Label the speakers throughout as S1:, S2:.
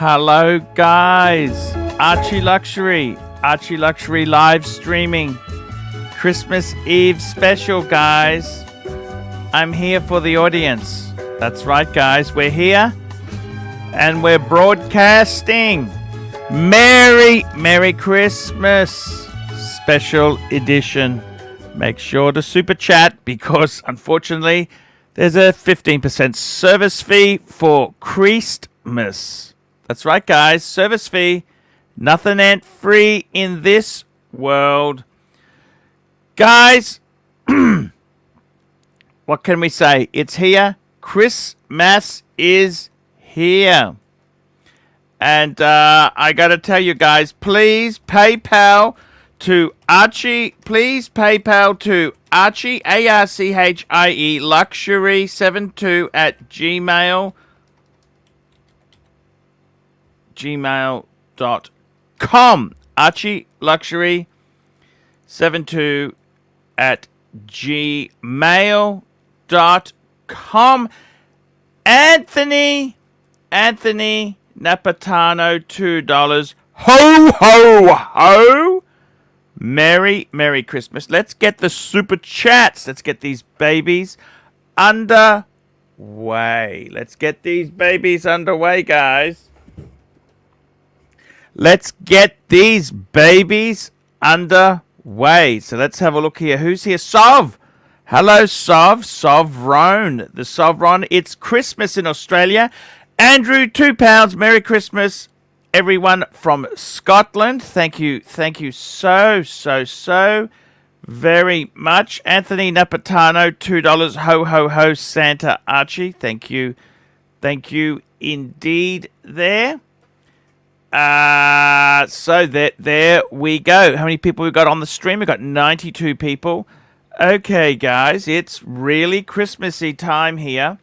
S1: Hello guys, ArchieLuxury live streaming, Christmas Eve special guys. I'm here for the audience. That's right guys, we're here and we're broadcasting Merry Christmas special edition. Make sure to super chat because unfortunately there's a 15% service fee for Christmas. That's right, guys. Service fee. Nothing ain't free in this world. Guys, what can we say? It's here. Christmas is here. And I got to tell you guys, please PayPal to Archie. Please PayPal to Archie, ARCHIE, luxury72 at gmail.com. ArchieLuxury72 at gmail.com. Anthony Napatano, $2. Ho, ho, ho. Merry Christmas. Let's get the super chats. Let's get these babies underway. Let's get these babies underway, guys. Let's get these babies underway. So let's have a look here. Who's here? Sov. Hello, Sov. Sovron. The Sovron. It's Christmas in Australia. Andrew, £2. Merry Christmas. Everyone from Scotland. Thank you so very much. Anthony Napatano, $2. Ho, ho, ho, Santa Archie. Thank you indeed there. So there we go. How many people we got on the stream? We got 92 people. Okay, guys, it's really Christmassy time here.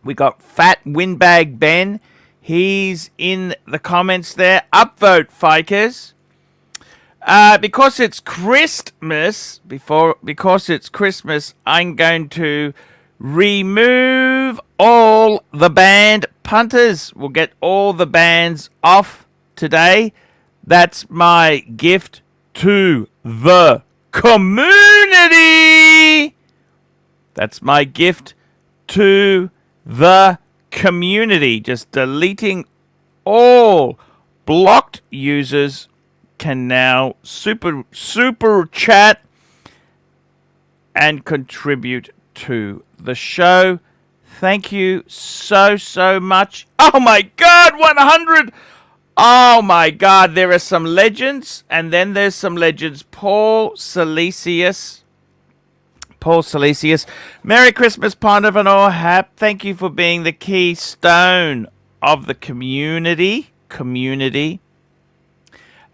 S1: We got Fat Windbag Ben. He's in the comments there. Upvote, Fikers. Because it's Christmas, I'm going to remove all the band punters. We'll get all the bands off today. That's my gift to the community. That's my gift to the community. Just deleting all blocked users can now super chat and contribute to the show. Thank you so much. Oh my God, 100. Oh my God, there are some legends, and then there's some legends. Paul Silesius. Merry Christmas, Pondavanor. Thank you for being the keystone of the community.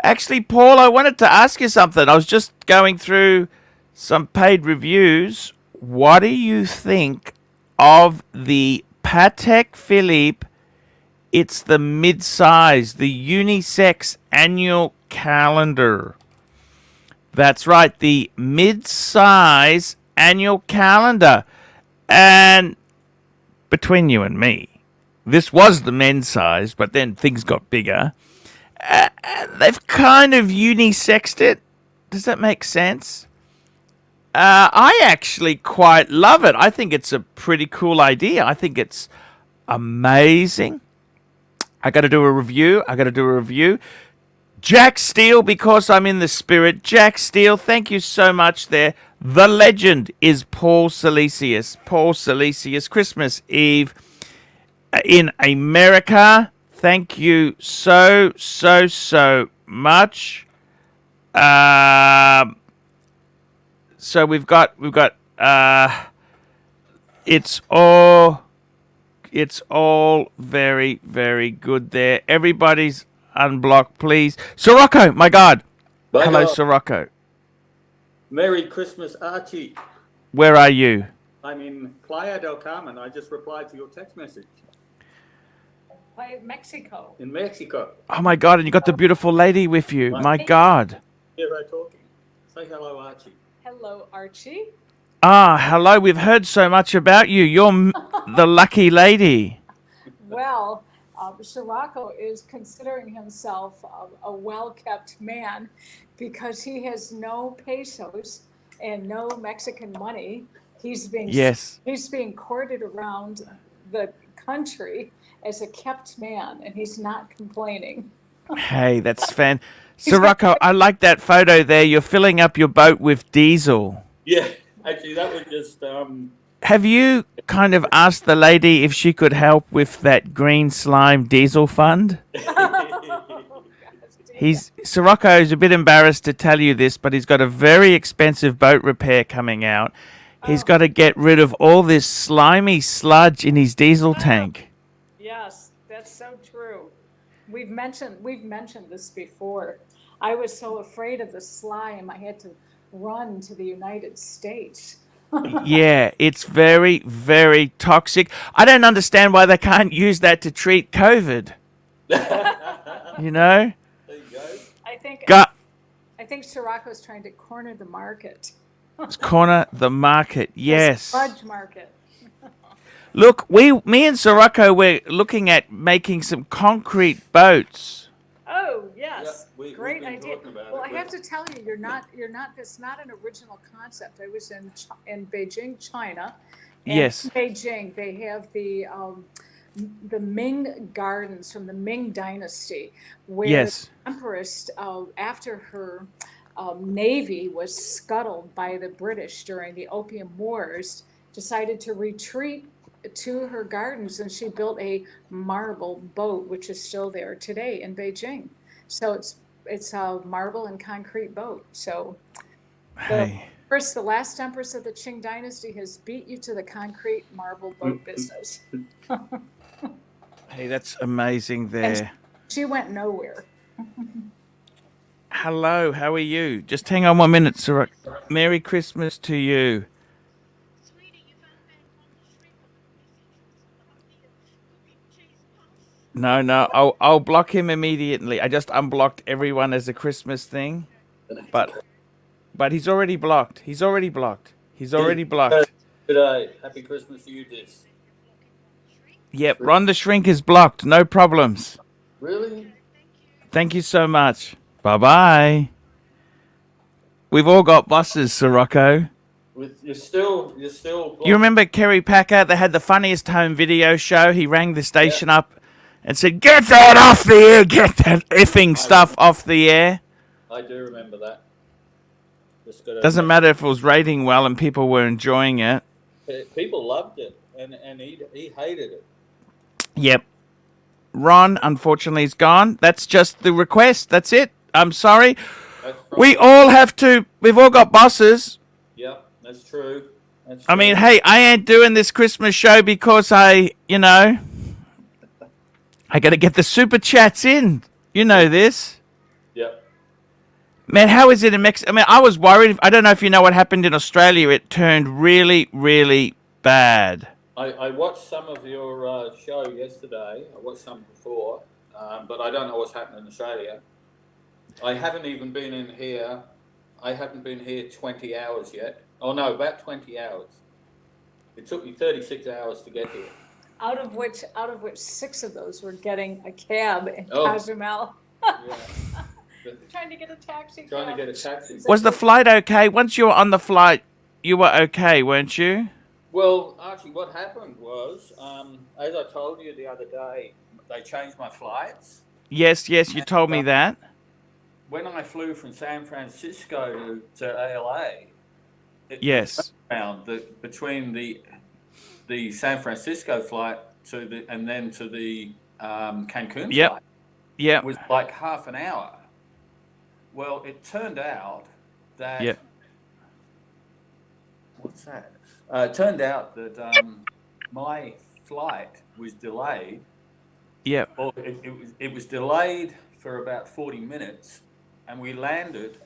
S1: Actually, Paul, I wanted to ask you something. I was just going through some paid reviews. What do you think of the Patek Philippe? It's the mid-size, the unisex annual calendar. That's right, the mid-size annual calendar. And between you and me, this was the men's size, but then things got bigger. They've kind of unisexed it. Does that make sense? I actually quite love it. I think it's a pretty cool idea. I think it's amazing. I got to do a review. Jack Steele, because I'm in the spirit. Jack Steele, thank you so much there. The legend is Paul Silesius. Paul Silesius, Christmas Eve in America. Thank you so much. So we've got it's all very, very good there. Everybody's unblocked, please. Sirocco, my God.
S2: My
S1: Hello,
S2: God.
S1: Sirocco.
S2: Merry Christmas, Archie.
S1: Where are you?
S2: I'm in Playa del Carmen. I just replied to your text message.
S3: Mexico.
S2: In Mexico.
S1: Oh, my God, and you got the beautiful lady with you. My God.
S2: Here we're talking. Say hello, Archie.
S3: Hello, Archie.
S1: Ah, hello. We've heard so much about you. You're the lucky lady.
S3: Well, Sirocco is considering himself a well-kept man because he has no pesos and no Mexican money. He's being courted around the country as a kept man, and he's not complaining.
S1: Hey, that's fan. Sirocco, I like that photo there. You're filling up your boat with diesel.
S2: Yeah, actually, that was just...
S1: Have you kind of asked the lady if she could help with that green slime diesel fund? Sirocco's a bit embarrassed to tell you this, but he's got a very expensive boat repair coming out. He's got to get rid of all this slimy sludge in his diesel tank.
S3: Yes, that's so true. We've mentioned this before. I was so afraid of the slime, I had to run to the United States.
S1: Yeah, it's very, very toxic. I don't understand why they can't use that to treat COVID. You know?
S2: There you go.
S3: I think Sirocco's trying to corner the market.
S1: Corner the market, yes.
S3: The sludge market.
S1: Look, me and Sirocco, we're looking at making some concrete boats.
S3: Oh yes,
S2: yeah,
S3: great idea. Well, I have to tell you, you're not. It's not an original concept. I was in Beijing, China. And
S1: Yes.
S3: in Beijing, they have the Ming Gardens from the Ming Dynasty, where
S1: Yes.
S3: the Empress, after her navy was scuttled by the British during the Opium Wars, decided to retreat to her gardens, and she built a marble boat, which is still there today in Beijing. So it's a marble and concrete boat. So the last empress of the Qing dynasty has beat you to the concrete marble boat business.
S1: Hey, that's amazing there.
S3: And she went nowhere.
S1: Hello, how are you? Just hang on 1 minute, Sirocco. Merry Christmas to you. No, I'll block him immediately. I just unblocked everyone as a Christmas thing, but he's already blocked. He's already blocked.
S2: G'day. Happy Christmas to you, Dis.
S1: Yep, Ron the Shrink is blocked. No problems.
S2: Really?
S1: Thank you so much. Bye-bye. We've all got bosses, Sirocco.
S2: You're still.
S1: You remember Kerry Packer? They had the funniest home video show. He rang the station up and said, "Get that off the air! Get that effing stuff off the air!"
S2: I do remember that.
S1: Doesn't matter if it was rating well and people were enjoying it.
S2: People loved it, and he hated it.
S1: Yep. Ron, unfortunately, is gone. That's just the request. That's it. I'm sorry. We've all got bosses.
S2: Yep, that's true.
S1: I mean, hey, I ain't doing this Christmas show because I got to get the super chats in. You know this.
S2: Yep.
S1: Man, how is it in Mexico? I mean, I was worried. I don't know if you know what happened in Australia. It turned really, really bad.
S2: I watched some of your show yesterday. I watched some before, but I don't know what's happening in Australia. I haven't even been in here. I haven't been here 20 hours yet. Oh no, about 20 hours. It took me 36 hours to get here.
S3: Out of which 6 of those were getting a cab in
S2: Oh.
S3: Cozumel.
S2: Yeah.
S3: Trying to get a taxi.
S2: Trying to get a taxi.
S1: Was the flight okay? Once you were on the flight, you were okay, weren't you?
S2: Well, Archie, what happened was, as I told you the other day, they changed my flights.
S1: Yes, you told me that.
S2: When I flew from San Francisco to LA,
S1: Yes.
S2: found that between the San Francisco flight to the Cancun flight was like half an hour. Well, it turned out that what's that? It turned out that my flight was delayed.
S1: Yeah.
S2: Or it was delayed for about 40 minutes, and we landed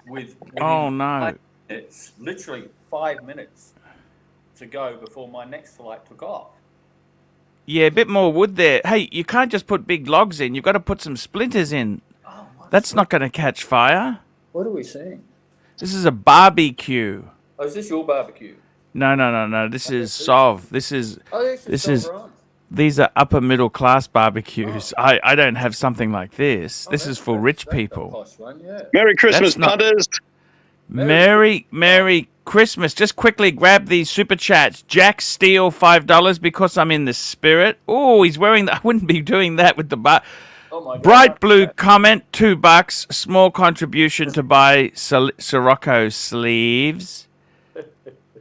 S2: within 5 minutes, literally 5 minutes to go before my next flight took off.
S1: Yeah, a bit more wood there. Hey, you can't just put big logs in. You've got to put some splinters in.
S2: Oh,
S1: That's not going to catch fire.
S2: What are we seeing?
S1: This is a barbecue.
S2: Oh, is this your barbecue?
S1: No. This is Sov. This is these are upper middle class barbecues.
S2: Oh.
S1: I don't have something like this. This is for rich people.
S4: Merry Christmas, punters.
S1: Merry Christmas. Just quickly grab these super chats. Jack Steele, $5 because I'm in the spirit. Oh, he's wearing that. I wouldn't be doing that with the bar.
S2: Oh my God.
S1: Bright blue comment, $2. Small contribution to buy Sirocco sleeves.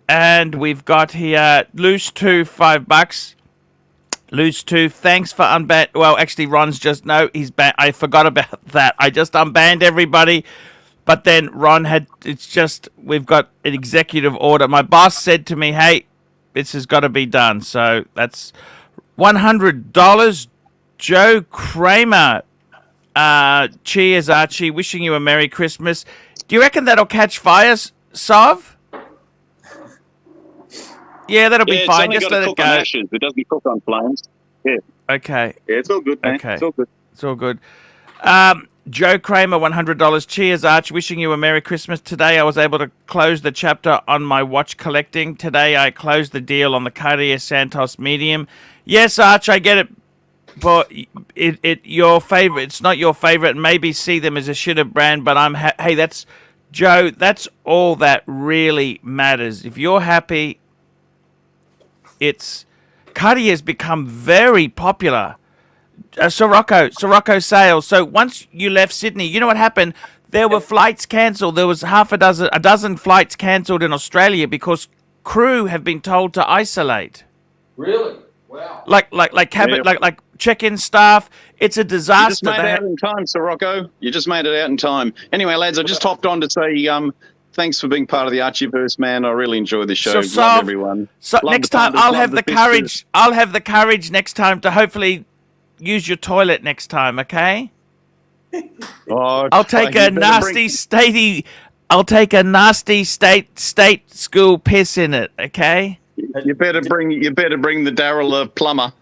S1: And we've got here Loose 2, $5. Loose 2, thanks for unban. Well, actually, Ron's just he's banned. I forgot about that. I just unbanned everybody. But then Ron we've got an executive order. My boss said to me, hey, this has got to be done. So that's $100. Joe Kramer. Cheers, Archie. Wishing you a Merry Christmas. Do you reckon that'll catch fires, Sov? Yeah, that'll be fine. Just let it go.
S4: Ashes. It doesn't cook on flames. Yeah.
S1: Okay.
S4: Yeah, it's all good, man.
S1: Okay.
S4: It's all good.
S1: It's all good. Joe Kramer, $100. Cheers, Arch. Wishing you a Merry Christmas. Today I was able to close the chapter on my watch collecting. Today I closed the deal on the Cartier Santos Medium. Yes, Arch, I get it. But your favorite. It's not your favorite. Maybe see them as a shitter brand, but I'm hey, that's Joe. That's all that really matters. If you're happy, Cartier's become very popular. Sirocco sales. So once you left Sydney, you know what happened? There were flights cancelled. There was a dozen flights cancelled in Australia because crew have been told to isolate.
S2: Really? Wow.
S1: Like check-in staff. It's a disaster.
S4: You just made it out in time, Sirocco. You just made it out in time. Anyway, lads, I just hopped on to say thanks for being part of the Archieverse, man. I really enjoy the show. Love everyone.
S1: So
S4: love
S1: next time I'll have the courage.
S4: sisters.
S1: I'll have the courage next time to hopefully use your toilet next time. Okay.
S4: Oh,
S1: I'll take a nasty state school piss in it. Okay.
S4: You better bring the Daryl plumber.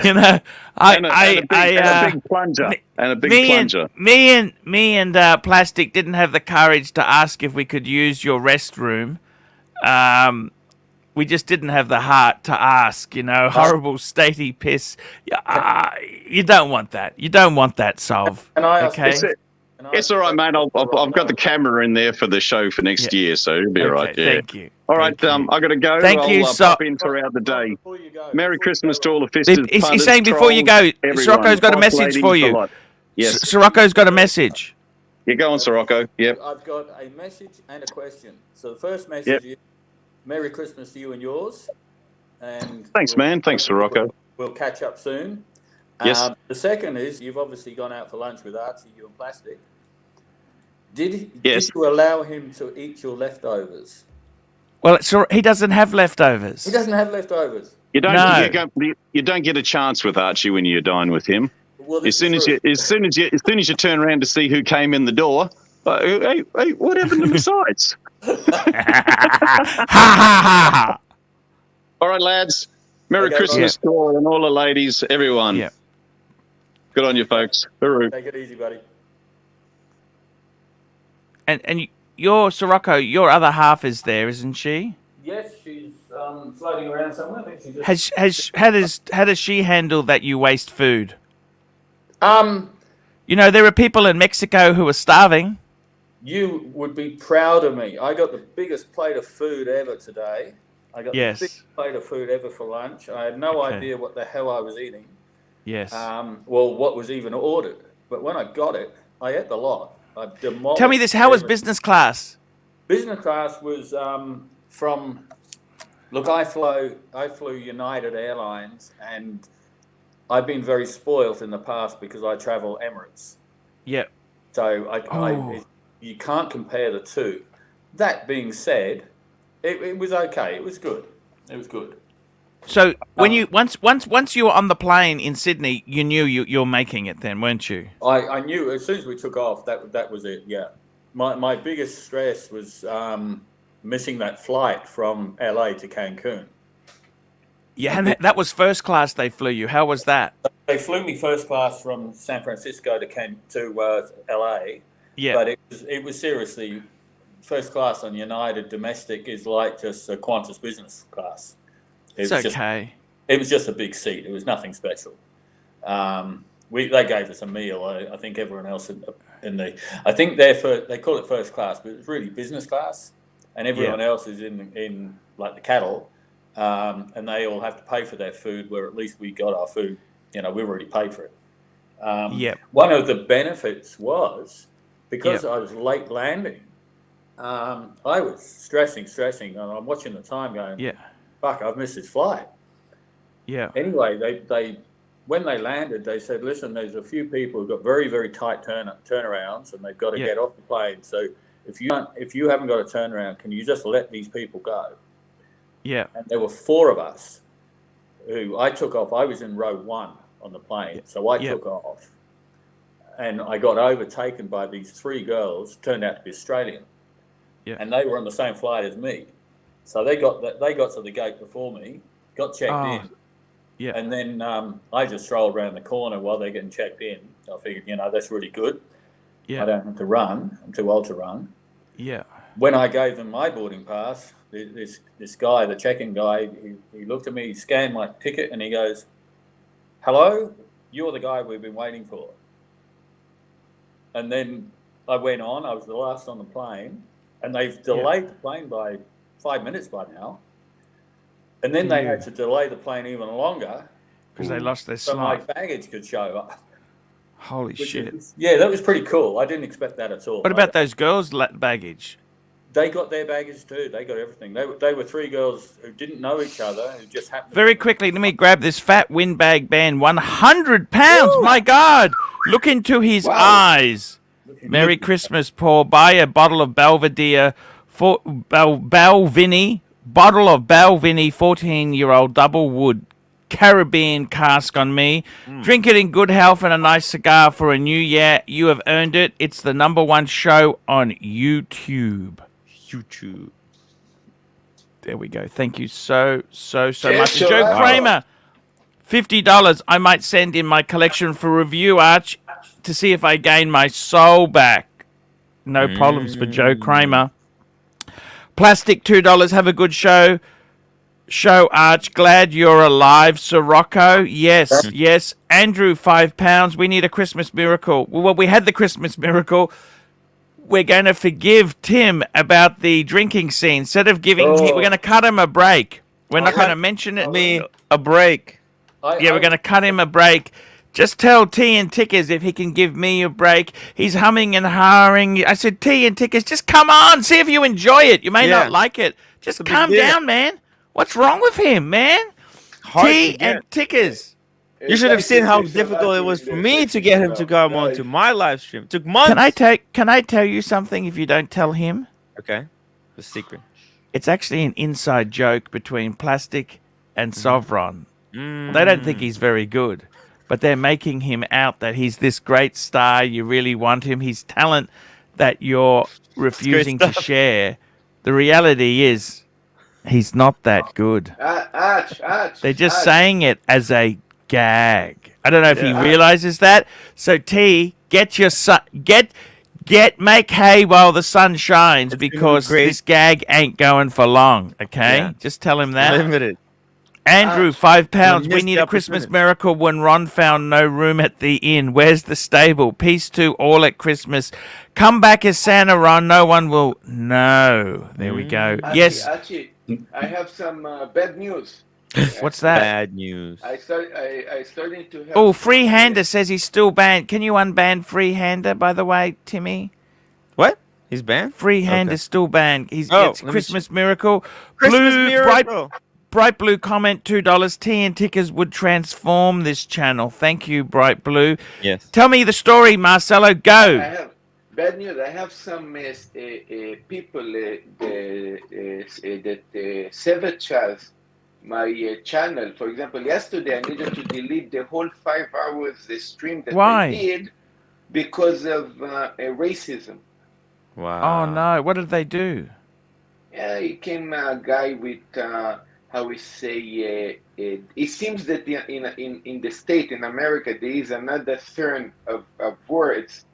S1: You know,
S4: And a big plunger.
S1: Me and Plastic didn't have the courage to ask if we could use your restroom. We just didn't have the heart to ask. You know, horrible statey piss. You don't want that. You don't want that, Solve. Okay.
S4: It's all right, mate. I've got the camera in there for the show for next year, so it'll be all right. Yeah.
S1: Thank you.
S4: All right, I got to go. I'll pop in throughout the day. Merry Christmas to all the fisted
S1: He's saying before you go, Sirocco's got a message for you.
S4: Yes.
S1: Sirocco's got a message.
S4: You go on, Sirocco. Yep.
S2: I've got a message and a question. So the first message is Merry Christmas to you and yours. And
S4: thanks, man. Thanks, Sirocco.
S2: We'll catch up soon.
S4: Yes.
S2: The second is you've obviously gone out for lunch with Archie, you and Plastic. Did you allow him to eat your leftovers?
S1: Well, he doesn't have leftovers.
S2: He doesn't have leftovers.
S4: You don't get a chance with Archie when you dine with him.
S2: Well,
S4: as soon as you turn around to see who came in the door, Hey, what happened to the sides?
S1: Ha ha ha!
S4: All right, lads. Merry
S2: Okay,
S4: Christmas to all and all the ladies, everyone.
S1: Yeah.
S4: Good on you, folks. Hooroo.
S2: Take it easy, buddy.
S1: And your Sirocco, your other half is there, isn't she?
S2: Yes, she's floating around somewhere. I think she just...
S1: How does she handle that you waste food?
S2: Um,
S1: There are people in Mexico who are starving.
S2: you would be proud of me. I got the biggest plate of food ever today. I got the biggest plate of food ever for lunch. I had no idea what the hell I was eating.
S1: Yes.
S2: Well, what was even ordered. But when I got it, I ate the lot. I demolished.
S1: Tell me this: how was business class?
S2: Business class was from. Look, I flew United Airlines, and I've been very spoilt in the past because I travel Emirates.
S1: Yeah.
S2: So you can't compare the two. That being said, it was okay. It was good. It was good.
S1: So when you once you were on the plane in Sydney, you knew you're making it then, weren't you?
S2: I knew as soon as we took off that was it. Yeah. My biggest stress was missing that flight from LA to Cancun.
S1: Yeah, and that was first class they flew you. How was that?
S2: They flew me first class from San Francisco to LA.
S1: Yeah.
S2: But it was seriously first class on United domestic is like just a Qantas business class.
S1: It's okay.
S2: It was just a big seat. It was nothing special. They gave us a meal. I think everyone else I think they call it first class, but it's really business class, and everyone else is in like the cattle, and they all have to pay for their food. Where at least we got our food. We already paid for it. One of the benefits was because I was late landing. I was stressing, and I'm watching the time going. Fuck, I've missed this flight.
S1: Yeah.
S2: Anyway, they when they landed, they said, listen, there's a few people who've got very, very tight turnarounds and they've got to get off the plane. So if you haven't got a turnaround, can you just let these people go?
S1: Yeah.
S2: And there were 4 of us who I took off. I was in row 1 on the plane. So I took off and I got overtaken by these 3 girls, turned out to be Australian. Yeah. And they were on the same flight as me. So they got to the gate before me, got checked in. Yeah. And then I just strolled around the corner while they're getting checked in. I figured, that's really good. Yeah. I don't have to run. I'm too old to run.
S1: Yeah.
S2: When I gave them my boarding pass, this guy, the check-in guy, he looked at me, he scanned my ticket, and he goes, "Hello, you're the guy we've been waiting for." And then I went on. I was the last on the plane, and they've delayed the plane by 5 minutes by now. And then they had to delay the plane even longer
S1: because they lost their
S2: so
S1: slot.
S2: my baggage could show up.
S1: Holy shit!
S2: That was pretty cool. I didn't expect that at all.
S1: What about those girls' baggage?
S2: They got their baggage too. They got everything. They were 3 girls who didn't know each other, who just happened.
S1: Very quickly, let me grab this fat windbag band. 100 pounds. Woo! My God! Look into his eyes. Merry Christmas, Paul. Buy a bottle of Belvedere for Balvenie. Bottle of Balvenie 14-year-old double wood Caribbean cask on me. Drink it in good health and a nice cigar for a new year. You have earned it. It's the #1 show on YouTube. There we go. Thank you so much. Joe Kramer, $50. I might send in my collection for review, Arch, to see if I gain my soul back. No problems for Joe Kramer. Plastic, $2. Have a good show. Arch. Glad you're alive, Sirocco. Yes. Andrew, £5. We need a Christmas miracle. Well, we had the Christmas miracle. We're going to forgive Tim about the drinking scene. Instead of we're going to cut him a break. We're not going to mention it.
S5: A break.
S1: We're going to cut him a break. Just tell T and Tickers if he can give me a break. He's humming and hawing. I said, T and Tickers, just come on. See if you enjoy it. You may not like it. Just calm down, man. What's wrong with him, man? T and Tickers.
S5: You should have seen how difficult it was for me to get him to come on to my live stream. It took months.
S1: Can I tell you something if you don't tell him?
S5: Okay. The secret.
S1: It's actually an inside joke between Plastic and Sovron. They don't think he's very good, but they're making him out that he's this great star. You really want him. His talent. that you're refusing to
S5: stuff.
S1: share. The reality is, he's not that good.
S6: Arch,
S1: They're just
S6: Arch.
S1: saying it as a gag. I don't know if he
S5: Yeah.
S1: realizes that. So T, get your son, make hay while the sun shines,
S5: It's gonna be
S1: because
S5: great.
S1: this gag ain't going for long. Okay,
S5: Yeah.
S1: just tell him that.
S5: Limited.
S1: Andrew, £5. We
S5: missed
S1: need
S5: the
S1: a Christmas
S5: opportunity.
S1: miracle when Ron found no room at the inn. Where's the stable? Peace to all at Christmas. Come back as Santa, Ron. No one will know. There we go.
S6: Archie,
S1: Yes.
S6: Archie, I have some bad news.
S1: What's that?
S5: Bad news.
S6: I started to have.
S1: Oh, Freehander says he's still banned. Can you unban Freehander, by the way, Timmy?
S5: What? He's banned?
S1: Freehander's still banned. It's
S5: let me
S1: Christmas miracle.
S5: Christmas
S1: Blue,
S5: miracle.
S1: Bright Blue comment, $2. Tea and tickers would transform this channel. Thank you, Bright Blue.
S5: Yes.
S1: Tell me the story, Marcelo.
S6: I
S1: Go.
S6: have bad news. I have some people that sabotage my channel. For example, yesterday I needed to delete the whole 5 hours stream that
S1: Why?
S6: I did because of racism.
S5: Wow.
S1: Oh no! What did they do?
S6: Yeah, he came a guy with how we say. It seems that in the state in America there is another turn of words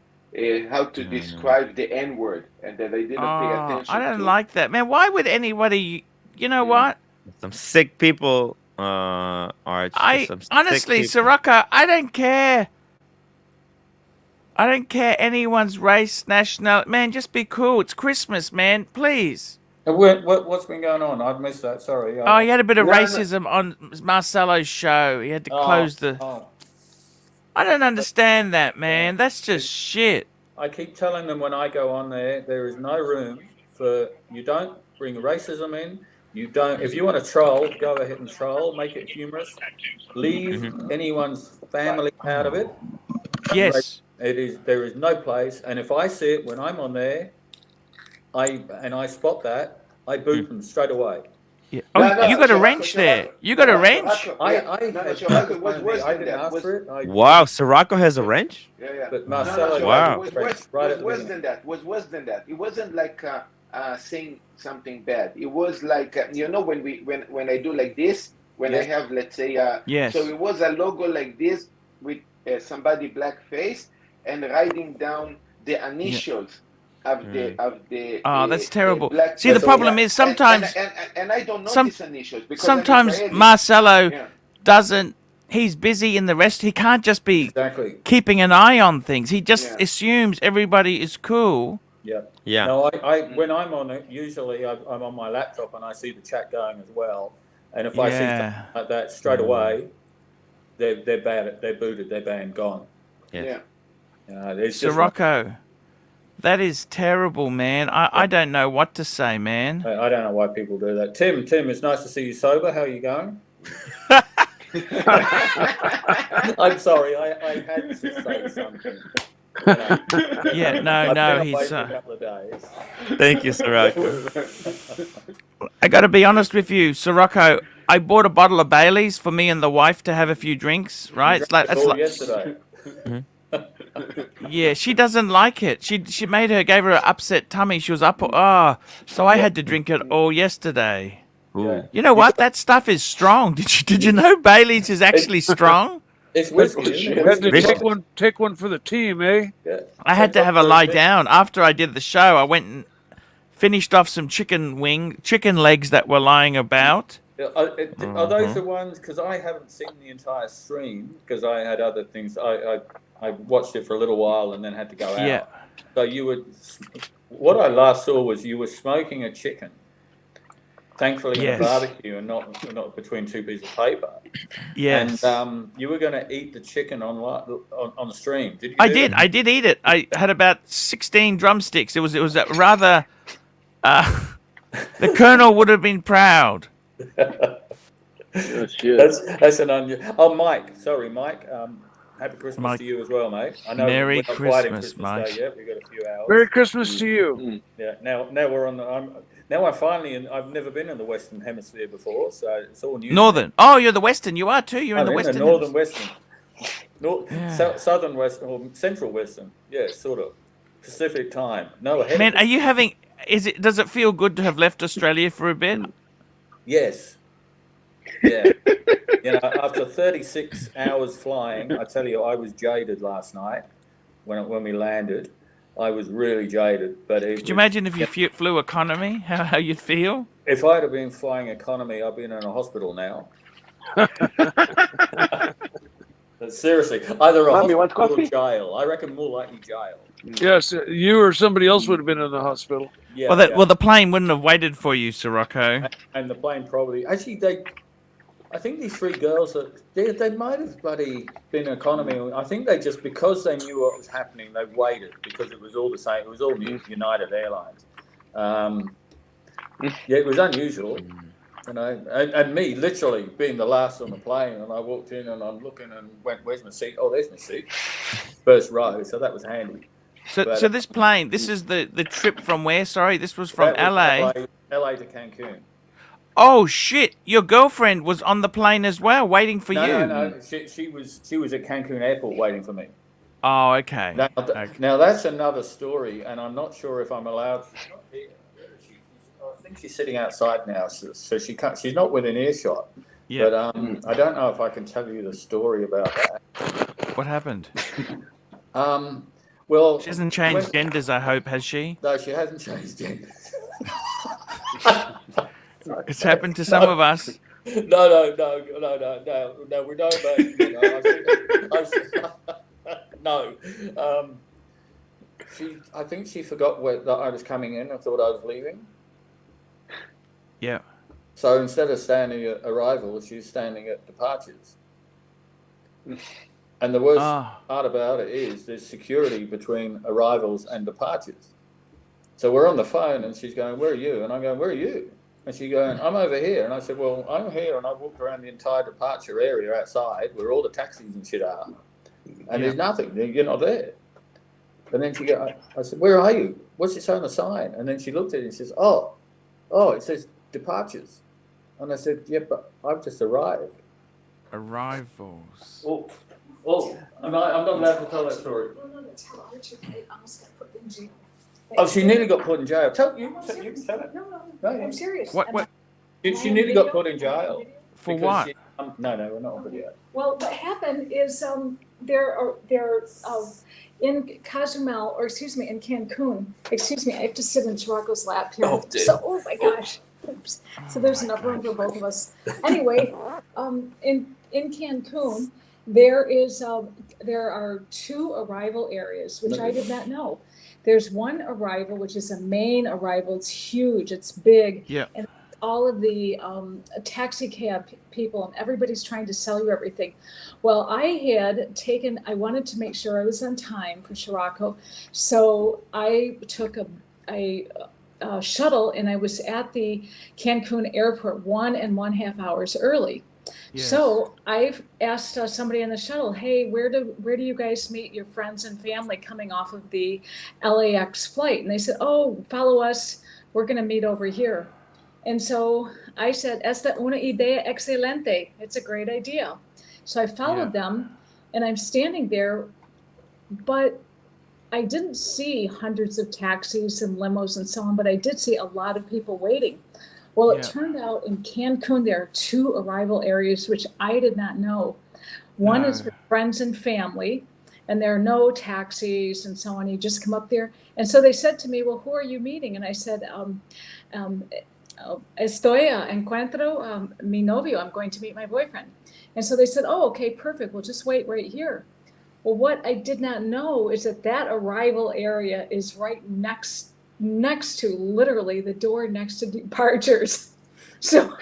S6: how to describe the N word, and that I didn't pay attention.
S1: I don't
S6: to.
S1: like that, man. Why would anybody? You know what?
S5: Some sick people, Arch. Some sick
S1: Honestly,
S5: people.
S1: Sirocco, I don't care. I don't care anyone's race, nationality. Man, just be cool. It's Christmas, man. Please.
S2: What's been going on? I've missed that. Sorry.
S1: Oh, he had a bit of
S6: No, no.
S1: racism on Marcelo's show. He had to close the.
S2: Oh.
S1: I don't understand that, man. That's just shit.
S2: I keep telling them when I go on there is no room for, you don't bring racism in. You don't, if you want to troll, go ahead and troll, make it humorous. Leave anyone's family out of it.
S1: Yes.
S2: There is no place. And if I see it when I'm on there, I spot that, I boot them straight away.
S1: Yeah. Oh, you got a wrench there. You got a wrench?
S2: I
S6: didn't
S2: ask for it.
S5: Wow, Sirocco has a wrench?
S6: Yeah.
S2: But Marcelo,
S5: Wow.
S6: Was
S2: right
S6: worse than that. Was worse than that. It wasn't like saying something bad. It was like when I do like this, when I have, let's say,
S1: Yes.
S6: So it was a logo like this with somebody black face and writing down the initials of the.
S1: Oh, that's terrible.
S6: Black
S1: See, the
S6: person.
S1: problem is sometimes.
S6: And I don't know
S1: some-
S6: these initials because
S1: Sometimes
S6: I'm Israeli.
S1: Marcelo
S6: Yeah.
S1: doesn't. He's busy in the rest. He can't just be
S2: exactly.
S1: keeping an eye on things. He just
S6: Yeah.
S1: assumes everybody is cool.
S2: Yeah.
S5: Yeah.
S2: No, I when I'm on it, usually I'm on my laptop and I see the chat going as well. And if I see
S1: Yeah.
S2: something like that straight away, they're bad. They're booted. They're banned. Gone.
S5: Yes.
S6: Yeah.
S2: It's just
S1: Sirocco, that is terrible, man. I don't know what to say, man.
S2: I don't know why people do that. Tim, it's nice to see you sober. How are you going? I'm sorry, I had to say something.
S1: Yeah, no,
S2: I've been away
S1: he's.
S2: for a couple of days.
S5: Thank you, Sirocco.
S1: I got to be honest with you, Sirocco. I bought a bottle of Bailey's for me and the wife to have a few drinks. Right? It's like,
S2: That's
S1: that's
S2: all
S1: like,
S2: yesterday.
S1: yeah, she doesn't like it. She gave her an upset tummy. She was up. So I had to drink it all yesterday.
S2: Yeah.
S1: You know what? That stuff is strong. Did you know Bailey's is actually strong?
S2: It's whiskey. Isn't
S7: You
S2: it?
S7: had to
S2: Whiskey.
S7: take one for the team, eh?
S2: Yeah.
S1: I had to have a lie down after I did the show. I went and finished off some chicken legs that were lying about.
S2: Are those the ones? Because I haven't seen the entire stream because I had other things. I watched it for a little while and then had to go out.
S1: Yeah.
S2: So you would. What I last saw was you were smoking a chicken. Thankfully,
S1: Yes.
S2: in a barbecue and not between two pieces of paper.
S1: Yes.
S2: And you were going to eat the chicken on the stream. Did you?
S1: I did. I did eat it. I had about 16 drumsticks. It was a rather. The colonel would have been proud.
S2: That's an unusual. Oh, Mike. Sorry, Mike. Happy Christmas
S1: Mike.
S2: to you as well, mate. I know
S1: Merry
S2: we're not quite in
S1: Christmas,
S2: Christmas
S1: Mike.
S2: Day yet. We've got a few hours.
S7: Merry Christmas to you.
S2: Yeah. Now we're on the. Now I finally. I've never been in the Western Hemisphere before, so it's all new.
S1: Northern. Oh, you're the Western. You are too. You're in
S2: I'm
S1: the
S2: in
S1: Western.
S2: the Northern Western.
S1: Yeah.
S2: Southern Western or Central Western. Yeah, sort of. Pacific time. No, ahead.
S1: Man, are you having? Does it feel good to have left Australia for a bit?
S2: Yes. Yeah. After 36 hours flying, I tell you, I was jaded last night when we landed. I was really jaded. But
S1: Could you imagine if you flew economy? How you'd feel?
S2: If I'd have been flying economy, I'd been in a hospital now. But seriously, either a hospital or jail. I reckon more likely jail.
S7: Yes, you or somebody else would have been in the hospital.
S2: Yeah.
S1: Well, the plane wouldn't have waited for you, Sirocco.
S2: And the plane probably actually I think these three girls they might have bloody been economy. I think they just because they knew what was happening, they waited because it was all the same. It was all United Airlines. Yeah, it was unusual. And me literally being the last on the plane, and I walked in and I'm looking and went, "Where's my seat? Oh, there's my seat, first row." So that was handy.
S1: So this plane, this is the trip from where? Sorry, this was from LA.
S2: LA to Cancun.
S1: Oh shit! Your girlfriend was on the plane as well, waiting for you.
S2: No. She was at Cancun airport waiting for me.
S1: Oh, okay.
S2: Now that's another story, and I'm not sure if I'm allowed. She's not here. I think she's sitting outside now, so she can't. She's not within earshot.
S1: Yeah.
S2: But I don't know if I can tell you the story about that.
S1: What happened?
S2: Well,
S1: She hasn't changed genders, I hope, has she?
S2: No, she hasn't changed genders.
S1: It's happened to some of us.
S2: No, we don't, mate. No. I think she forgot that I was coming in and thought I was leaving.
S1: Yeah.
S2: So instead of standing at arrivals, she's standing at departures. And the worst part about it is there's security between arrivals and departures. So we're on the phone and she's going, "Where are you?" And I'm going, "Where are you?" And she's going, "I'm over here." And I said, "Well, I'm here." And I walked around the entire departure area outside where all the taxis and shit are. And there's nothing. You're not there. And then I said, "Where are you? What's it say on the sign?" And then she looked at it and she says, Oh, it says departures. And I said, "Yeah, but I've just arrived."
S1: Arrivals.
S2: I'm not allowed to tell that story.
S3: No, tell Archie. I almost got put in jail.
S2: Oh, she nearly got put in jail. You can tell it.
S3: No,
S2: No,
S3: I'm serious.
S1: What?
S2: She nearly got put in jail.
S1: For what?
S2: No, we're not on video.
S3: Well, what happened is there are in Cozumel, or excuse me, in Cancun. Excuse me, I have to sit in Chiraco's lap here. Oh my gosh. Oops. So there's enough room for both of us. Anyway, in Cancun, there are two arrival areas, which I did not know. There's one arrival, which is a main arrival. It's huge. It's big.
S1: Yeah.
S3: And all of the taxi cab people and everybody's trying to sell you everything. Well, I wanted to make sure I was on time for Chiraco. So I took a shuttle and I was at the Cancun airport 1.5 hours early. Yes. So I've asked somebody on the shuttle, "Hey, where do you guys meet your friends and family coming off of the LAX flight?" And they said, "Oh, follow us. We're going to meet over here." And so I said, "Esta una idea excelente. It's a great idea." So I followed them, and I'm standing there, but I didn't see hundreds of taxis and limos and so on, but I did see a lot of people waiting. Well, it turned out in Cancun, there are two arrival areas, which I did not know. One is for friends and family, and there are no taxis and so on. You just come up there. And so they said to me, "Well, who are you meeting?" And I said, encuentro mi novio. I'm going to meet my boyfriend. And so they said, "Oh, okay, perfect. We'll just wait right here." Well, what I did not know is that arrival area is right next to literally the door next to departures. So,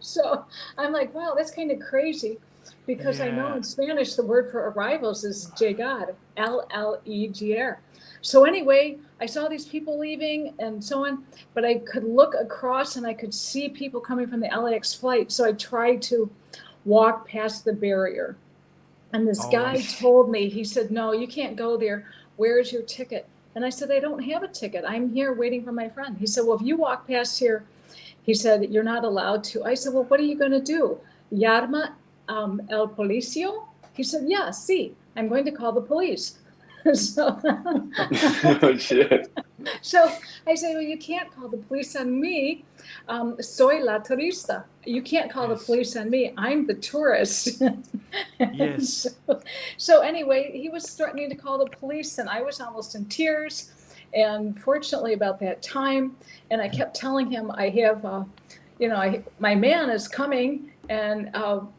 S3: so I'm like, wow, that's kind of crazy, because I know in Spanish the word for arrivals is llegar, L-L-E-G-R. So anyway, I saw these people leaving and so on, but I could look across and I could see people coming from the LAX flight. So I tried to walk past the barrier. And this guy told me, he said, "No, you can't go there. Where is your ticket?" And I said, "I don't have a ticket. I'm here waiting for my friend." He said, "Well, if you walk past here," he said, "you're not allowed to." I said, "Well, what are you going to do? Llama el policio?" He said, "Yeah, sí, I'm going to call the police." So,
S6: Oh shit.
S3: so I say, well, you can't call the police on me. Soy la turista. You can't call the
S1: Yes.
S3: police on me. I'm the tourist.
S1: Yes.
S3: So anyway, he was threatening to call the police, and I was almost in tears. And fortunately, about that time, and I kept telling him, I have, my man is coming, and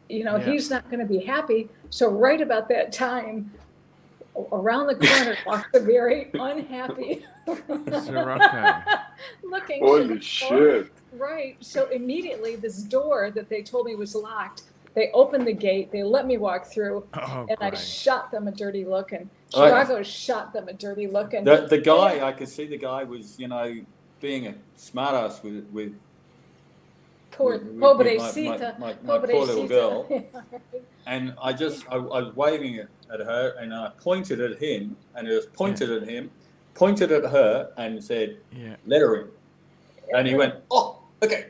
S1: Yeah.
S3: he's not going to be happy. So right about that time, around the corner walked a very unhappy
S1: Sirocco.
S3: looking.
S6: Holy shit.
S3: Right. So immediately, this door that they told me was locked, they opened the gate, they let me walk through,
S1: Oh,
S3: and I
S1: great.
S3: shot them a dirty look, and
S2: Right.
S3: Chirago shot them a dirty look. And
S2: The guy, I could see the guy was, being a smartass with
S3: pobrecita,
S2: my poor little girl.
S3: pobrecita.
S2: And I was waving it at her, and I pointed at him, and it was pointed at him, pointed at her, and said,
S1: Yeah.
S2: "Let her in." And he went, "Oh, okay."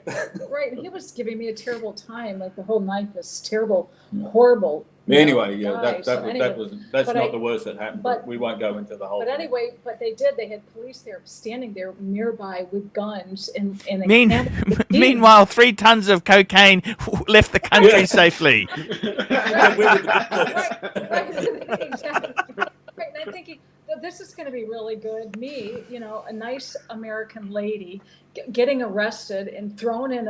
S3: Right, and he was giving me a terrible time, like the whole night, this terrible, horrible.
S2: Anyway,
S3: guy. So anyway,
S2: that's
S3: but
S2: not
S3: I-
S2: the worst that happened.
S3: but-
S2: But we won't go into the whole.
S3: But
S2: thing.
S3: anyway, they had police there standing there nearby with guns, and they
S1: Meanwhile, 3 tons of cocaine left the country safely.
S3: Right, exactly. Right, and I'm thinking, this is going to be really good. Me, a nice American lady getting arrested and thrown in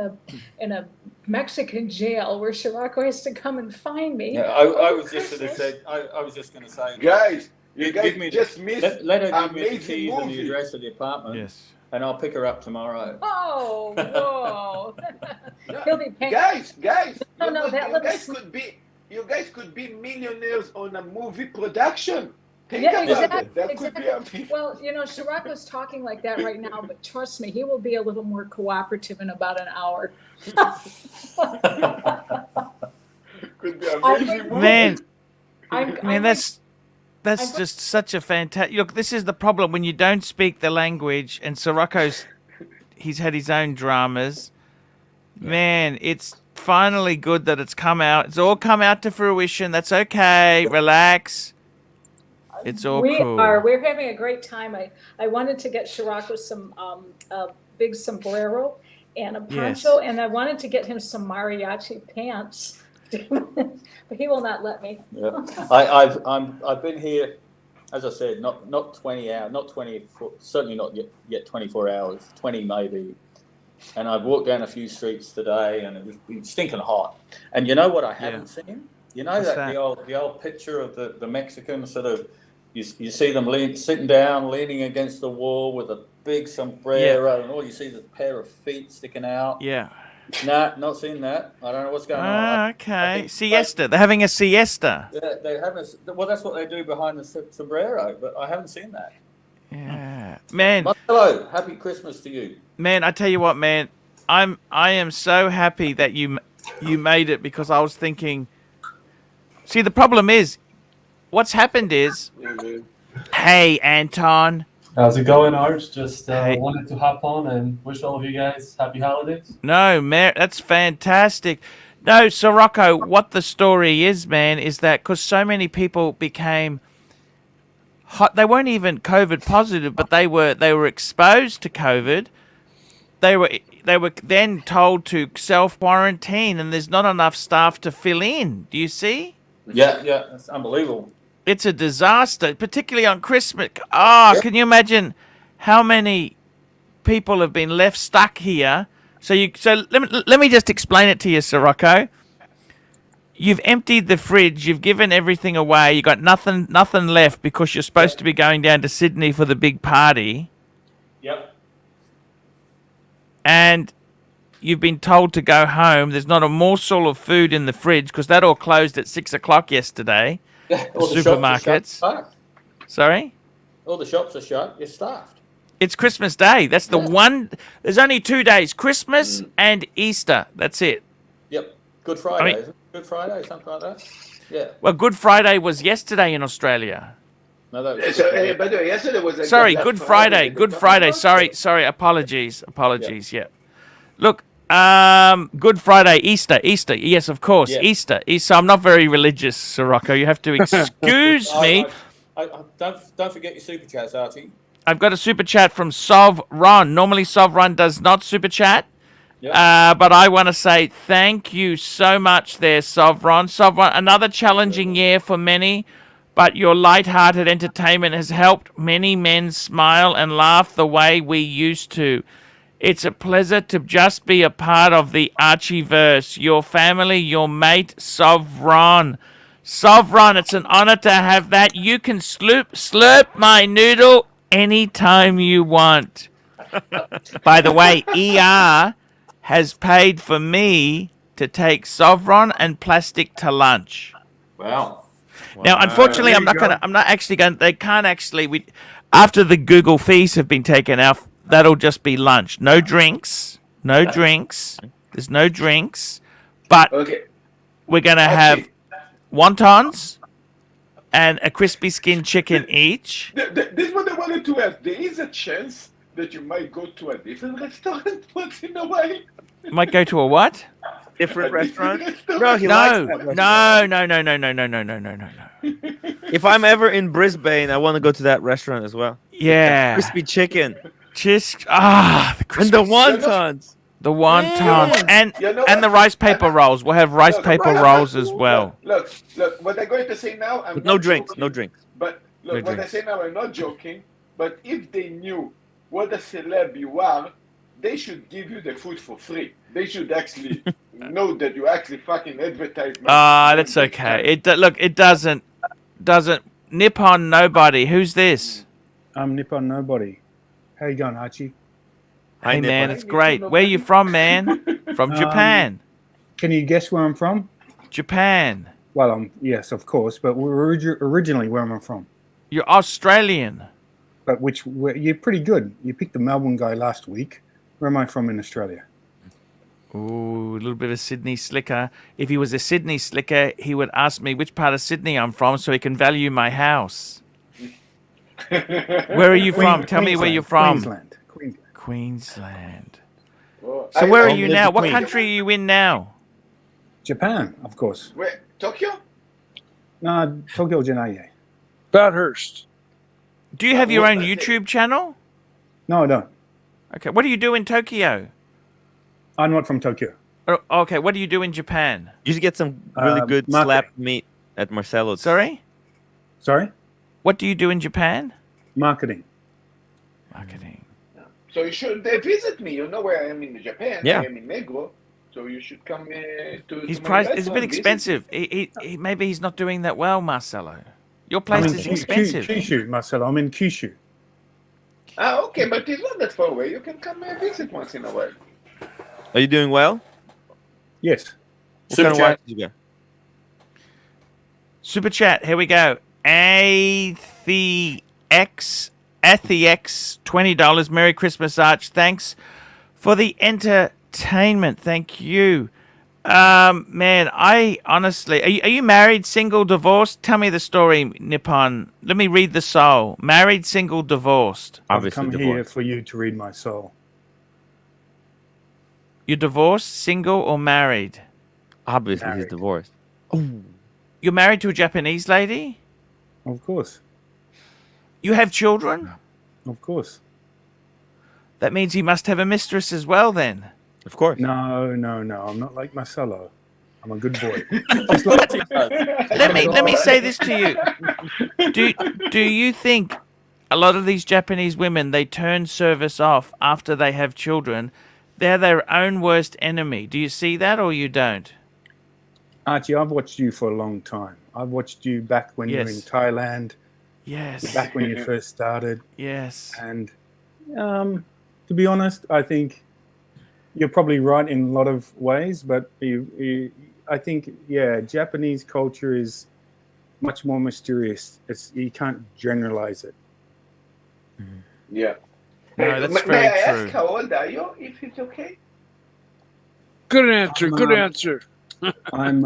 S3: a Mexican jail where Sirocco has to come and find me.
S2: Yeah, I
S3: over
S2: was just going to
S3: Christmas.
S2: say. I was just going to say.
S6: Guys, you
S2: Give
S6: guys
S2: me
S6: just missed
S2: Let her give me the
S6: amazing
S2: keys and the
S6: movie.
S2: address of the apartment,
S1: Yes.
S2: and I'll pick her up tomorrow.
S3: Oh, whoa! He'll be paying.
S6: Guys,
S3: No,
S6: you
S3: no,
S6: could-
S3: that
S6: you
S3: little
S6: guys could be millionaires on a movie production. Think
S3: Yeah,
S6: about
S3: exactly,
S6: it. That could be amazing.
S3: Well, Sirocco's talking like that right now, but trust me, he will be a little more cooperative in about an hour.
S6: Could be amazing movie.
S1: Man,
S3: I'm
S1: that's just such a fantastic. Look, this is the problem when you don't speak the language, and he's had his own dramas. Man, it's finally good that it's come out. It's all come out to fruition. That's okay. Relax. It's all cool.
S3: We're having a great time. I wanted to get Sirocco some a big sombrero and a poncho, and I wanted to get him some mariachi pants, but he will not let me.
S2: Yeah. I've been here, as I said, not 20 hours, not 24, certainly not yet 24 hours, 20 maybe. And I've walked down a few streets today, and it was been stinking hot. And you know what I haven't seen? You know
S1: What's
S2: that? the old picture of the Mexican sort of, you see them sitting down, leaning against the wall with a big sombrero, and all you see is a pair of feet sticking out.
S1: Yeah.
S2: Nah, not seeing that. I don't know what's going on.
S1: Okay.
S2: think-
S1: Siesta. They're having a siesta.
S2: They haven't. Well, that's what they do behind the sombrero, but I haven't seen that.
S1: Yeah. Man,
S2: Hello, happy Christmas to you.
S1: man, I tell you what, man. I am so happy that you made it, because I was thinking. See, the problem is, what's happened is, hey, Anton.
S8: How's it going, Arch? Just
S1: Hey.
S8: wanted to hop on and wish all of you guys happy holidays.
S1: No, man, that's fantastic. No, Sirocco, what the story is, man, is that because so many people became hot, they weren't even COVID positive, but they were exposed to COVID. They were then told to self quarantine, and there's not enough staff to fill in. Do you see?
S2: Yeah, that's unbelievable.
S1: It's a disaster, particularly on Christmas. Oh, can you imagine how many people have been left stuck here? So let me just explain it to you, Sirocco. You've emptied the fridge. You've given everything away. You got nothing left because you're supposed to be going down to Sydney for the big party,
S2: Yep.
S1: and you've been told to go home. There's not a morsel of food in the fridge because that all closed at 6 o'clock yesterday.
S2: All the
S1: supermarkets.
S2: Shops are shut.
S1: Sorry.
S2: All the shops are shut. You're staffed.
S1: It's Christmas Day. That's the one. There's only 2 days, Christmas and Easter. That's it.
S2: Yep. Good Friday. Isn't it? Good Friday, something like that. Yeah.
S1: Well, Good Friday was yesterday in Australia.
S2: No, that was
S6: By the way, yesterday was
S1: Sorry,
S6: Black
S1: Good Friday.
S6: the
S1: Good
S6: Black
S1: Friday.
S6: Friday.
S1: Sorry. Apologies. Yeah. Look, Good Friday, Easter. Yes, of course,
S2: Yeah.
S1: Easter. I'm not very religious, Sirocco. You have to excuse me.
S2: Don't forget your super chats, Archie.
S1: I've got a super chat from Sovron. Normally, Sovron does not super chat.
S2: Yep.
S1: But I want to say thank you so much there, Sovron. Sovron, another challenging year for many, but your light-hearted entertainment has helped many men smile and laugh the way we used to. It's a pleasure to just be a part of the Archieverse. Your family, your mate, Sovron. Sovron, it's an honor to have that. You can slurp my noodle anytime you want. By the way, ER has paid for me to take Sovron and Plastic to lunch.
S2: Wow.
S1: Now, unfortunately, I'm not actually going. They can't actually. After the Google fees have been taken out, that'll just be lunch. No drinks. No drinks. There's no drinks. But we're gonna have wontons and a crispy skin chicken each.
S6: This is what I wanted to ask. There is a chance that you might go to a different restaurant once in a while.
S1: Might go to a what?
S5: Different restaurant?
S6: restaurant?
S5: Bro, he likes that restaurant.
S1: No.
S5: If I'm ever in Brisbane, I want to go to that restaurant as well.
S1: Yeah.
S5: Crispy chicken.
S1: The crispy.
S5: And the wontons.
S1: The wontons.
S5: Yeah.
S1: And the rice paper rolls. We'll have rice paper rolls as well.
S6: Look, what I'm going to say now, I'm
S5: But
S6: not
S5: no drinks,
S6: joking,
S5: no drinks.
S6: But
S1: No
S6: look, what I
S1: drinks.
S6: say now, I'm not joking. But if they knew what a celeb you are, they should give you the food for free. They should actually know that you actually fucking advertise.
S1: That's okay. It doesn't Nippon nobody. Who's this?
S9: I'm Nippon Nobody. How you going, Archie?
S1: Hey man,
S5: Nippon.
S1: it's great. Where you from, man? From Japan.
S9: Can you guess where I'm from?
S1: Japan.
S9: Well, yes, of course, but we're originally where I'm from.
S1: You're Australian.
S9: But you're pretty good. You picked the Melbourne guy last week. Where am I from in Australia?
S1: Ooh, a little bit of Sydney slicker. If he was a Sydney slicker, he would ask me which part of Sydney I'm from so he can value my house. Where are you from? Tell me where you're from. Queensland.
S6: Well,
S1: So where are
S5: I
S1: you
S5: live
S1: now?
S5: in
S1: What
S5: Queens.
S1: country are you in now?
S9: Japan, of course.
S6: Where? Tokyo?
S9: No, Tokyo Janaye.
S7: Bathurst.
S1: Do you have your own YouTube channel?
S9: No, I don't.
S1: Okay, what do you do in Tokyo?
S9: I'm not from Tokyo.
S1: Oh, okay, what do you do in Japan?
S5: You should get some really good
S9: marketing.
S5: slap meat at Marcelo's.
S1: Sorry?
S9: Sorry?
S1: What do you do in Japan?
S9: Marketing.
S1: Marketing.
S6: So you should visit me. You know where I am in Japan.
S5: Yeah.
S6: I am in Negro. So you should come to.
S1: His
S6: to my
S1: price is a
S6: restaurant,
S1: bit
S6: visit
S1: expensive. Maybe he's not doing that well, Marcelo. Your place
S9: I'm in
S1: is expensive.
S9: Kyushu, Marcelo. I'm in Kyushu.
S6: Okay, but it's not that far away. You can come and visit once in a while.
S5: Are you doing well?
S9: Yes.
S5: What kind of watch did you get?
S1: Super chat, here we go. ATHX, $20. Merry Christmas, Arch. Thanks for the entertainment. Thank you. Man, I honestly... Are you married, single, divorced? Tell me the story, Nippon. Let me read the soul. Married, single, divorced.
S5: Obviously
S9: I've come
S5: divorced.
S9: here for you to read my soul.
S1: You're divorced, single, or married?
S5: Obviously he's
S9: Married.
S5: divorced.
S1: You're married to a Japanese lady?
S9: Of course.
S1: You have children?
S9: Of course.
S1: That means he must have a mistress as well, then.
S5: Of course.
S9: No. I'm not like Marcelo. I'm a good boy.
S1: Let me say this to you. Do you think a lot of these Japanese women, they turn service off after they have children? They're their own worst enemy. Do you see that or you don't?
S9: Archie, I've watched you for a long time. I've watched you back when you were in
S1: Yes.
S9: Thailand,
S1: Yes.
S9: back when you first started.
S1: Yes.
S9: And to be honest, I think you're probably right in a lot of ways, but I think, Japanese culture is much more mysterious. You can't generalize it.
S6: Yeah.
S1: No, that's
S6: May
S1: very
S6: I
S1: true.
S6: ask how old are you, if it's okay?
S7: Good answer. Good answer.
S9: I'm,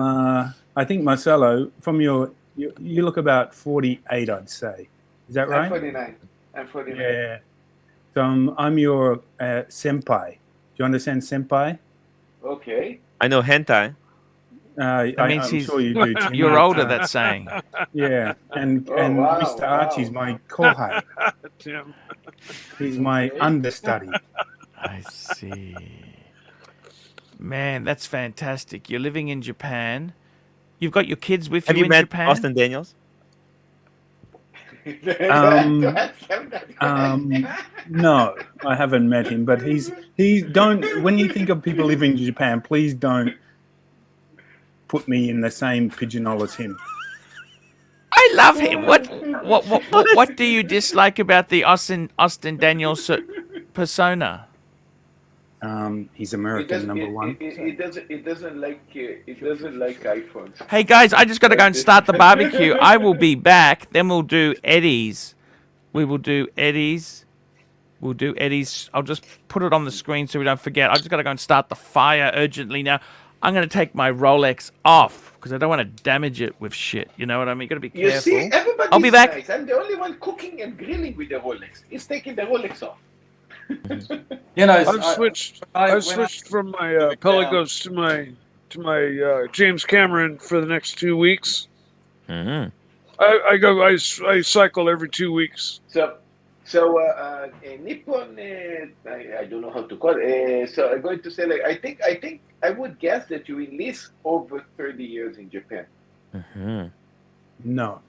S9: I think, Marcelo, from you look about 48, I'd say. Is that right?
S6: I'm 49.
S9: Yeah. So I'm your senpai. Do you understand senpai?
S6: Okay.
S5: I know hentai.
S1: means
S9: I'm
S1: he's-
S9: sure you do, Tim.
S1: You're
S9: but,
S1: older, that's saying.
S9: Yeah, and
S6: Oh, wow,
S9: Mr.
S6: wow.
S9: Archie's my kohai.
S7: Tim.
S9: He's my
S6: Okay.
S9: understudy.
S1: I see. Man, that's fantastic. You're living in Japan. You've got your kids with
S5: Have
S1: you
S5: you
S1: in
S5: met
S1: Japan?
S5: Austin Daniels?
S9: No, I haven't met him, but he's don't. When you think of people living in Japan, please don't put me in the same pigeonhole as him.
S1: I love him. What do you dislike about the Austin Daniels persona?
S9: He's American, number one.
S6: It doesn't like iPhones.
S1: Hey guys, I just got to go and start the barbecue. I will be back. Then we'll do Eddie's. We will do Eddie's. We'll do Eddie's. I'll just put it on the screen so we don't forget. I just got to go and start the fire urgently now. I'm going to take my Rolex off because I don't want to damage it with shit. You know what I mean? You got to be
S6: You
S1: careful.
S6: see, everybody's
S1: I'll be back.
S6: nice. I'm the only one cooking and grilling with the Rolex. He's taking the Rolex off.
S2: You know,
S7: I've switched. I've switched from my Pelagos to my James Cameron for the next 2 weeks.
S5: Mm-hmm.
S6: Mm-hmm.
S7: I cycle every 2 weeks.
S6: So Nippon, I don't know how to call it. So I'm going to say, like, I think I would guess that you enlist over 30 years in Japan.
S5: Mm-hmm.
S9: No.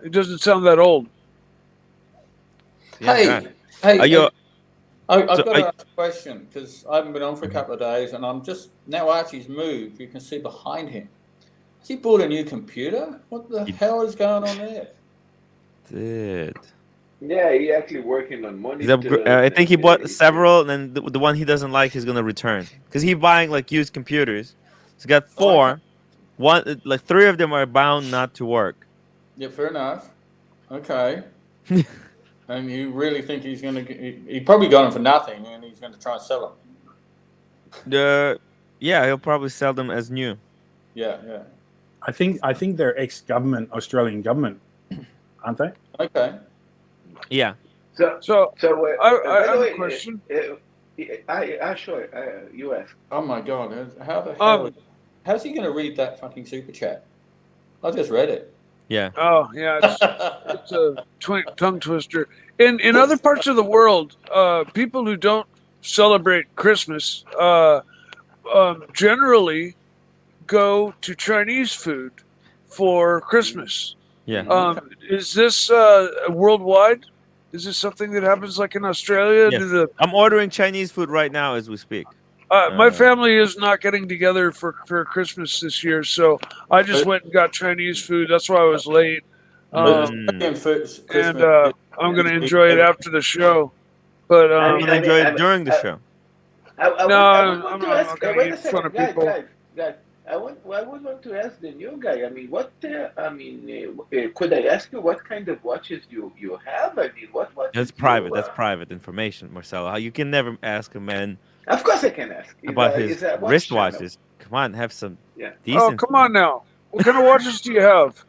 S7: It doesn't sound that old.
S5: Yeah,
S2: Hey,
S5: Are you?
S2: I've
S5: So
S2: got to ask a question because I haven't been on for a couple of days, and I'm just now Archie's moved. You can see behind him. Has he bought a new computer? What the hell is going on there?
S5: Did.
S6: Yeah, he actually working on money.
S5: I think he bought several, and then the one he doesn't like, he's gonna return because he's buying like used computers. He's got 4. One, like 3 of them are bound not to work.
S2: Yeah, fair enough. Okay. And you really think he's going to? He probably got them for nothing, and he's going to try and sell them.
S5: Yeah, he'll probably sell them as new.
S2: Yeah.
S9: I think they're ex-government, Australian government, aren't they?
S2: Okay.
S5: Yeah.
S6: So
S7: I have a question.
S6: Sure. You ask.
S2: Oh my God! How the hell? How's he going to read that fucking super chat? I just read it.
S5: Yeah.
S7: Oh yeah, it's a tongue twister. In other parts of the world, people who don't celebrate Christmas generally go to Chinese food for Christmas.
S5: Yeah.
S7: Is this worldwide? Is this something that happens like in Australia?
S5: Yes. I'm ordering Chinese food right now as we speak.
S7: My family is not getting together for Christmas this year, so I just went and got Chinese food. That's why I was late. And I'm going to enjoy it after the show. But
S5: I'm going to enjoy it during the show.
S7: I'm not going to eat in front of people.
S6: Guys, I would want to ask the new guy. I mean, could I ask you what kind of watches you have? I mean, what watches?
S5: That's private. That's private information, Marcelo. You can never ask a man.
S6: Of course, I can ask
S5: about his wristwatches. Come on, have some decent.
S7: Oh, come on now. What kind of watches do you have?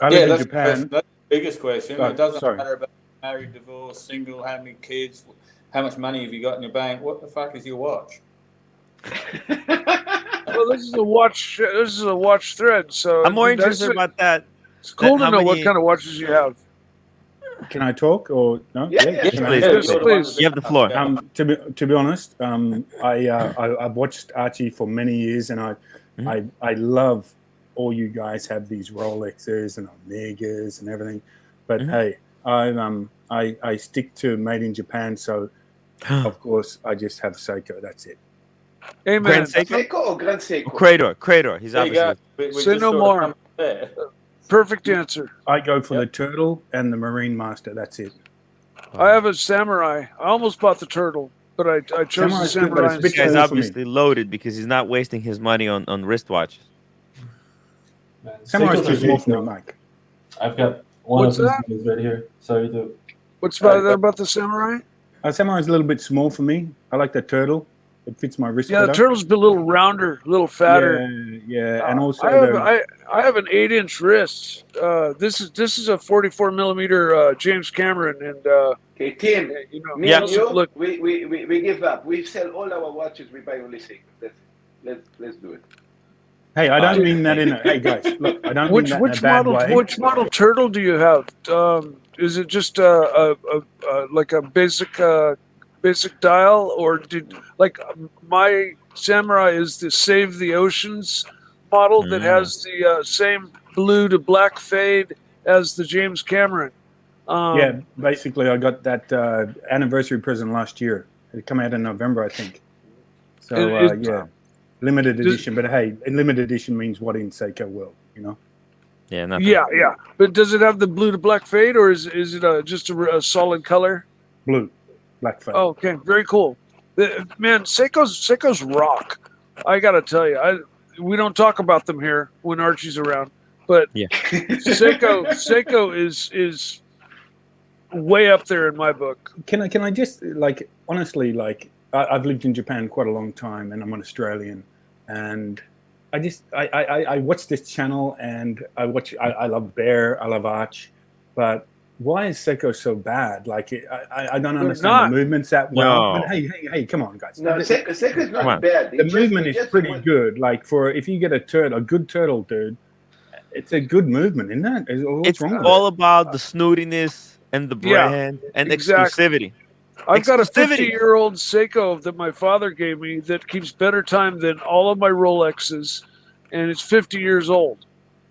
S9: I live in Japan.
S2: That's the biggest question. It doesn't
S9: sorry.
S2: matter about married, divorced, single, how many kids, how much money have you got in your bank. What the fuck is your watch?
S7: Well, this is a watch. This is a watch thread. So
S5: I'm more interested about that.
S7: It's cool to know what kind of watches you have.
S9: Can I talk or no?
S5: Yes,
S9: Can
S5: please. You have the floor.
S9: To be honest, I've watched Archie for many years, and I love all you guys have these Rolexes and Omegas and everything. But hey, I stick to made in Japan, so of course I just have Seiko. That's it.
S7: Amen.
S5: Grand Seiko?
S6: Seiko or Grand Seiko?
S5: Crador. He's obviously.
S7: Say no more. Perfect answer.
S9: I go for the Turtle and the Marine Master. That's it.
S7: I have a Samurai. I almost bought the Turtle, but I chose the
S9: Samurai's good, but
S7: Samurai.
S9: it's
S5: This guy's
S9: small for me.
S5: obviously loaded because he's not wasting his money on wristwatches.
S8: Man,
S9: Samurai's
S8: Seiko's
S9: too
S8: are
S9: small for me,
S8: beautiful.
S9: Mike.
S8: I've got one
S7: What's
S8: of
S7: that?
S8: these right here. Sorry to.
S7: What's about the Samurai?
S9: Samurai's a little bit small for me. I like the Turtle. It fits my wrist
S7: Yeah, the
S9: better.
S7: turtle's a little rounder, a little fatter.
S9: Yeah, and also
S7: I have an 8-inch wrist. This is a 44 millimeter James Cameron, and
S6: Okay, Tim,
S7: you know,
S6: me and you,
S7: look,
S6: we give up. We sell all our watches. We buy only Seiko. Let's do it.
S9: hey, I don't mean that in a. Hey guys, look, I don't mean that in a bad way.
S7: which model turtle do you have? Is it just like a basic dial, or did like my Samurai is the Save the Oceans model that has the same blue to black fade as the James Cameron?
S9: Yeah, basically, I got that anniversary present last year. It came out in November, I think. So yeah, limited edition. But hey, limited edition means what in Seiko world, you know?
S5: Yeah, nothing.
S7: Yeah. But does it have the blue to black fade, or is it just a solid color?
S9: Blue, black fade.
S7: Oh, okay, very cool. Man, Seiko's rock. I gotta tell you, we don't talk about them here when Archie's around, but
S5: Yeah.
S7: Seiko is way up there in my book.
S9: Can I just like honestly like I've lived in Japan quite a long time, and I'm an Australian, and I watch this channel, and I love Bear, I love Arch, but why is Seiko so bad? Like I don't understand the movements that well.
S5: No.
S9: But hey, come on, guys.
S6: No, Seiko is not bad.
S9: The movement is pretty good. Like if you get a good turtle, dude, it's a good movement, isn't it?
S5: It's all about the snootiness and the brand and exclusivity.
S7: I've got a 50-year-old Seiko that my father gave me that keeps better time than all of my Rolexes, and it's 50 years old.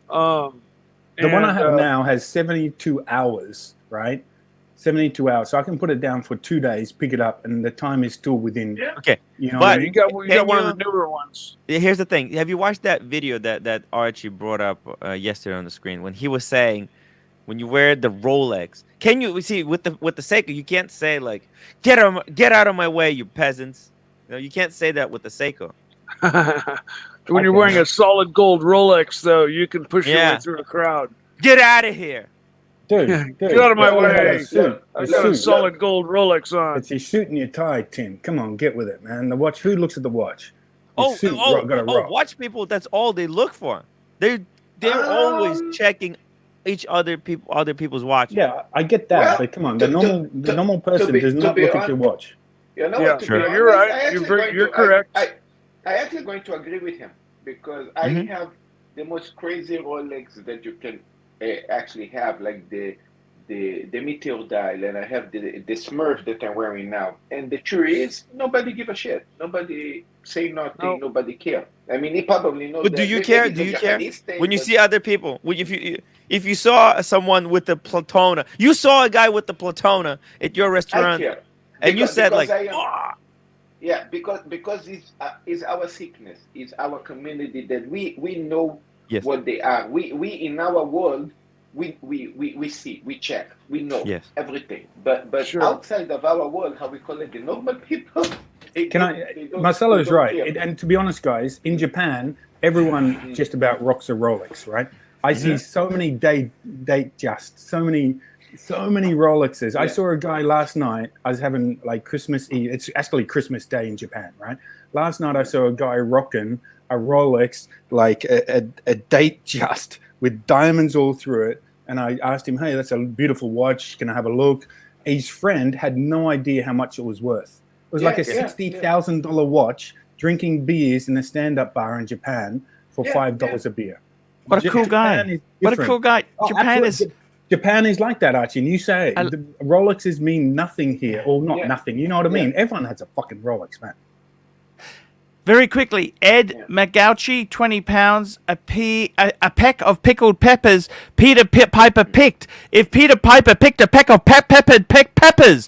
S9: The one I have now has 72 hours, right? 72 hours. So I can put it down for 2 days, pick it up, and the time is still within.
S5: Yeah. Okay.
S9: You know,
S7: but you got one of the newer ones.
S5: Here's the thing. Have you watched that video that Archie brought up yesterday on the screen when he was saying, when you wear the Rolex, can you see with the Seiko? You can't say like, get out of my way, you peasants. No, you can't say that with the Seiko.
S7: When you're wearing a solid gold Rolex, though, you can push your way through the crowd.
S5: Get out of here,
S9: dude!
S7: Get out of my way! I got a solid gold Rolex on.
S9: It's your suit and your tie, Tim. Come on, get with it, man. The watch. Who looks at the watch?
S5: Watch people. That's all they look for. They're always checking other people's watch.
S9: Yeah, I get that, but come on, the normal person does not look at your watch.
S6: You know what,
S7: you're right. You're correct.
S6: I actually going to agree with him because I have the most crazy Rolex that you can actually have, like the Meteor dial, and I have the Smurf that I'm wearing now. And the truth is, nobody give a shit. Nobody say nothing. Nobody care. I mean, he probably knows.
S5: But do you care? Do you care when you see other people? If you saw someone with the Platona, you saw a guy with the Platona at your restaurant, and you said like,
S6: yeah, because it's our sickness, it's our community that we know what they are. We in our world, we see, we check, we know everything. But outside of our world, how we call it, the normal people.
S9: Marcelo's right, and to be honest, guys, in Japan, everyone just about rocks a Rolex, right? I see so many so many Rolexes. I saw a guy last night. I was having like Christmas Eve. It's actually Christmas Day in Japan, right? Last night I saw a guy rocking a Rolex, like a Datejust with diamonds all through it. And I asked him, "Hey, that's a beautiful watch. Can I have a look?" His friend had no idea how much it was worth. It was like a $60,000 watch, drinking beers in a stand-up bar in Japan for $5 a beer.
S1: What a cool guy! What a cool guy!
S9: Japan is like that, Archie. And you say the Rolexes mean nothing here, or not nothing. You know what I mean? Everyone has a fucking Rolex, man.
S1: Very quickly, Ed McGouchy, 20 pounds, a peck of pickled peppers Peter Piper picked. If Peter Piper picked a peck of peppered peppers,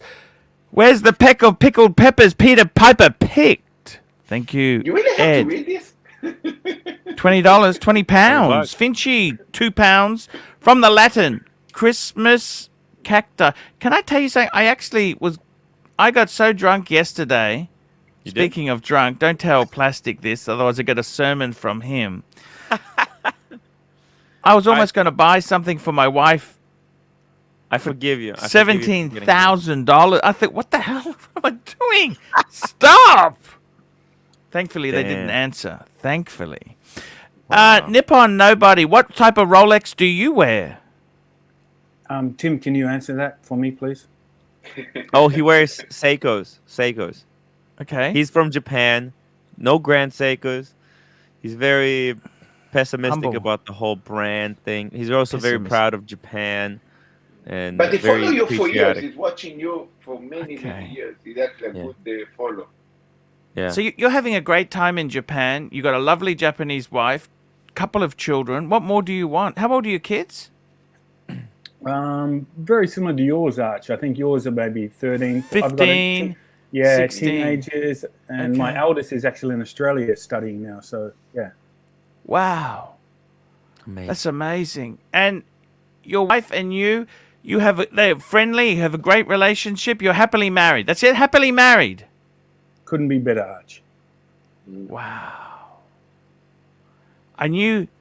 S1: where's the peck of pickled peppers Peter Piper picked? Thank you,
S6: You really have
S1: Ed.
S6: to read this?
S1: $20, 20 pounds. Finchy, 2 pounds. From the Latin, Christmas cacti. Can I tell you something? I got so drunk yesterday. Speaking of drunk, don't tell Plastic this, otherwise I get a sermon from him. I was almost going to buy something for my wife.
S5: I forgive you.
S1: $17,000. I think, what the hell am I doing? Stop! Thankfully, they didn't
S5: Damn.
S1: answer. Thankfully.
S5: Wow.
S1: Nippon Nobody, what type of Rolex do you wear?
S9: Tim, can you answer that for me, please?
S5: Oh, he wears Seikos.
S1: Okay.
S5: He's from Japan. No Grand Seikos. He's very pessimistic
S1: Humble.
S5: about the whole brand thing. He's also very
S1: Pessimist.
S5: proud of Japan. And
S6: But he
S5: very
S6: follow you for years.
S5: patriotic.
S6: He's watching you for many,
S1: Okay.
S6: many years. He's actually a good follow.
S5: Yeah.
S1: So you're having a great time in Japan. You got a lovely Japanese wife, couple of children. What more do you want? How old are your kids?
S9: Very similar to yours, Arch. I think yours are maybe 13. I've got
S1: 15,
S9: yeah,
S1: 16.
S9: teenagers. And my
S1: Okay.
S9: eldest is actually in Australia studying now. So, yeah.
S1: Wow.
S5: Amazing.
S1: That's amazing. And your wife and you they're friendly, you have a great relationship, you're happily married. That's it, happily married.
S9: Couldn't be better, Arch.
S1: Wow.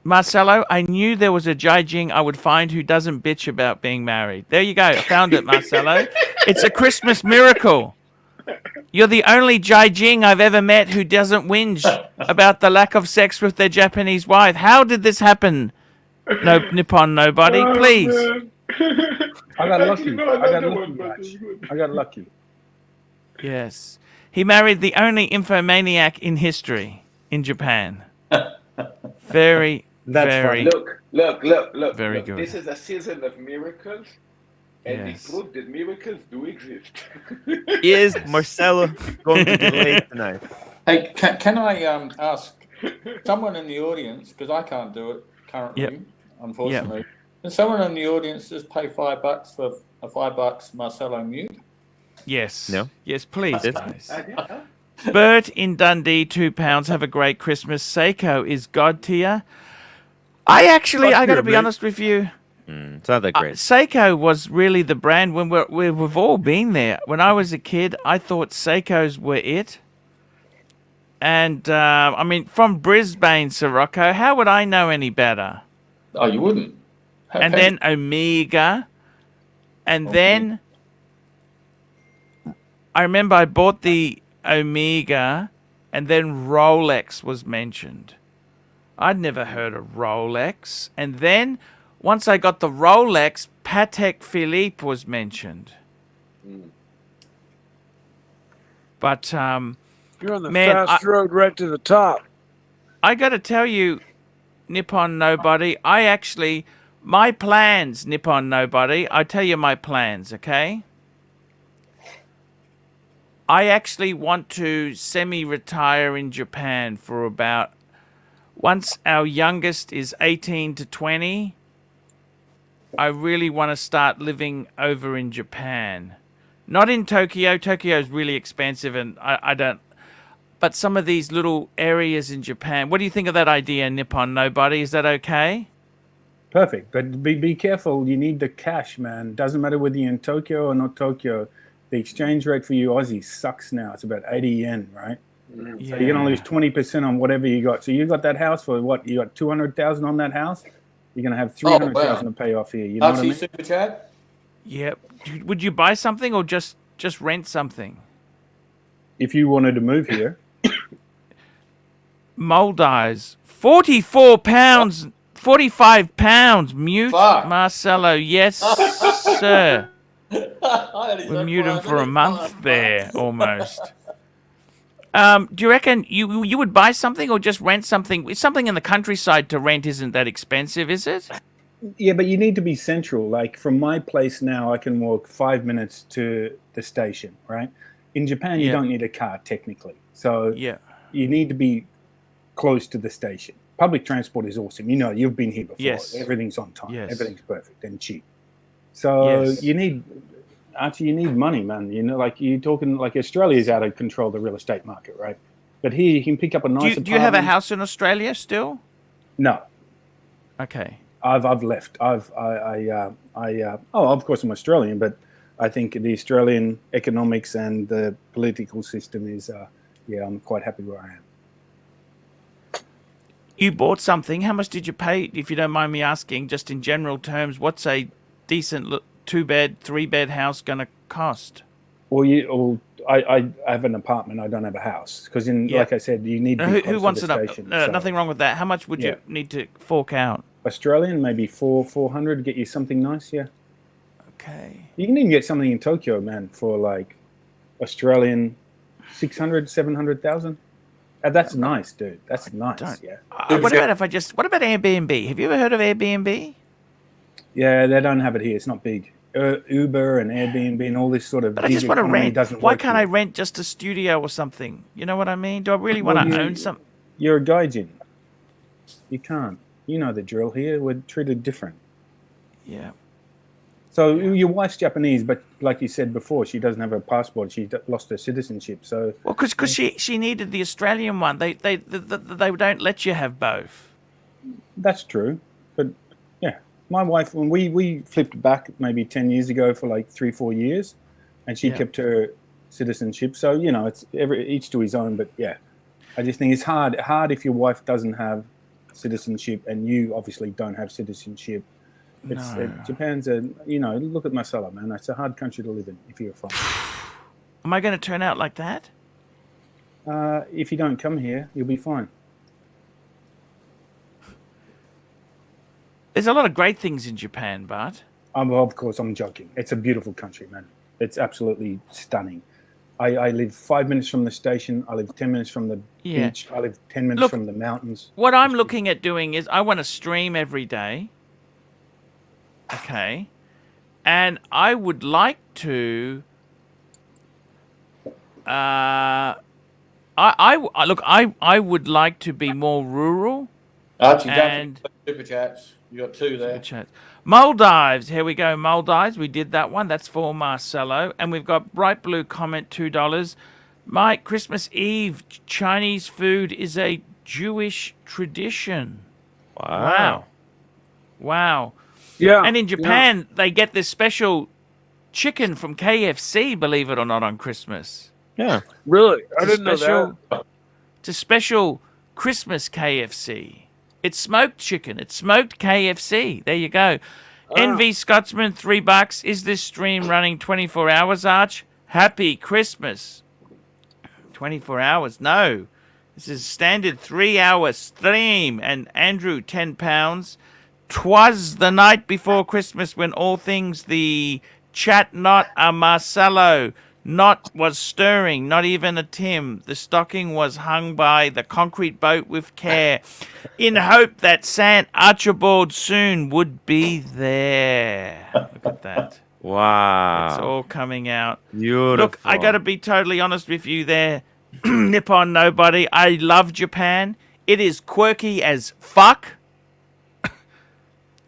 S1: Marcelo, I knew there was a Jing I would find who doesn't bitch about being married. There you go. I found it, Marcelo. It's a Christmas miracle. You're the only Jing I've ever met who doesn't whinge about the lack of sex with their Japanese wife. How did this happen? No, Nippon Nobody, please.
S9: I got lucky.
S6: Actually, no,
S9: I got
S6: another
S9: lucky,
S6: one, but
S9: Arch.
S6: it's good.
S9: I got lucky.
S1: Yes. He married the only infomaniac in history in Japan. Very,
S9: That's
S1: very.
S6: Look.
S1: Very
S6: look.
S1: good.
S6: This is a season of miracles, and
S1: Yes.
S6: it proved that miracles do exist.
S5: Is Marcelo going to be late tonight?
S2: Hey, can I ask someone in the audience, because I can't do it currently, unfortunately. Can someone in the audience just pay $5 for a $5 Marcelo mute?
S1: Yes.
S5: No?
S1: Yes, please,
S5: This-
S1: guys. Bert in Dundee, £2. Have a great Christmas. Seiko is God tier. I got to be honest with you.
S5: It's not that great.
S1: Seiko was really the brand when we've all been there. When I was a kid, I thought Seikos were it. And, I mean, from Brisbane, Sirocco, how would I know any better?
S2: Oh, you wouldn't.
S1: And then Omega. And then I remember I bought the Omega, and then Rolex was mentioned. I'd never heard of Rolex. And then once I got the Rolex, Patek Philippe was mentioned. But
S7: You're on the
S1: Man,
S7: fast road right to the top.
S1: I got to tell you, Nippon Nobody, my plans, Nippon Nobody, I tell you my plans, okay? I actually want to semi-retire in Japan for once our youngest is 18 to 20, I really want to start living over in Japan. Not in Tokyo. Tokyo is really expensive and I don't, but some of these little areas in Japan. What do you think of that idea, Nippon Nobody? Is that okay?
S9: Perfect. But be careful. You need the cash, man. Doesn't matter whether you're in Tokyo or not Tokyo. The exchange rate for you Aussie sucks now. It's about 80 yen, right? So you're going to lose 20% on whatever you got. So you got that house for what? You got 200,000 on that house? You're going to have 300,000 to pay off here. You know what I
S2: Archie
S9: mean?
S2: Super Chat?
S1: Yep. Would you buy something or just rent something?
S9: If you wanted to move here.
S1: Maldives, £44, £45 mute.
S2: Fuck.
S1: Marcelo, yes, sir.
S2: We're
S1: We're muted for a month there, almost. Do you reckon you would buy something or just rent something? Something in the countryside to rent isn't that expensive, is it?
S9: Yeah, but you need to be central. Like from my place now, I can walk 5 minutes to the station, right? In Japan, you don't need a car technically. So you need to be close to the station. Public transport is awesome. You know, you've been here before.
S1: Yes.
S9: Everything's on time.
S1: Yes.
S9: Everything's perfect and cheap. So
S1: Yes.
S9: you need money, man. You know, like you're talking like Australia's out of control, the real estate market, right? But here you can pick up a nice
S1: Do you have a
S9: apartment.
S1: house in Australia still?
S9: No,
S1: Okay.
S9: I've left. of course I'm Australian, but I think the Australian economics and the political system is, I'm quite happy where I am.
S1: You bought something. How much did you pay, if you don't mind me asking, just in general terms? What's a decent 2-bed, 3-bed house going to cost?
S9: All I have an apartment. I don't have a house because,
S1: Yeah.
S9: like I said, you need to be
S1: Who
S9: close
S1: wants
S9: to
S1: it
S9: the
S1: up?
S9: station.
S1: Nothing wrong with that. How much would you need to fork out?
S9: Australian, maybe 400 to get you something nice. Yeah.
S1: Okay.
S9: You can even get something in Tokyo, man, for like Australian 600, 700,000. That's nice, dude. That's nice. Yeah.
S1: What about Airbnb? Have you ever heard of Airbnb?
S9: Yeah, they don't have it here. It's not big. Uber and Airbnb and all this sort of
S1: But I
S9: gig
S1: just want to
S9: economy
S1: rent.
S9: doesn't
S1: Why
S9: work
S1: can't
S9: here.
S1: I rent just a studio or something? You know what I mean? Do I really want
S9: Well,
S1: to own some?
S9: You're a gaijin. You can't. You know the drill here. We're treated different.
S1: Yeah.
S9: So your wife's Japanese, but like you said before, she doesn't have a passport. She lost her citizenship. So
S1: Well, because she needed the Australian one. They don't let you have both.
S9: that's true. But yeah, my wife, when we flipped back maybe 10 years ago for like 3-4 years, and she kept her citizenship. So you know, it's each to his own. But yeah, I just think it's hard if your wife doesn't have citizenship and you obviously don't have citizenship. Japan's look at Masala, man. It's a hard country to live in if you're from.
S1: Am I going to turn out like that?
S9: If you don't come here, you'll be fine.
S1: There's a lot of great things in Japan, Bart.
S9: Of course, I'm joking. It's a beautiful country, man. It's absolutely stunning. I live 5 minutes from the station. I live 10 minutes from the beach. I live 10 minutes from the mountains.
S1: What I'm looking at doing is I want to stream every day. Okay. And I would like to I would like to be more rural.
S2: Archie,
S1: and
S2: super chats. You got 2 there.
S1: Super chats. Maldives. Here we go. Maldives. We did that one. That's for Marcelo. And we've got Bright Blue comment, $2. Mike, Christmas Eve, Chinese food is a Jewish tradition. Wow.
S7: Yeah.
S1: And in Japan, they get this special chicken from KFC, believe it or not, on Christmas.
S5: Yeah.
S7: Really? I didn't know that.
S1: It's a special Christmas KFC. It's smoked chicken. It's smoked KFC. There you go. NV Scotsman, $3. Is this stream running 24 hours, Arch? Happy Christmas. 24 hours? No. This is standard 3-hour stream. And Andrew, £10. 'Twas the night before Christmas when all things the chat not a Marcelo not was stirring, not even a Tim. The stocking was hung by the concrete boat with care, in hope that Saint Archibald soon would be there. Look at that.
S5: Wow.
S1: It's all coming out.
S5: Beautiful.
S1: Look, I got to be totally honest with you there, Nippon Nobody. I love Japan. It is quirky as fuck.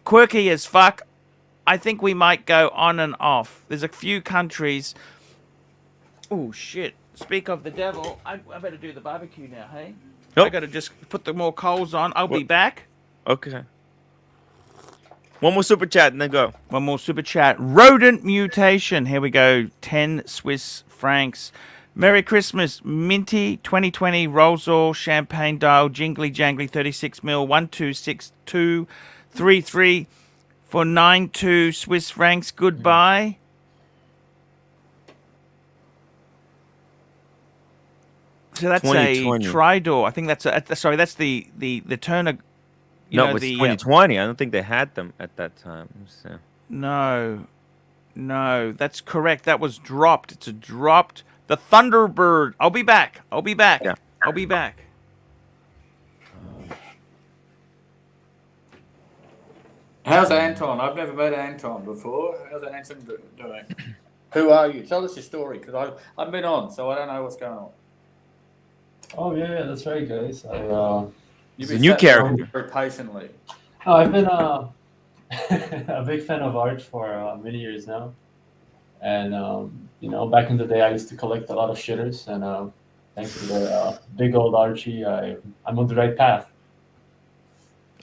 S1: Quirky as fuck. I think we might go on and off. There's a few countries. Oh, shit. Speak of the devil. I better do the barbecue now, hey? I got to just put the more coals on. I'll be back.
S5: Okay. One more super chat and then go.
S1: One more super chat. Rodent mutation. Here we go. 10 Swiss francs. Merry Christmas. Minty 2020 Rolls-Royce Champagne Dial Jingly Jangly 36 mil 126233 for 92 Swiss francs. Goodbye. So that's a tri-door. I think that's sorry. That's the Turner.
S5: No, it's 2020. I don't think they had them at that time. So.
S1: No, that's correct. That was dropped. It's a dropped. The Thunderbird. I'll be back.
S5: Yeah.
S1: I'll be back.
S2: How's Anton? I've never met Anton before. How's Anton doing? Who are you? Tell us your story, because I've been on, so I don't know what's going on.
S8: Oh yeah, that's right, guys.
S2: You've
S5: been
S2: a new
S5: character
S2: very patiently.
S8: I've been a big fan of Arch for many years now, and back in the day, I used to collect a lot of shitters, and thanks to the big old Archie, I'm on the right path.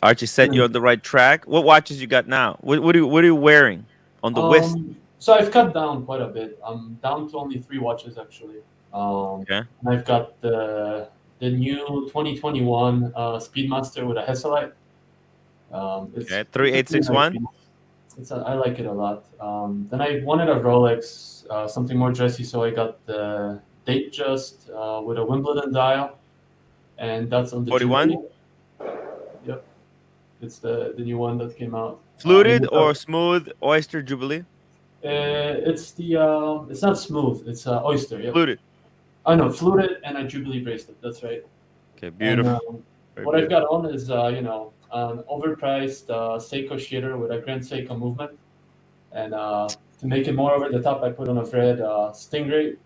S5: Archie set you on the right track. What watches you got now? What are you wearing on the wrist?
S8: So I've cut down quite a bit. I'm down to only 3 watches actually.
S5: Okay.
S8: And I've got the new 2021 Speedmaster with a Hesalite. It's
S5: 3861.
S8: I like it a lot. Then I wanted a Rolex, something more dressy, so I got the Datejust with a Wimbledon dial, and that's on the
S5: 41?
S8: Jubilee. Yep, it's the new one that came out.
S5: Fluted or smooth Oyster Jubilee?
S8: It's not smooth. It's Oyster. Yep.
S5: Fluted.
S8: Oh no, fluted and a Jubilee bracelet. That's right.
S5: Okay, beautiful.
S8: And,
S5: Very
S8: what I've
S5: beautiful.
S8: got on is an overpriced Seiko shader with a Grand Seiko movement, and to make it more over the top, I put on a red Stingray.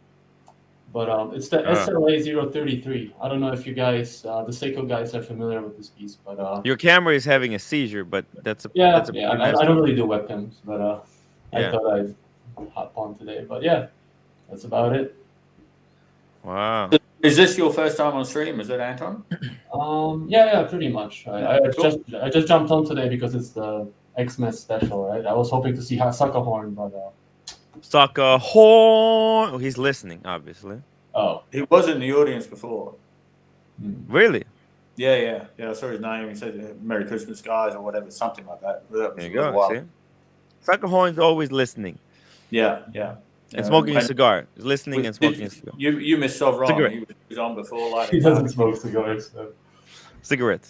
S8: But it's the SLA 033. I don't know if you guys, the Seiko guys, are familiar with this piece, but
S5: Your camera is having a seizure, but that's a
S8: yeah,
S5: that's a
S8: yeah.
S5: pretty
S8: I
S5: nice
S8: don't
S5: one.
S8: really do webcams, but I
S5: Yeah.
S8: thought I'd hop on today. But yeah, that's about it.
S5: Wow.
S2: Is this your first time on stream? Is it, Anton?
S8: Yeah, pretty much. I just jumped on today because it's the Xmas special, right? I was hoping to see Suckerhorn, but
S5: Sucker horn. Oh, he's listening, obviously.
S8: oh,
S2: He was in the audience before.
S5: Really?
S2: Yeah. I saw his name. He said "Merry Christmas, guys" or whatever, something like that. That was
S5: There
S2: a
S5: you
S2: little
S5: go.
S2: while.
S5: See? Sucker horn's always listening
S2: Yeah.
S5: and smoking a cigar. He's listening and smoking a cigar.
S2: You missed Sovron.
S5: Cigarette.
S2: He was on before. Like
S8: he doesn't smoke cigars. So.
S5: Cigarette.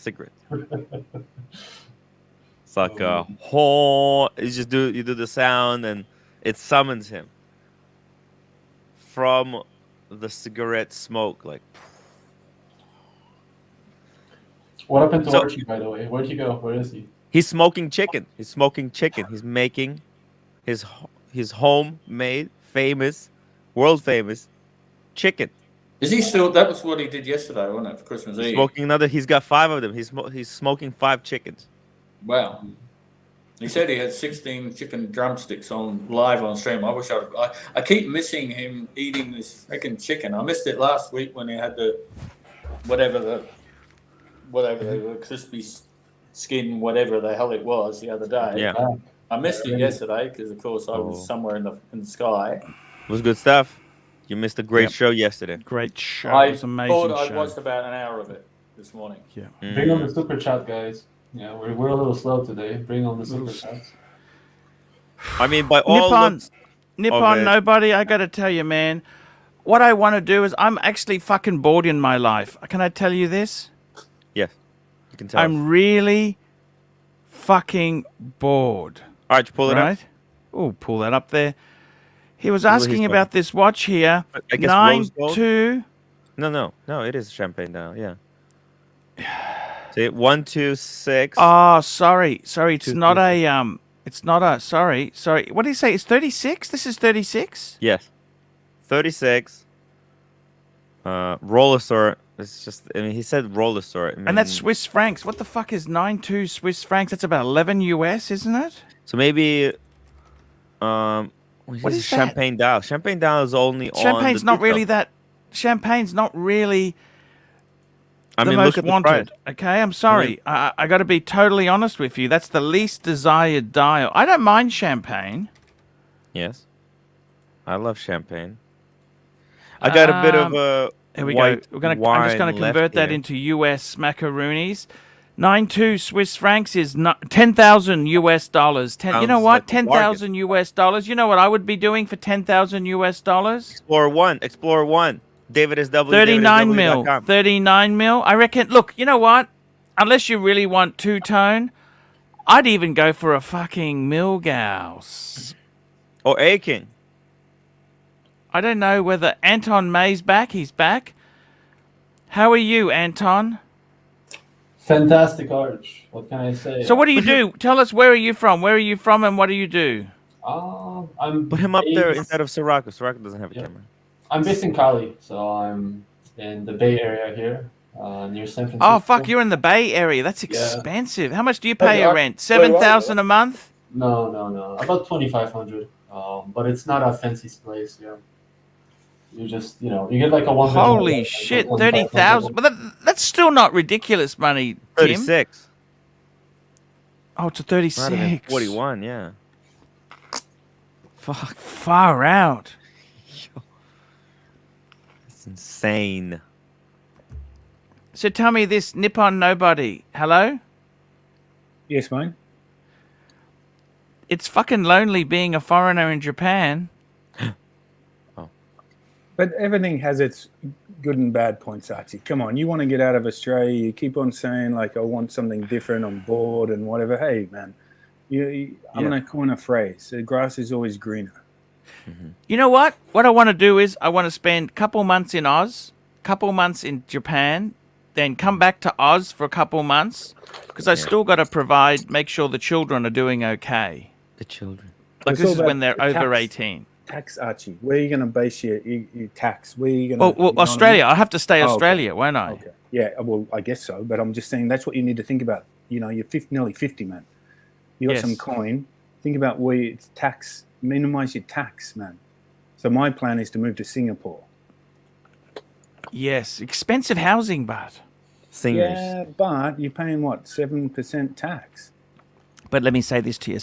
S5: Sucker horn. You do the sound and it summons him from the cigarette smoke, like.
S8: What happened to
S5: So-
S8: Archie, by the way? Where'd he go? Where is he?
S5: He's smoking chicken. He's making his homemade, world famous chicken.
S2: Is he still? That was what he did yesterday, wasn't it? For Christmas Eve.
S5: Smoking another. He's got 5 of them. He's smoking 5 chickens.
S2: Wow. He said he had 16 chicken drumsticks on live on stream. I wish I keep missing him eating this freaking chicken. I missed it last week when he had the crispy skin, whatever the hell it was, the other day.
S5: Yeah,
S2: I missed it yesterday because, of course, I was somewhere in the sky.
S5: it was good stuff. You missed a great show yesterday.
S1: Great show.
S2: I
S1: It was an amazing
S2: thought I'd
S1: show.
S2: watched about an hour of it this morning.
S8: Bring on the super chat, guys. Yeah, we're a little slow today. Bring on the super chats.
S5: I mean, by all looks,
S1: Nippon
S5: it.
S1: nobody, I gotta tell you, man. What I want to do is I'm actually fucking bored in my life. Can I tell you this?
S5: yes, you can tell.
S1: I'm really fucking bored.
S5: Arch, pull it up.
S1: Right? Oh, pull that up there. He was
S5: Well, he's
S1: asking
S5: got-
S1: about this watch here.
S5: I guess rose gold?
S1: 9-2.
S5: No, it is champagne dial. Yeah. See, 1, 2, 6.
S1: Oh, sorry. It's
S5: 2,
S1: not
S5: 3,
S1: a it's not a sorry. What did he say? It's 36? This is 36?
S5: Yes. 36. Rollosaur. It's just. I mean, he said Rollosaur. I mean,
S1: And that's Swiss francs. What the fuck is 9-2 Swiss francs? That's about 11 US, isn't it?
S5: So maybe. What
S1: is
S5: is
S1: that?
S5: champagne dial? Champagne dial is only on.
S1: Champagne's
S5: the
S1: not
S5: detail.
S1: really that. Champagne's not really
S5: I
S1: the
S5: mean,
S1: most
S5: look at the
S1: wanted.
S5: price.
S1: Okay, I'm sorry. I got to be totally honest with you. That's the least desired dial. I don't mind champagne.
S5: Yes. I love champagne. I got a bit of a.
S1: Here we
S5: white
S1: go. I'm just
S5: wine
S1: going to
S5: left
S1: convert that
S5: here.
S1: into US macaroonies. 9-2 Swiss francs is 10,000 US dollars. You know
S5: Sounds
S1: what?
S5: like a
S1: 10,000 US dollars. You know what I would be doing for 10,000 US dollars?
S5: Explorer 1. David SW.
S1: 39 mil.
S5: davidSW.com.
S1: 39 mil. I reckon. Look, you know what? Unless you really want two-tone, I'd even go for a fucking Milgauss.
S5: Or A-King.
S1: I don't know whether Anton May's back. He's back. How are you, Anton?
S8: Fantastic Arch. What can I say?
S1: So what do you do? Tell us, where are you from? Where are you from and what do you do?
S8: I'm
S5: Put him up there
S8: based-
S5: instead of Sirocco. Sirocco doesn't have a camera.
S8: I'm based in Cali, so I'm in the Bay Area here, near San Francisco.
S1: Oh, fuck, you're in the Bay Area. That's
S8: Yeah.
S1: expensive. How much do you pay a
S2: Wait,
S1: rent?
S2: wait,
S1: 7,000 a month?
S8: No. About 2,500. But it's not a fancy place. Yeah. You just, you get like a one.
S1: Holy shit, 30,000. But that's still not ridiculous money, Tim.
S5: 36.
S1: Oh, it's a
S5: Rather than
S1: 36.
S5: 41, yeah.
S1: Fuck, far out.
S5: It's insane.
S1: So tell me this, Nippon Nobody. Hello?
S9: Yes, mate.
S1: it's fucking lonely being a foreigner in Japan.
S9: But everything has its good and bad points, Archie. Come on, you want to get out of Australia. You keep on saying, like, I want something different, I'm bored and whatever. Hey, man, I'm going to coin a phrase. The grass is always greener.
S1: You know what? What I want to do is I want to spend a couple months in Oz, couple months in Japan, then come back to Oz for a couple months, because I still got to make sure the children are doing okay.
S5: The children.
S1: Like,
S9: It's
S1: this
S9: all
S1: is
S9: about
S1: when they're
S9: the
S1: over
S9: tax.
S1: 18.
S9: Tax, Archie. Where are you going to base your tax? Where are you going to...
S1: Well, Australia. I have to stay Australia,
S9: okay.
S1: won't I?
S9: Okay. Yeah, well, I guess so. But I'm just saying that's what you need to think about. You know, you're nearly 50, man. You got
S1: Yes.
S9: some coin. Think about where it's tax. Minimize your tax, man. So my plan is to move to Singapore.
S1: Yes, expensive housing, but...
S5: Singers.
S9: Yeah, but you're paying, what, 7% tax?
S1: But let me say this to you.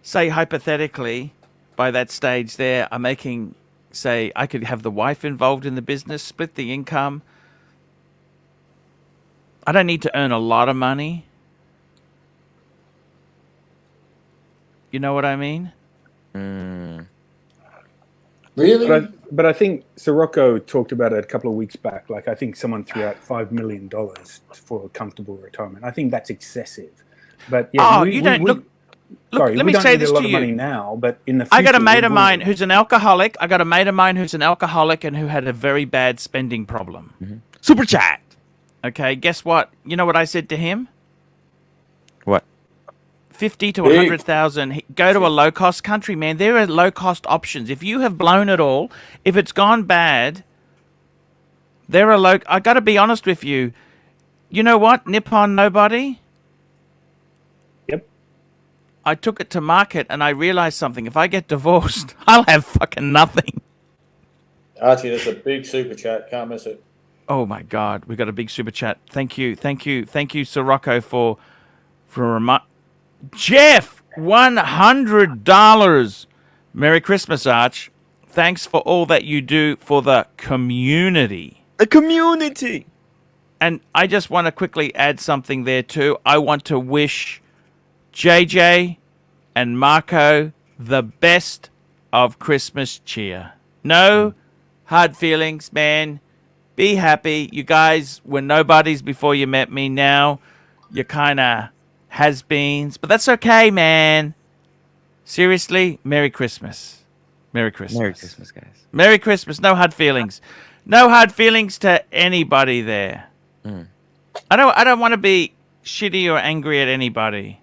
S1: Say hypothetically, by that stage there, I'm making, say, I could have the wife involved in the business, split the income. I don't need to earn a lot of money. You know what I mean?
S2: Really?
S9: But I think Sirocco talked about it a couple of weeks back. Like, I think someone threw out $5 million for a comfortable retirement. I think that's excessive. But yeah,
S1: Look,
S9: sorry,
S1: let
S9: we
S1: me
S9: don't
S1: say
S9: need
S1: this
S9: a lot
S1: to
S9: of
S1: you.
S9: money now, but in the future,
S1: I got a mate of
S9: we will.
S1: mine who's an alcoholic. And who had a very bad spending problem.
S5: Super chat.
S1: Okay, guess what? You know what I said to him?
S5: What?
S1: 50 to 100,000. Go to a low-cost country, man. There are low-cost options. If you have blown it all, if it's gone bad, there are low... I got to be honest with you. You know what? Nippon Nobody?
S9: Yep.
S1: I took it to market and I realized something. If I get divorced, I'll have fucking nothing.
S2: Archie, that's a big super chat. Can't miss it.
S1: Oh my God, we got a big super chat. Thank you, Sirocco, for Jeff, $100. Merry Christmas, Arch. Thanks for all that you do for the community.
S5: The community.
S1: And I just want to quickly add something there too. I want to wish JJ and Marco the best of Christmas cheer. No hard feelings, man. Be happy. You guys were nobodies before you met me. Now you're kind of has-beens. But that's okay, man. Seriously, Merry Christmas. Merry Christmas.
S5: Merry Christmas, guys.
S1: Merry Christmas. No hard feelings. No hard feelings to anybody there. I don't want to be shitty or angry at anybody.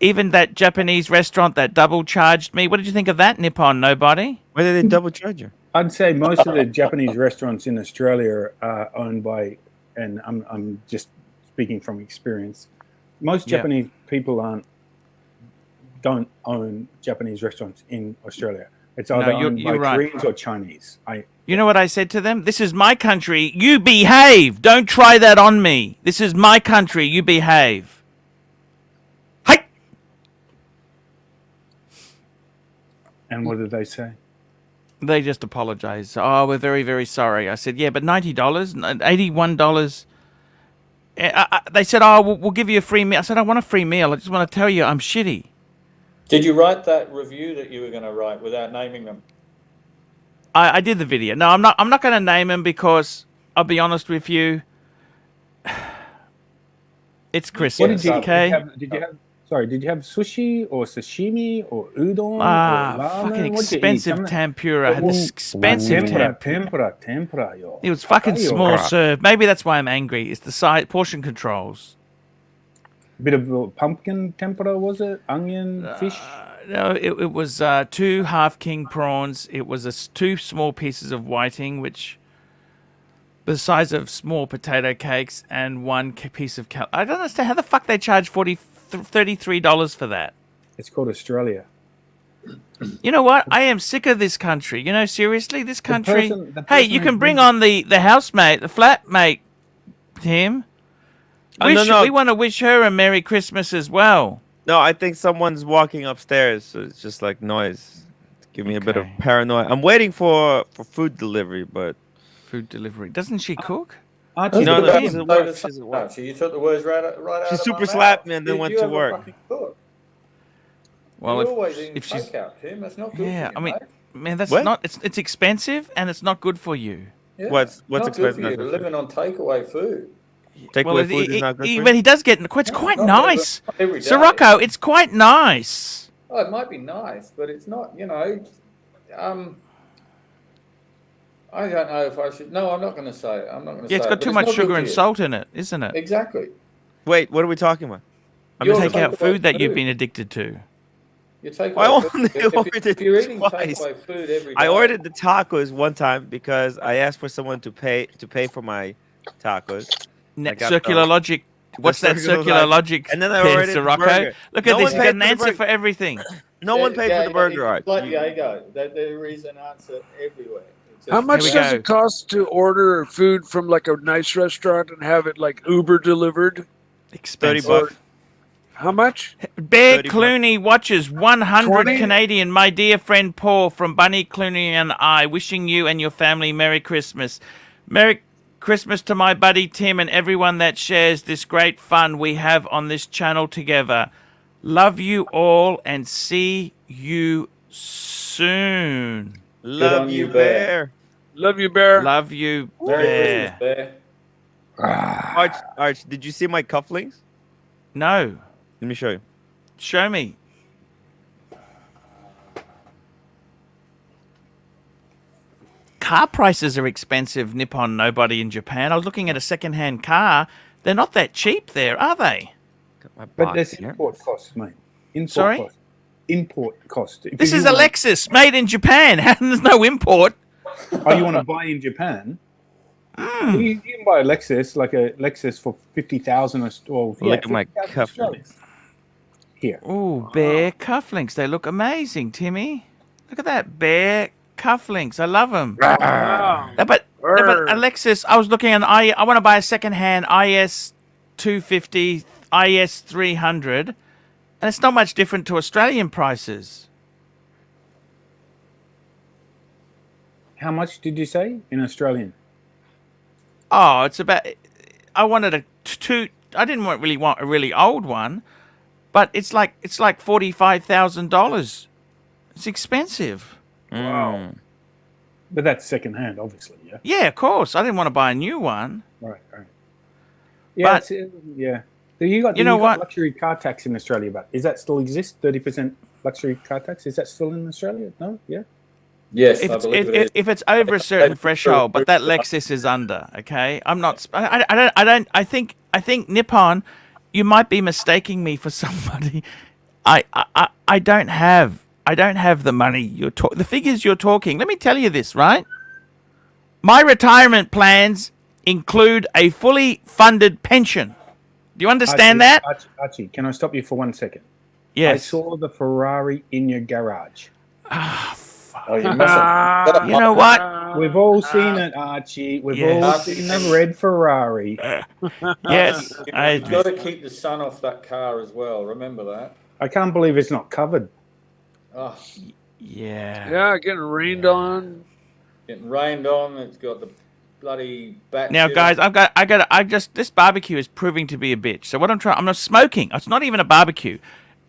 S1: Even that Japanese restaurant that double charged me. What did you think of that, Nippon Nobody?
S5: Why did they double charge you?
S9: I'd say most of the Japanese restaurants in Australia are owned by, and I'm just speaking from experience. Most Japanese people don't own Japanese restaurants in Australia. It's either owned by Koreans or Chinese.
S1: You know what I said to them? This is my country. You behave. Don't try that on me. This is my country. You behave. Hi.
S9: And what did they say?
S1: They just apologized. Oh, we're very, very sorry. I said, yeah, but $90, $81. They said, oh, we'll give you a free meal. I said, I want a free meal. I just want to tell you I'm shitty.
S2: Did you write that review that you were going to write without naming them?
S1: I did the video. No, I'm not going to name them because I'll be honest with you. It's Christmas.
S9: What did you
S1: okay?
S9: Did you have sushi or sashimi or udon or ramen?
S1: Fucking expensive tempura. I had this expensive
S9: tempura, yo.
S1: It was fucking small serve. Maybe that's why I'm angry. It's the size, portion controls.
S9: A bit of pumpkin tempura, was it? Onion, fish?
S1: No, it was 2 half king prawns. It was 2 small pieces of whiting, which the size of small potato cakes, and 1 piece of I don't understand how the fuck they charge $33 for that.
S9: It's called Australia.
S1: You know what? I am sick of this country. You know, seriously, this country.
S9: The person
S1: hey, you can bring on the housemate, the flatmate, Tim. We want to wish her a Merry Christmas as well.
S5: No, I think someone's walking upstairs, so it's just like noise. Give me a bit of paranoia. I'm waiting for food delivery, but
S1: food delivery. Doesn't she cook?
S9: Archie,
S5: No,
S9: the-
S5: no, she's at work. She's at work.
S2: Archie, you took the words right out
S5: She
S2: of my
S5: super
S2: mouth.
S5: slapped me and then
S2: You-
S5: went
S2: you
S5: to
S2: have a
S5: work.
S2: fucking cook.
S1: Well,
S2: You're always eating
S1: if she's
S2: takeout, Tim. That's not good
S1: yeah,
S2: for you,
S1: I mean,
S2: mate.
S1: man, that's
S5: What?
S1: not. It's expensive and it's not good for you.
S2: Yeah.
S5: What's
S2: not
S5: expensive?
S2: good for you? Living on takeaway food.
S5: Takeaway food is not good for you?
S1: But he does get. It's
S2: No,
S1: quite
S2: not
S1: nice.
S2: every day.
S1: Sirocco, it's quite nice.
S2: Oh, it might be nice, but it's not. You know, I don't know if I should. No, I'm not going to say it. I'm not going to say
S1: Yeah, it's
S2: it,
S1: got
S2: but
S1: too
S2: it's
S1: much
S2: not good
S1: sugar
S2: for
S1: and
S2: you.
S1: salt in it, isn't it?
S2: Exactly.
S5: Wait, what are we talking about?
S1: I'm
S2: You're
S1: taking out
S2: takeaway
S1: food that you've
S2: food.
S1: been addicted to.
S2: You take
S5: I
S2: away
S5: only
S2: food.
S5: ordered
S2: If you're eating
S5: twice.
S2: takeaway food every day,
S5: I ordered the tacos one time because I asked for someone to pay for my tacos. I got
S1: Circular
S5: those.
S1: logic. What's that
S5: circular
S1: circular
S5: logic.
S1: logic?
S5: And then I
S1: there,
S5: ordered the
S1: Sirocco?
S5: burger.
S1: Look
S5: No
S1: at this.
S5: one
S1: He's got
S5: paid
S1: an
S5: for the
S1: answer
S5: burger.
S1: for everything.
S5: No one paid for the burger, Art.
S2: Like Jago, there is an answer everywhere. It's
S7: How
S2: just-
S7: much
S1: we
S7: does
S1: go.
S7: it cost to order food from like a nice restaurant and have it like Uber delivered?
S1: Expensive.
S5: $30.
S7: How much?
S1: Bear
S5: 30
S1: Clooney watches 100
S7: 20?
S1: Canadian. My dear friend Paul from Bunny Clooney and I, wishing you and your family Merry Christmas. Merry Christmas to my buddy Tim and everyone that shares this great fun we have on this channel together. Love you all and see you soon.
S5: Love
S2: on
S5: you,
S2: you, Bear.
S5: Bear.
S7: Love you, Bear.
S1: Love you,
S2: Merry
S1: Bear.
S2: Christmas, Bear.
S5: Arch, did you see my cufflinks?
S1: No,
S5: Let me show you.
S1: show me. Car prices are expensive, Nippon Nobody in Japan. I was looking at a second-hand car. They're not that cheap there, are they?
S5: Got my
S9: but
S5: box
S9: there's
S5: here.
S9: import costs, mate. Import
S1: Sorry?
S9: cost. Import cost. If
S1: This
S9: you
S1: is a
S9: wanna-
S1: Lexus made in Japan. There's no import.
S9: Oh, you want to buy in Japan? You can buy a Lexus, like a Lexus for 50,000 or
S5: Look at my
S9: 50,000
S5: cufflinks.
S9: Australian. Here.
S1: Ooh, bear cufflinks. They look amazing, Timmy. Look at that, bear cufflinks. I love them.
S7: Wow.
S1: But
S7: Err.
S1: Alexis, I was looking at I want to buy a second-hand IS 250, IS 300, and it's not much different to Australian prices.
S9: How much did you say in Australian?
S1: Oh, it's about. I wanted a two. I didn't really want a really old one, but it's like $45,000. It's expensive.
S5: Wow.
S9: But that's second hand, obviously. Yeah.
S1: Yeah, of course. I didn't want to buy a new one.
S9: Right. Yeah.
S1: But-
S9: Yeah. So you got.
S1: You know
S9: got
S1: what?
S9: Luxury car tax in Australia, but is that still exist? 30% luxury car tax. Is that still in Australia? No. Yeah.
S2: Yes,
S1: If
S2: I
S1: it's,
S2: believe it is.
S1: if it's over a certain threshold, but that Lexus is under. Okay, I'm not. I don't. I think Nippon, you might be mistaking me for somebody. I don't have the money you're the figures you're talking. Let me tell you this, right? My retirement plans include a fully funded pension. Do you understand that?
S9: Archie, can I stop you for 1 second? I
S1: Yes.
S9: saw the Ferrari in your garage.
S2: Oh, you mustn't.
S1: You know what?
S9: We've all seen it, Archie. We've
S1: Yes.
S9: all seen the red Ferrari.
S1: Yes.
S2: You've got to keep the sun off that car as well. Remember that.
S9: I can't believe it's not covered.
S2: Oh,
S1: Yeah.
S7: Yeah, getting rained on.
S2: getting rained on. It's got the bloody bat.
S1: Now,
S2: shit
S1: guys,
S2: on.
S1: this barbecue is proving to be a bitch. So what I'm not smoking. It's not even a barbecue.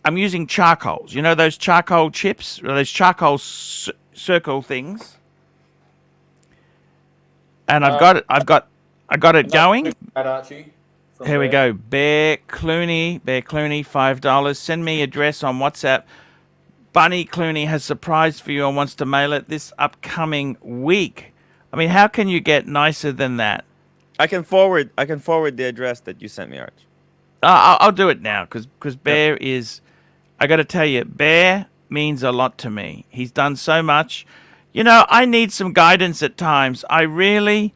S1: I'm using charcoals. You know those charcoal chips, or those charcoal circle things. And I've got it. I got it going.
S2: At Archie. from
S1: Here we
S2: there.
S1: go. Bear Clooney, $5. Send me address on WhatsApp. Bunny Clooney has surprise for you and wants to mail it this upcoming week. I mean, how can you get nicer than that?
S5: I can forward the address that you sent me, Arch.
S1: I'll do it now because Bear is. I got to tell you, Bear means a lot to me. He's done so much. You know, I need some guidance at times. I really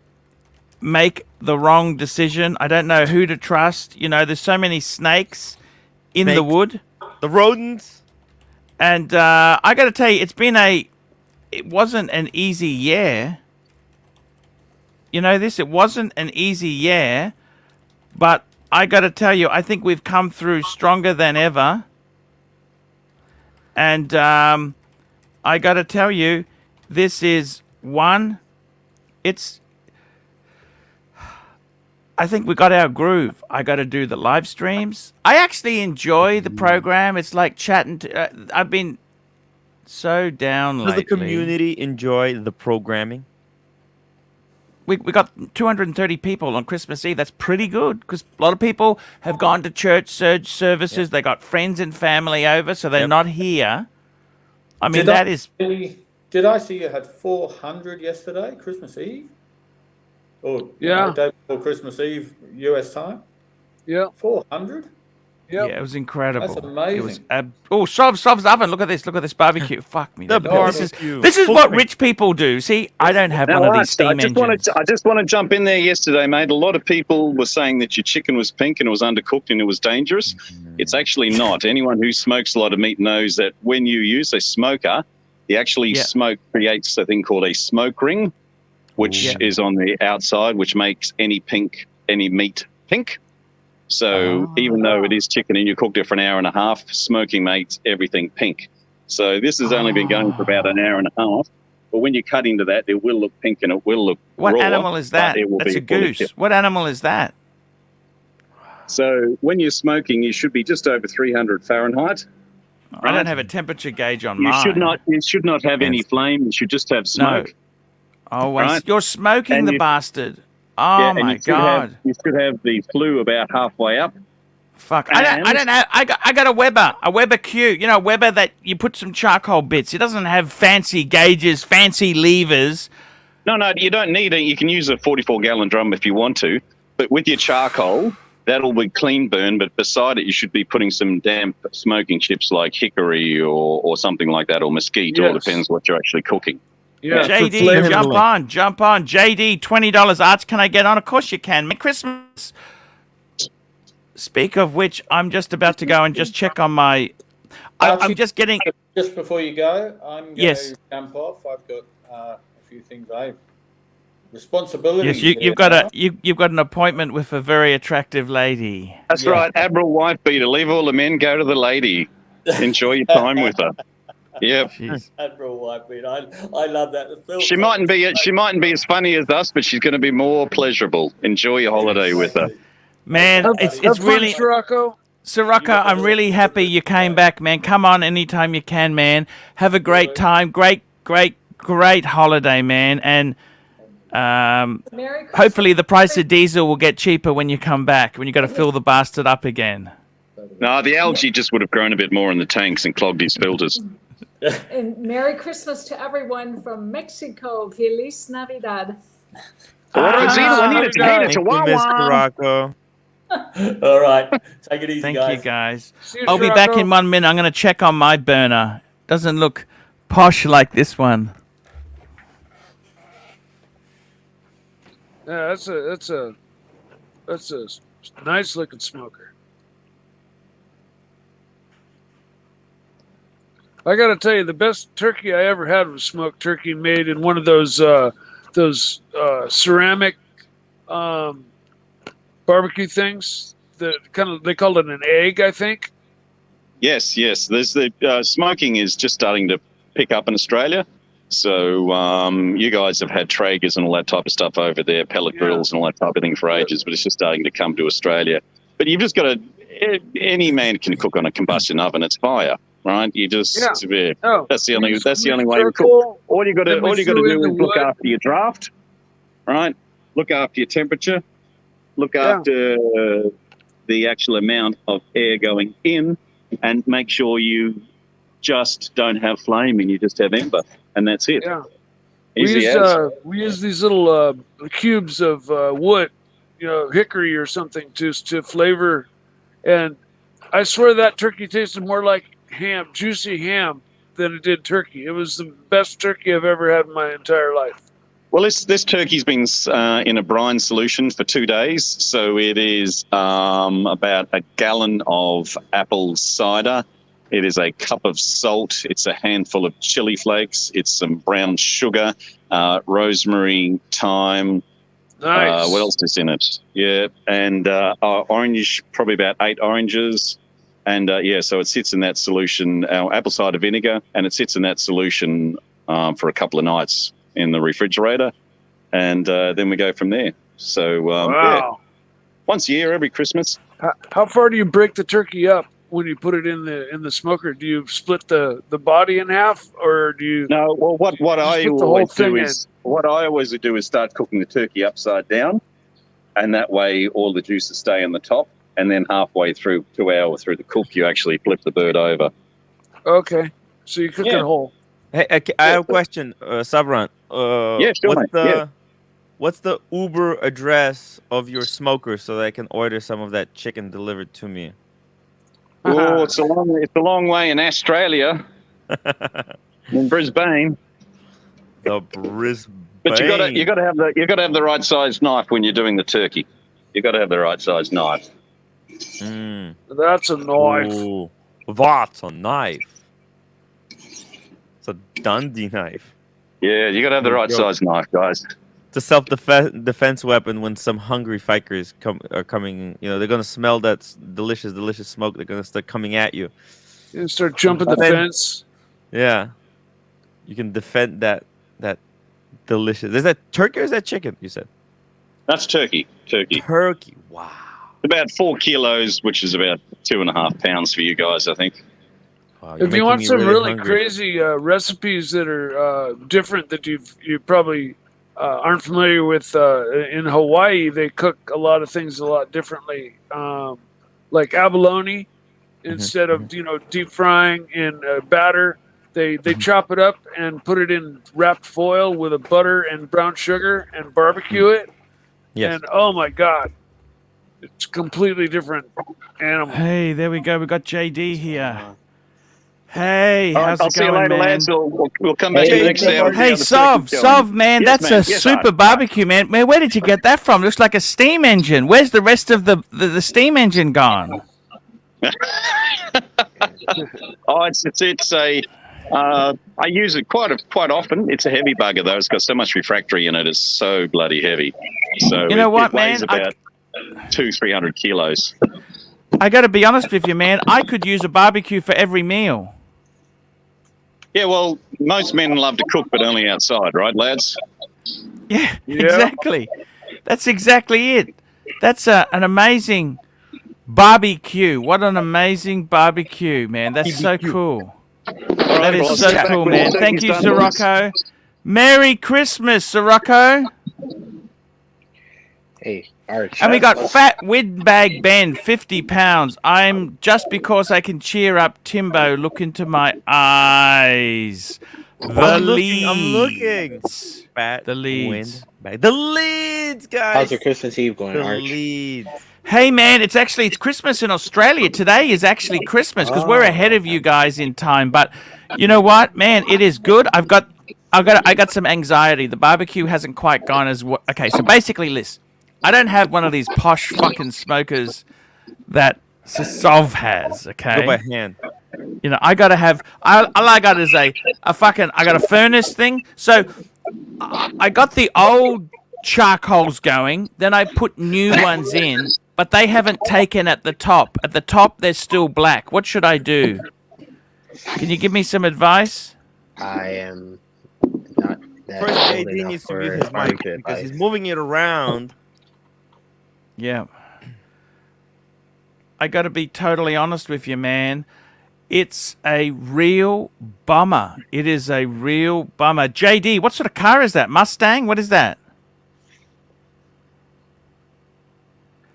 S1: make the wrong decision. I don't know who to trust. You know, there's so many snakes in the
S5: Snakes.
S1: wood.
S5: The rodents.
S1: And I got to tell you, it wasn't an easy year. You know this? It wasn't an easy year. But I got to tell you, I think we've come through stronger than ever. And I got to tell you, this is one. I think we got our groove. I got to do the live streams. I actually enjoy the program. It's like chatting. I've been so down
S5: Does
S1: lately.
S5: the community enjoy the programming?
S1: We got 230 people on Christmas Eve. That's pretty good because a lot of people have gone to church services.
S5: Yep.
S1: They got friends and family over, so they're
S5: Yep.
S1: not here. I mean,
S2: Did I see you had 400 yesterday, Christmas Eve? Or
S7: Yeah.
S2: day before Christmas Eve, US time?
S7: Yeah.
S2: 400?
S7: Yep.
S1: Yeah, it was incredible.
S2: That's amazing.
S1: It was Sov's oven. Look at this. Look at this barbecue. Fuck me.
S5: The
S1: This is what rich people do. See, I don't have one of these steam engines.
S4: I just want to jump in there yesterday, mate. A lot of people were saying that your chicken was pink and it was undercooked and it was dangerous. It's actually not. Anyone who smokes a lot of meat knows that when you use a smoker, the actually smoke creates a thing called a smoke ring, which is on the outside, which makes any meat pink. So even though it is chicken and you cooked it for an hour and a half, smoking makes everything pink. So this has only been going for about an hour and a half. But when you cut into that, it will look pink and it will look
S1: What
S4: raw,
S1: animal is that?
S4: but it will
S1: That's
S4: be
S1: a goose.
S4: fully
S1: What animal is that?
S4: So when you're smoking, you should be just over 300 Fahrenheit.
S1: I don't have a temperature gauge on
S4: You
S1: mine.
S4: should not have any flame. You should just have smoke.
S1: Oh,
S4: Right?
S1: you're smoking
S4: And
S1: the
S4: you-
S1: bastard. Oh
S4: Yeah, and
S1: my God.
S4: You should have the flue about halfway up.
S1: Fuck. I don't know. I got a Weber Q. You know, Weber that you put some charcoal bits. It doesn't have fancy gauges, fancy levers.
S4: No, you don't need it. You can use a 44-gallon drum if you want to. But with your charcoal, that'll be clean burn. But beside it, you should be putting some damp smoking chips like hickory or something like that, or mesquite. It all
S7: Yes.
S4: depends what you're actually cooking.
S7: Yeah.
S1: JD,
S5: flavor.
S1: jump on. JD, $20. Arch, can I get on? Of course you can. Merry Christmas. Speak of which, I'm just about to go and just check on my... I'm just getting...
S2: Just before you go, I'm going to jump off. I've got a few things responsibilities.
S1: Yes, you've got an appointment with a very attractive lady.
S4: That's right. Admiral wife beater. Leave all the men, go to the lady. Enjoy your time with her. Yep.
S1: Jeez.
S2: Admiral Whitebeard. I love that.
S4: She mightn't be as funny as us, but she's going to be more pleasurable. Enjoy your holiday with her.
S1: Man, it's
S7: Have fun,
S1: really...
S7: Sirocco.
S1: Sirocco, I'm really happy you came back, man. Come on anytime you can, man. Have a great time. Great holiday, man. And
S3: Merry Christmas.
S1: hopefully the price of diesel will get cheaper when you come back, when you got to fill the bastard up again.
S4: No, the algae just would have grown a bit more in the tanks and clogged his filters.
S3: And Merry Christmas to everyone from Mexico. Feliz Navidad.
S5: Thank you, Mr. Rocco.
S2: All right. Take it easy,
S1: Thank
S2: guys.
S1: you, guys.
S7: See you,
S1: I'll be back
S7: Sirocco.
S1: in 1 minute. I'm going to check on my burner. Doesn't look posh like this one.
S7: Yeah, that's a nice looking smoker. I got to tell you, the best turkey I ever had was smoked turkey made in one of those ceramic barbecue things. They called it an egg, I think.
S4: Yes. There's the smoking is just starting to pick up in Australia. So you guys have had Traegers and all that type of stuff over there, pellet grills and all that type of thing for ages, but it's just starting to come to Australia. But you've just got to, any man can cook on a combustion oven. It's fire, right? You just, that's the only way we cook. All you got to do is look after your draft, right? Look after your temperature, look after the actual amount of air going in, and make sure you just don't have flame and you just have ember, and that's it.
S7: Yeah.
S4: We
S7: use these little cubes of wood, hickory or something to flavor, and I swear that turkey tasted more like ham, juicy ham, than it did turkey. It was the best turkey I've ever had in my entire life.
S4: Well, this turkey's been in a brine solution for 2 days, so it is about a gallon of apple cider. It is a cup of salt. It's a handful of chili flakes. It's some brown sugar, rosemary, thyme.
S7: Nice.
S4: What else is in it? Yeah, and orange, probably about 8 oranges. And so it sits in that solution, our apple cider vinegar, and it sits in that solution for a couple of nights in the refrigerator, and then we go from there. So
S7: Wow.
S4: once a year, every Christmas.
S7: How far do you break the turkey up when you put it in the smoker? Do you split the body in half, or do you?
S4: No, well, what I
S7: put the whole
S4: always do
S7: thing
S4: is what I always do is start cooking the turkey upside down, and that way all the juices stay in the top. And then halfway through, 2 hours through the cook, you actually flip the bird over.
S7: Okay, so you cook it whole.
S5: Hey, I have a question, Sabran.
S4: Yeah, sure, mate.
S5: What's the Uber address of your smoker so that I can order some of that chicken delivered to me?
S4: Oh, it's a long way in Australia, in Brisbane.
S5: The Brisbane.
S4: But you got to have the right size knife when you're doing the turkey. You got to have the right size knife.
S7: That's a knife.
S5: Ooh, that's a knife. It's a Dundee knife.
S4: Yeah, you got to have the right size knife, guys.
S5: It's a self-defense weapon when some hungry fighters are coming. You know, they're gonna smell that delicious smoke. They're gonna start coming at you.
S7: You start jumping the fence.
S5: Yeah, you can defend that delicious. Is that turkey or is that chicken? You said
S4: that's turkey. Turkey.
S5: Wow.
S4: About 4 kilos, which is about 2.5 pounds for you guys, I think.
S5: Wow,
S7: If you want some really crazy recipes that are different that you probably aren't familiar with, in Hawaii, they cook a lot of things a lot differently. Like abalone, instead of deep frying in batter, they chop it up and put it in wrapped foil with a butter and brown sugar and barbecue it.
S5: Yes.
S7: And oh my God, it's a completely different animal.
S1: Hey, there we go. We got JD here. Hey, how's
S4: I'll
S1: it
S4: see you
S1: going,
S4: later,
S1: man?
S4: lads. We'll come back to the next hour.
S1: Hey, Sov, man,
S4: Yes,
S1: that's
S4: man.
S1: a
S4: Yes,
S1: super
S4: Art.
S1: barbecue, man. Man, where did you get that from? Looks like a steam engine. Where's the rest of the steam engine gone?
S4: It's a. I use it quite often. It's a heavy bugger though. It's got so much refractory in it. It's so bloody heavy. So
S1: You know what,
S4: it weighs
S1: man?
S4: about 200-300 kilos.
S1: I got to be honest with you, man. I could use a barbecue for every meal.
S4: Yeah, well, most men love to cook, but only outside, right, lads?
S1: Yeah, exactly. That's exactly it. That's an amazing barbecue. What an amazing barbecue, man. That's so cool. That is so cool, man. Thank you, Sirocco. Merry Christmas, Sirocco.
S10: Hey, Arch.
S1: And we got Fat Windbag Ben, 50 pounds. I'm just because I can cheer up Timbo. Look into my eyes.
S5: I'm looking. Fat
S1: The leads.
S5: The leads, guys.
S10: How's your Christmas Eve going, Arch?
S5: Leads.
S1: Hey, man, it's Christmas in Australia. Today is actually Christmas because we're ahead of you guys in time. But you know what, man? It is good. I got some anxiety. The barbecue hasn't quite gone as well. Okay, so basically, listen. I don't have one of these posh fucking smokers that Sov has, okay?
S5: Go by hand.
S1: You know, I gotta have. All I got is I got a furnace thing. So I got the old charcoals going. Then I put new ones in, but they haven't taken at the top. At the top, they're still black. What should I do? Can you give me some advice?
S10: I am not that
S5: First,
S10: old
S5: JD
S10: enough
S5: needs to
S10: for
S5: mute his mic
S10: barbecue
S5: because
S10: advice.
S5: he's moving it around.
S1: Yeah. I got to be totally honest with you, man. It's a real bummer. It is a real bummer. JD, what sort of car is that? Mustang? What is that?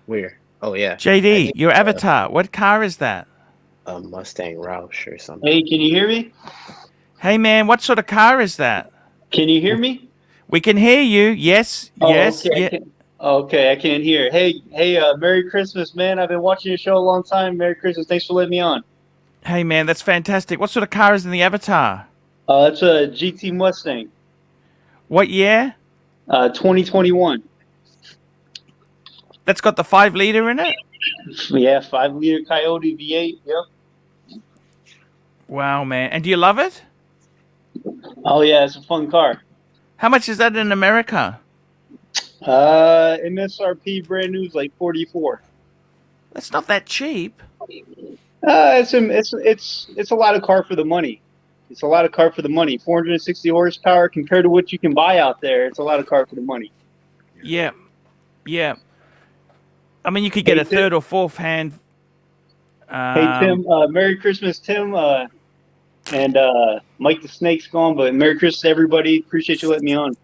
S10: Where? Oh yeah.
S1: JD, your avatar. What car is that?
S10: A Mustang Roush or something.
S11: Hey, can you hear me?
S1: Hey, man, what sort of car is that?
S11: Can you hear me?
S1: We can hear you. Yes.
S11: Oh,
S1: yes.
S11: okay.
S1: Yeah.
S11: Okay, I can't hear. Hey, Merry Christmas, man. I've been watching your show a long time. Merry Christmas. Thanks for letting me on.
S1: Hey, man, that's fantastic. What sort of car is in the avatar?
S11: It's a GT Mustang.
S1: What year?
S11: 2021.
S1: That's got the 5-liter in it?
S11: Yeah, 5-liter Coyote V8. Yep.
S1: Wow, man. And do you love it?
S11: Oh yeah, it's a fun car.
S1: How much is that in America?
S11: MSRP brand new is like 44.
S1: That's not that cheap.
S11: It's a lot of car for the money. It's a lot of car for the money. 460 horsepower compared to what you can buy out there. It's a lot of car for the money.
S1: Yeah. Yeah. I mean, you could get
S11: Hey,
S1: a third or fourth hand.
S11: Hey Tim, Merry Christmas, Tim, and Mike the Snake's gone, but Merry Christmas, everybody. Appreciate you letting me on.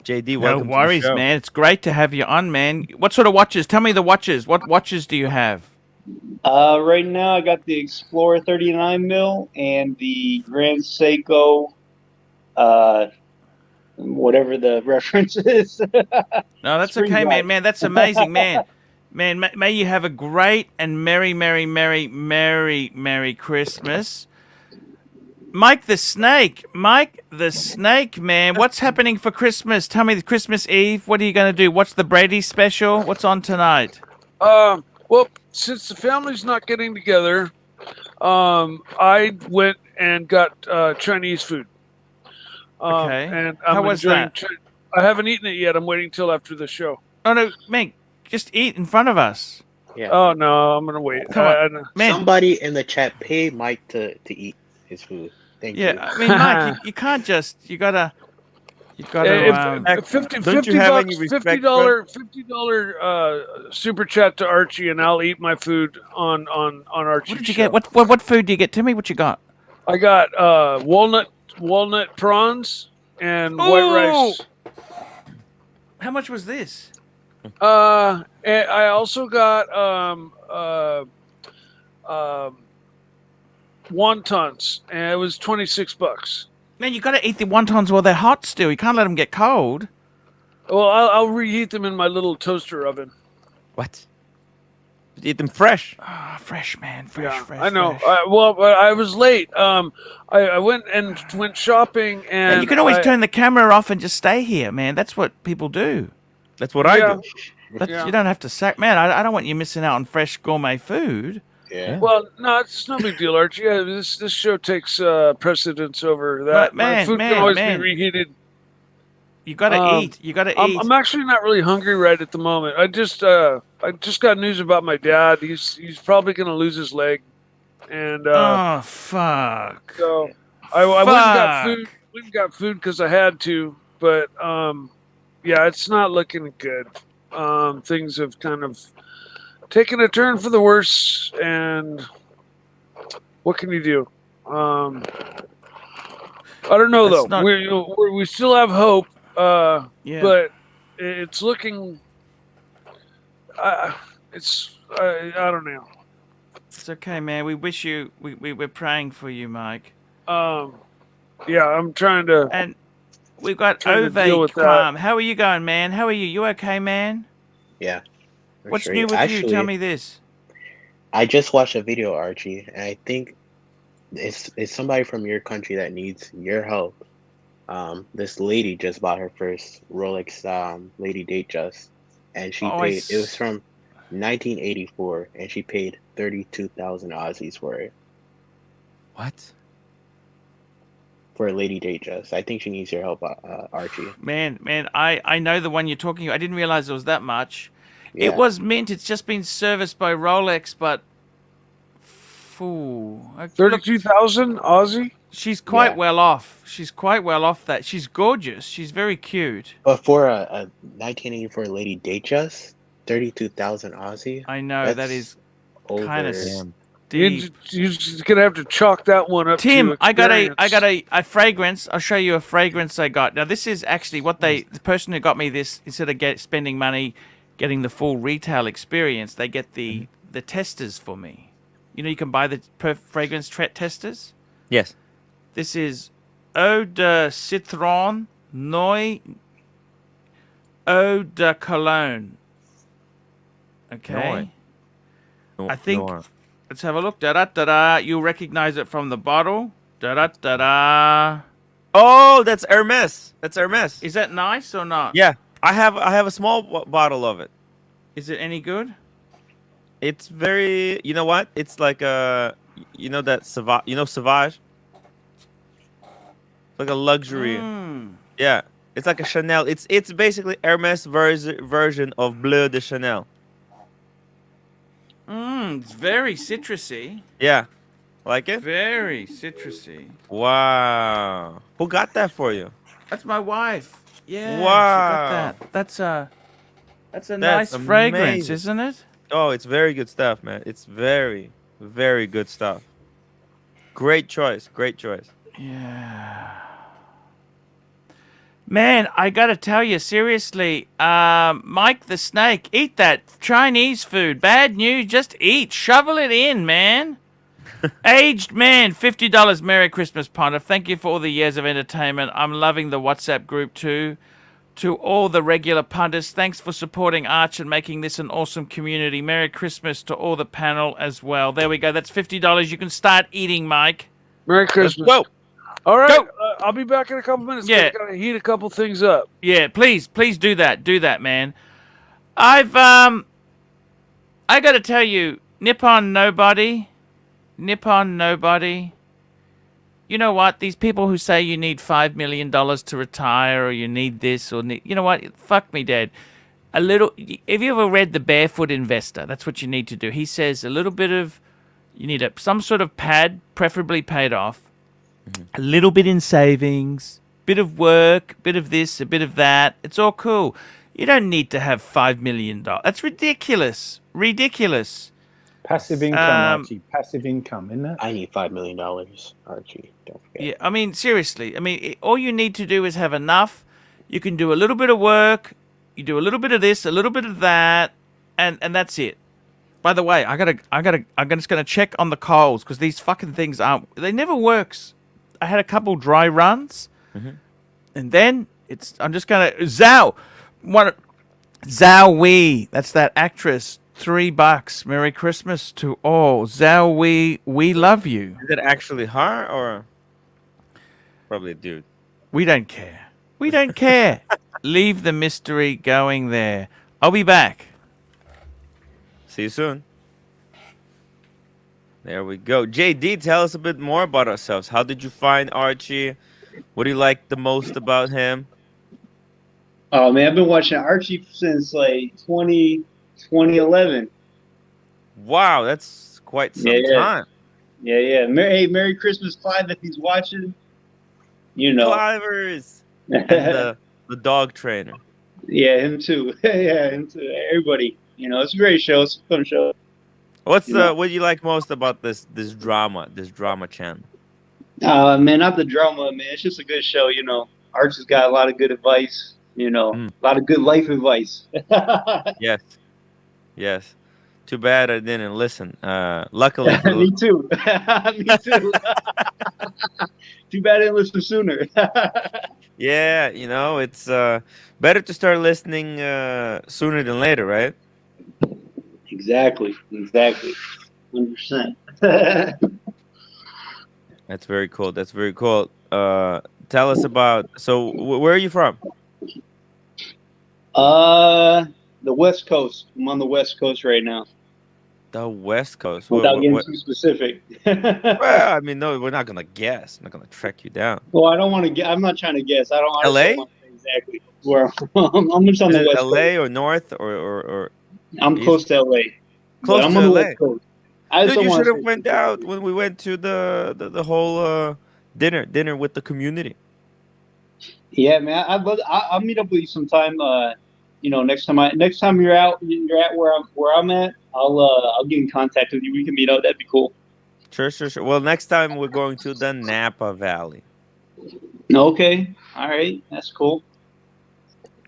S5: JD,
S1: No
S5: welcome to the
S1: worries,
S5: show.
S1: man. It's great to have you on, man. What sort of watches? Tell me the watches. What watches do you have?
S11: Right now, I got the Explorer 39 mil and the Grand Seiko, whatever the reference is.
S1: No, that's
S11: Spring
S1: okay,
S11: Drive.
S1: man. Man, that's amazing, man. Man, may you have a great and merry, merry, merry, merry, merry Christmas. Mike the Snake, man. What's happening for Christmas? Tell me the Christmas Eve. What are you going to do? What's the Brady special? What's on tonight?
S7: Well, since the family's not getting together, I went and got Chinese food.
S1: Okay.
S7: And I'm
S1: How was
S7: enjoying
S1: that?
S7: I haven't eaten it yet. I'm waiting till after the show.
S1: Oh, no, man, just eat in front of us.
S10: Yeah.
S7: Oh no, I'm gonna wait.
S1: Come on, man.
S10: Somebody in the chat pay Mike to eat his food. Thank you.
S1: Yeah, I mean, Mike, you can't just. You gotta.
S7: If
S5: Don't you have any respect,
S7: $50 super chat to Archie, and I'll eat my food on Archie.
S1: What did you get? What food do you get? Tell me what you got.
S7: I got walnut prawns and white rice.
S1: How much was this?
S7: And I also got wontons, and it was $26.
S1: Man, you gotta eat the wontons while they're hot still. You can't let them get cold.
S7: Well, I'll reheat them in my little toaster oven.
S5: What? Eat them fresh.
S1: Ah, fresh, man. Fresh.
S7: I know.
S1: fresh.
S7: But I was late. I went shopping, and
S1: Man, you can always turn the camera off and just stay here, man. That's what people do.
S5: That's what I do.
S1: You don't have to sack. Man, I don't want you missing out on fresh gourmet food.
S10: Yeah.
S7: Well, no, it's no big deal, Archie. Yeah, this show takes precedence over that.
S1: Man,
S7: my food can always be reheated.
S1: You gotta eat. You gotta eat.
S7: I'm actually not really hungry right at the moment. I just got news about my dad. He's probably gonna lose his leg, and
S1: oh fuck.
S7: So I went and got food. Went and got food because I had to, but yeah, it's not looking good. Things have kind of taken a turn for the worse, and what can you do? I don't know though. We still have hope. But it's looking. I don't know.
S1: It's okay, man. We wish you. We're praying for you, Mike.
S7: Yeah, I'm trying to.
S1: And we've got Ove Kram. How are you going, man? How are you? You okay, man?
S10: Yeah.
S1: What's new with you? Tell me this.
S10: I just watched a video, Archie, and I think it's somebody from your country that needs your help. This lady just bought her first Rolex Lady Datejust, and she paid. It was from 1984, and she paid 32,000 Aussies for it.
S5: What?
S10: For a Lady Datejust. I think she needs your help, Archie.
S1: Man, I know the one you're talking about. I didn't realize it was that much.
S10: Yeah.
S1: It was mint. It's just been serviced by Rolex, but
S7: 32,000 Aussie.
S1: She's quite well off. She's quite well off that. She's gorgeous. She's very cute.
S10: But for a 1984 Lady Datejust, 32,000 Aussie.
S1: I know that is kind of deep.
S7: You're just gonna have to chalk that one up.
S1: Tim,
S7: to
S1: I got a fragrance. I'll show you a fragrance I got. Now this is actually what the person who got me this, instead of spending money getting the full retail experience, they get the testers for me. You know, you can buy the fragrance testers.
S5: Yes.
S1: This is Eau de Citron Noi Eau de Cologne. Okay. I think. Let's have a look. Da da da da. You'll recognize it from the bottle. Da da da da.
S5: Oh, that's Hermes. That's Hermes.
S1: Is that nice or not?
S5: Yeah, I have a small bottle of it.
S1: Is it any good?
S5: It's very. You know what? It's like you know that Sauvage. You know Sauvage. Like a luxury. Yeah, it's like a Chanel. It's basically Hermes version of Bleu de Chanel.
S1: It's very citrusy.
S5: Yeah, like it.
S1: Very citrusy.
S5: Wow. Who got that for you?
S1: That's my wife. Yeah.
S5: Wow.
S1: She got that. That's a
S5: That's
S1: nice fragrance,
S5: amazing.
S1: isn't it?
S5: Oh, it's very good stuff, man. It's very, very good stuff. Great choice. Great choice.
S1: Yeah. Man, I gotta tell you, seriously, Mike the Snake, eat that Chinese food. Bad news, just eat. Shovel it in, man. Aged man, $50. Merry Christmas, Ponder. Thank you for all the years of entertainment. I'm loving the WhatsApp group too. To all the regular punters, thanks for supporting Arch and making this an awesome community. Merry Christmas to all the panel as well. There we go. That's $50. You can start eating, Mike.
S7: Merry Christmas.
S5: Let's go.
S7: All right,
S1: Go.
S7: I'll be back in a couple minutes.
S1: Yeah.
S7: Gotta heat a couple things up.
S1: Yeah, please do that. Do that, man. I gotta tell you, Nippon Nobody. You know what? These people who say you need $5 million to retire, or you need this, or you know what? Fuck me, Dad. A little. Have you ever read The Barefoot Investor? That's what you need to do. He says a little bit of. You need some sort of pad, preferably paid off. A little bit in savings, bit of work, bit of this, a bit of that. It's all cool. You don't need to have $5 million. That's ridiculous. Ridiculous.
S9: Passive income, Archie. Passive income, isn't it?
S10: I need $5 million, Archie. Don't forget.
S1: Yeah, I mean, seriously. I mean, all you need to do is have enough. You can do a little bit of work. You do a little bit of this, a little bit of that, and that's it. By the way, I'm just gonna check on the coals because these fucking things they never works. I had a couple dry runs, and then I'm just gonna Zhao Wei. That's that actress. $3. Merry Christmas to all. Zhao Wei, we love you.
S5: Is it actually her or probably a dude?
S1: We don't care. We don't care. Leave the mystery going there. I'll be back.
S5: See you soon. There we go. JD, tell us a bit more about ourselves. How did you find Archie? What do you like the most about him?
S11: Oh man, I've been watching Archie since like 2011.
S5: Wow, that's quite some time.
S11: Yeah. Hey, Merry Christmas, Clive, if he's watching. You know.
S5: Clivers. And the dog trainer.
S11: Yeah, him too. Yeah, him too. Everybody. You know, it's a great show. It's a fun show.
S5: What do you like most about this drama channel?
S11: Man, not the drama, man. It's just a good show, you know. Archie's got a lot of good advice, you know, a lot of good life advice.
S5: Yes. Too bad I didn't listen. Luckily.
S11: Me too. Me too. Too bad I didn't listen sooner.
S5: Yeah, you know, it's better to start listening sooner than later, right?
S11: Exactly. 100%.
S5: That's very cool. Tell us about. So, where are you from?
S11: The West Coast. I'm on the West Coast right now.
S5: The West Coast.
S11: Without getting too specific.
S5: Well, I mean, no, we're not gonna guess. I'm not gonna track you down.
S11: Well, I don't want to guess. I'm not trying to guess. I don't.
S5: LA?
S11: Want to say exactly where I'm from. I'm just on the West
S5: LA
S11: Coast.
S5: or North or
S11: I'm close to LA.
S5: Close
S11: I'm
S5: to
S11: on the
S5: LA.
S11: West Coast.
S5: Dude, you should have went out when we went to the whole dinner with the community.
S11: Yeah, man. I'll meet up with you sometime. You know, next time you're at where I'm at, I'll get in contact with you. We can meet up. That'd be cool.
S5: Sure. Well, next time we're going to the Napa Valley.
S11: Okay. All right. That's cool.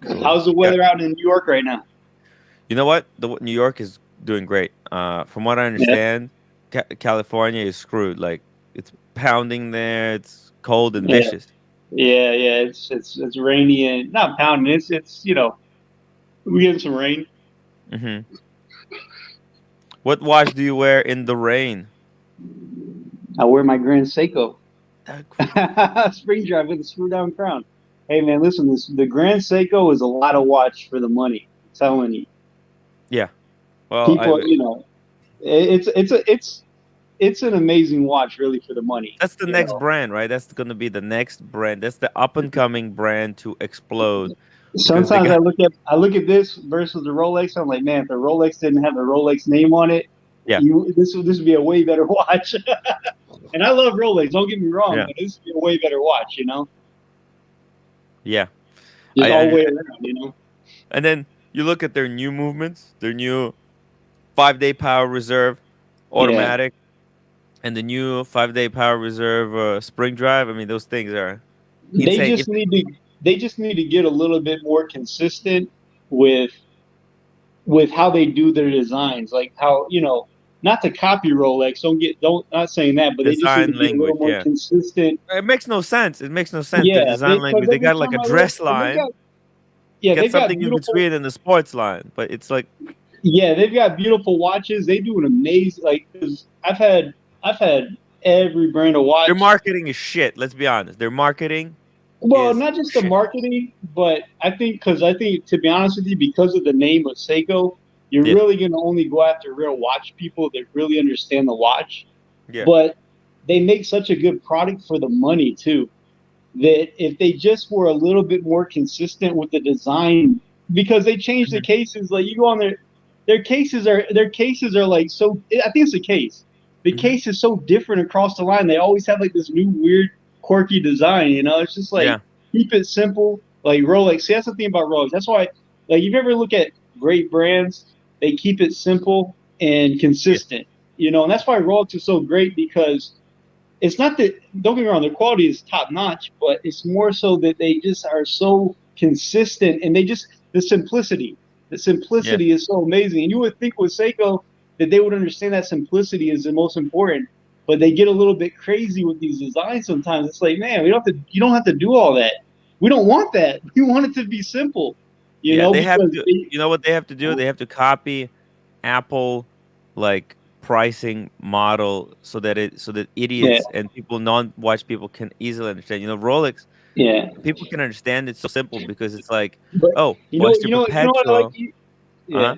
S11: How's the weather out in New York right now?
S5: You know what? New York is doing great. From what I understand, California is screwed. Like it's pounding there. It's cold and vicious.
S11: Yeah. It's rainy and not pounding. It's you know, we getting some rain.
S5: Mm-hmm. What watch do you wear in the rain?
S11: I wear my Grand Seiko. Spring drive with a screw down crown. Hey man, listen, the Grand Seiko is a lot of watch for the money. I'm telling you.
S5: Yeah. Well,
S11: people, you know, it's an amazing watch, really, for the money.
S5: That's the next brand, right? That's going to be the next brand. That's the up and coming brand to explode.
S11: Sometimes I look at this versus the Rolex. I'm like, man, if the Rolex didn't have the Rolex name on it, this would be a way better watch. And I love Rolex. Don't get me wrong, but this would be a way better watch. You know.
S5: Yeah.
S11: Just all the way around, you know.
S5: And then you look at their new movements, their new 5-day power reserve, automatic, and the new 5-day power reserve spring drive. I mean, those things are
S11: They
S5: insane.
S11: just need to get a little bit more consistent with how they do their designs, like how, not to copy Rolex. Don't not saying that, but they just need to
S5: Design
S11: be a little
S5: language,
S11: more
S5: yeah.
S11: consistent.
S5: It makes no sense. It makes no sense. Their
S11: Yeah,
S5: design
S11: because
S5: language. They
S11: every
S5: got like
S11: time
S5: a
S11: I look,
S5: dress
S11: and
S5: line.
S11: they've got
S5: Something in
S11: beautiful.
S5: between in the sports line, but it's like
S11: Yeah, they've got beautiful watches. They do an amazing, like, 'cause I've had every brand of
S5: their
S11: watch.
S5: marketing is shit. Let's be honest. Their marketing
S11: Well,
S5: is
S11: not just the
S5: shit.
S11: marketing, but I think to be honest with you, because of the name of Seiko, you're
S5: Yeah.
S11: really going to only go after real watch people that really understand the watch.
S5: Yeah.
S11: But they make such a good product for the money too, that if they just were a little bit more consistent with the design, because they changed the cases, like you go on their cases are like, so I think it's the case. The case is so different across the line. They always have like this new weird quirky design, it's just like,
S5: Yeah.
S11: keep it simple. Like Rolex. See, that's the thing about Rolex. That's why, like, you ever look at great brands, they keep it simple and consistent. And that's why Rolex is so great, because it's not that, don't get me wrong, their quality is top notch, but it's more so that they just are so consistent, and the simplicity. The simplicity is so amazing. And you would think with Seiko that they would understand that simplicity is the most important, but they get a little bit crazy with these designs sometimes. It's like, man, you don't have to do all that. We don't want that. We want it to be simple.
S5: They have
S11: because
S5: to. You know what they have to do? They have to copy Apple, like pricing model, so that idiots and people non-watch people can easily understand. Rolex.
S11: Yeah.
S5: People can understand it's so simple because it's like,
S11: But
S5: oh,
S11: you know
S5: Western
S11: what I like.
S5: Perpetual.
S11: Yeah.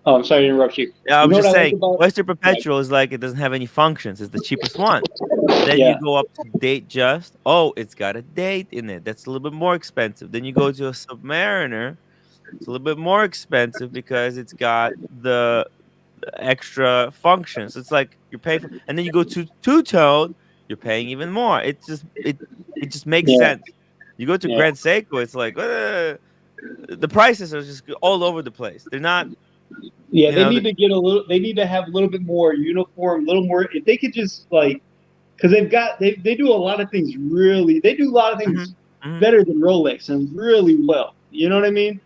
S11: Oh, I'm sorry to interrupt you.
S5: Yeah, I
S11: You
S5: was
S11: know what
S5: just
S11: I like
S5: saying,
S11: about
S5: Western Perpetual is like it doesn't have any functions. It's the cheapest one. Then you
S11: Yeah.
S5: go up to Date Just. Oh, it's got a date in it. That's a little bit more expensive. Then you go to a Submariner. It's a little bit more expensive because it's got the extra functions. It's like you're paying for, and then you go to two-tone. You're paying even more. It just makes
S11: Yeah.
S5: sense. You go to
S11: Yeah.
S5: Grand Seiko. It's like the prices are just all over the place. They're not.
S11: Yeah,
S5: You
S11: they
S5: know,
S11: need to get a little. They need to have a little bit more uniform, a little more. If they could just like, because they do a lot of things really. They do a lot of things better than Rolex and really well. You know what I mean?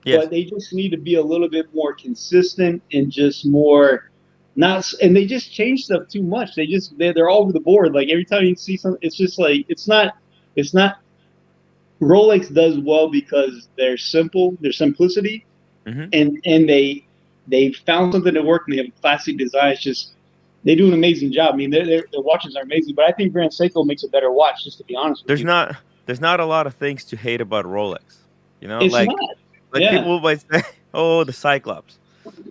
S5: Yes.
S11: But they just need to be a little bit more consistent and just more not. And they just change stuff too much. They're all over the board. Like every time you see something, it's just like it's not. Rolex does well because they're simple. Their simplicity. And they found something that worked, and they have a classic design. It's just they do an amazing job. I mean, their watches are amazing, but I think Grand Seiko makes a better watch. Just to be honest with you,
S5: there's not a lot of things to hate about Rolex.
S11: it's
S5: like
S11: not. Yeah.
S5: people might say, oh, the Cyclops.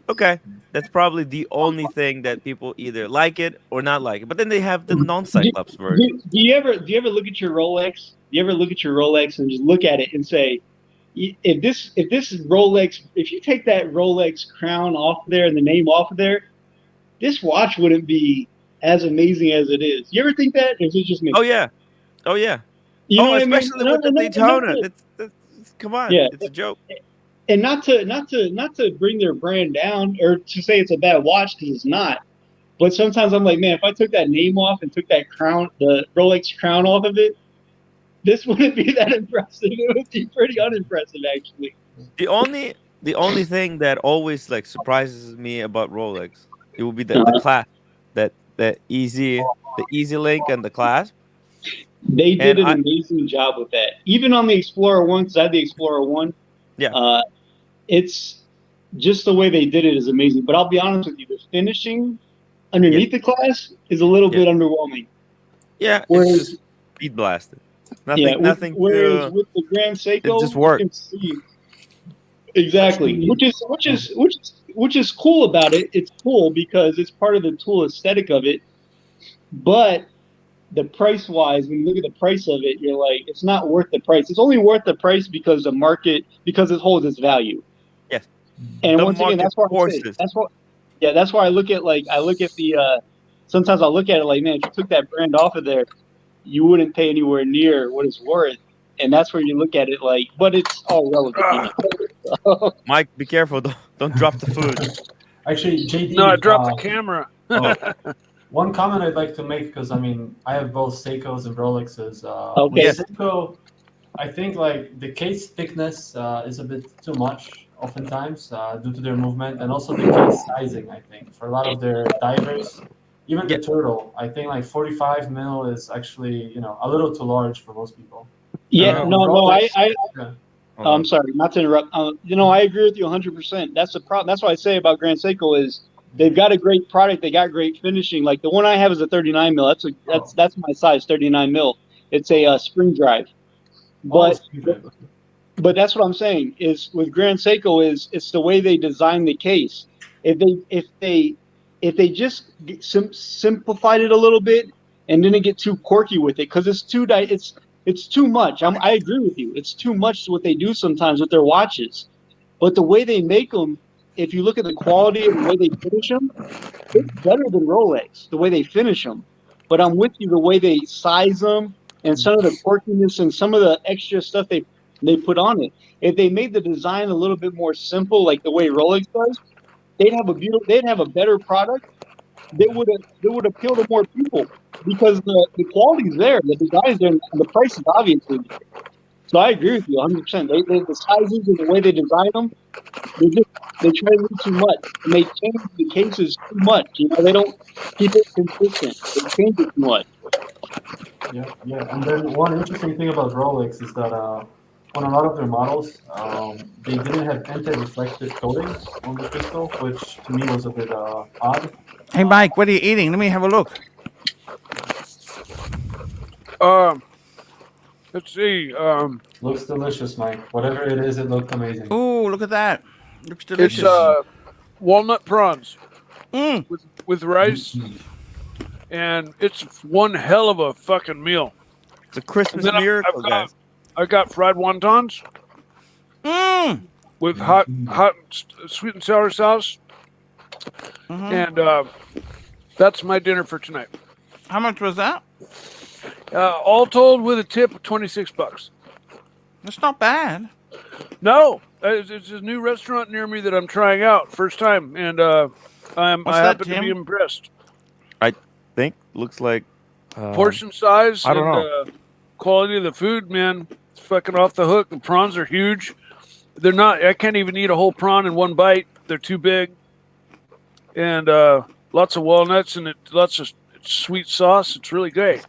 S5: Okay, that's probably the only thing that people either like it or not like it. But then they have the non-Cyclops version.
S11: Do you ever look at your Rolex? Do you ever look at your Rolex and just look at it and say, if this is Rolex, if you take that Rolex crown off there and the name off of there, this watch wouldn't be as amazing as it is. You ever think that? Or is it just me?
S5: Oh yeah.
S11: You know what
S5: especially
S11: I mean?
S5: with the Daytona. Come on,
S11: Yeah.
S5: It's a joke.
S11: And not to bring their brand down or to say it's a bad watch, because it's not. But sometimes I'm like, man, if I took that name off and took that crown, the Rolex crown off of it, this wouldn't be that impressive. It would be pretty unimpressive, actually.
S5: The only thing that always like surprises me about Rolex, it will be the clasp, the easy link and the clasp.
S11: They did an amazing job with that. Even on the Explorer 1, because I had the Explorer 1.
S5: Yeah.
S11: It's just the way they did it is amazing. But I'll be honest with you, the finishing underneath the clasp is a little bit underwhelming.
S5: Yeah,
S11: whereas,
S5: it's just speed blasted. Nothing.
S11: Whereas with the Grand Seiko,
S5: it just works.
S11: You can see exactly, which is cool about it. It's cool because it's part of the tool aesthetic of it. But the price wise, when you look at the price of it, you're like, it's not worth the price. It's only worth the price because it holds its value.
S5: Yes.
S11: And once again, that's why I look at the sometimes I'll look at it like, man, if you took that brand off of there, you wouldn't pay anywhere near what it's worth. And that's where you look at it like, but it's all relevant.
S5: Mike, be careful! Don't drop the food.
S8: Actually, JD.
S7: No, I dropped the camera.
S8: One comment I'd like to make, because I mean, I have both Seikos and Rolexes.
S11: Okay.
S8: With Seiko, I think like the case thickness is a bit too much oftentimes due to their movement, and also the case sizing. I think for a lot of their divers, even the turtle, I think like 45 mil is actually a little too large for most people.
S11: Yeah, no,
S8: Rolex,
S11: I'm sorry, not to interrupt. I agree with you 100%. That's the problem. That's what I say about Grand Seiko is they've got a great product. They got great finishing. Like the one I have is a 39 mil. That's my size, 39 mil. It's a spring drive. But that's what I'm saying is with Grand Seiko is it's the way they design the case. If they just simplified it a little bit and didn't get too quirky with it, because it's too much. I agree with you. It's too much what they do sometimes with their watches. But the way they make them, if you look at the quality and the way they finish them, it's better than Rolex, the way they finish them. But I'm with you, the way they size them and some of the quirkiness and some of the extra stuff they put on it. If they made the design a little bit more simple, like the way Rolex does, they'd have a better product that would appeal to more people because the quality's there, the design's there, and the price is obviously there. So I agree with you 100%. The sizes and the way they design them, they try to do too much, and they change the cases too much. They don't keep it consistent. They change it too much.
S8: Yeah. And then one interesting thing about Rolex is that on a lot of their models, they didn't have anti-reflective coating on the crystal, which to me was a bit odd.
S1: Hey, Mike, what are you eating? Let me have a look.
S7: Let's see.
S8: Looks delicious, Mike. Whatever it is, it looked amazing.
S1: Oh, look at that. Looks delicious.
S7: It's walnut prawns with rice, and it's one hell of a fucking meal.
S5: It's a Christmas miracle, guys.
S7: I got fried wontons with hot sweet and sour sauce, and that's my dinner for tonight.
S1: How much was that?
S7: All told, with a tip of $26.
S1: That's not bad.
S7: No, it's a new restaurant near me that I'm trying out first time, and I happen to be impressed.
S5: I think looks like
S7: portion size
S5: I don't
S7: and quality of the food, man. It's fucking off the hook. The prawns are huge. They're not. I can't even eat a whole prawn in one bite. They're too big, and lots of walnuts and lots of sweet sauce. It's really great.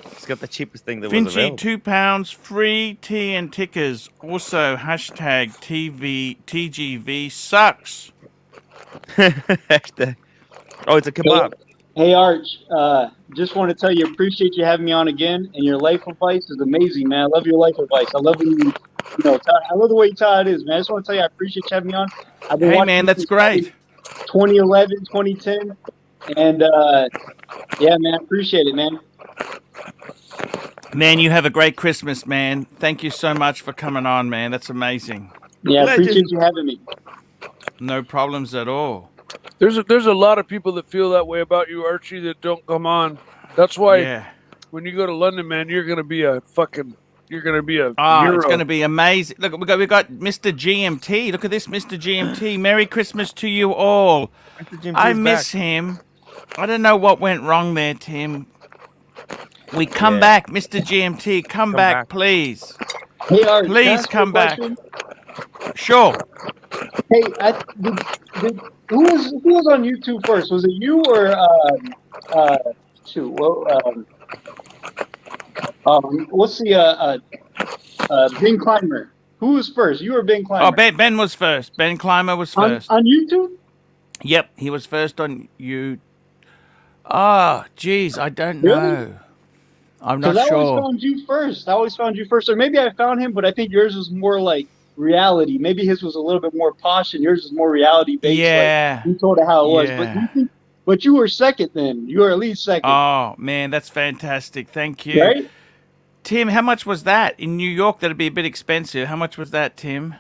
S5: It's got the cheapest thing that was
S1: Finchy,
S5: available.
S1: 2 pounds, free tea and tickers. Also, hashtag TGV sucks.
S5: Hashtag. Oh, it's a kebab.
S11: Hey, Arch, just want to tell you, appreciate you having me on again, and your life advice is amazing, man. I love your life advice. I love when you I love the way you tell it is, man. I just want to tell you, I appreciate you having me on. I've been
S1: Hey, man, that's great.
S11: 2011, 2010, and yeah, man, I appreciate it, man.
S1: Man, you have a great Christmas, man. Thank you so much for coming on, man. That's amazing.
S11: Yeah, I appreciate you having me.
S1: No problems at all.
S7: There's a lot of people that feel that way about you, Archie, that don't come on. That's why when you go to London, man, you're gonna be a hero.
S1: It's gonna be amazing. Look, we got Mr. GMT. Look at this, Mr. GMT. Merry Christmas to you all. I miss him. I don't know what went wrong there, Tim. We come back, Mr. GMT. Come back, please.
S11: Hey, Art,
S1: please come back. Sure.
S11: Hey, who was on YouTube first? Was it you or what's the Ben Clymer? Who was first? You or Ben Clymer?
S1: Oh, Ben was first. Ben Clymer was first
S11: on YouTube.
S1: Yep, he was first on you. Oh, geez, I don't know. I'm not sure.
S11: I always found you first. Or maybe I found him, but I think yours was more like reality. Maybe his was a little bit more posh and yours was more reality based.
S1: Yeah.
S11: Like, you told it how it was. But you were second then. You were at least second.
S1: Oh, man, that's fantastic. Thank you.
S11: Right?
S1: Tim, how much was that? In New York, that'd be a bit expensive. How much was that, Tim?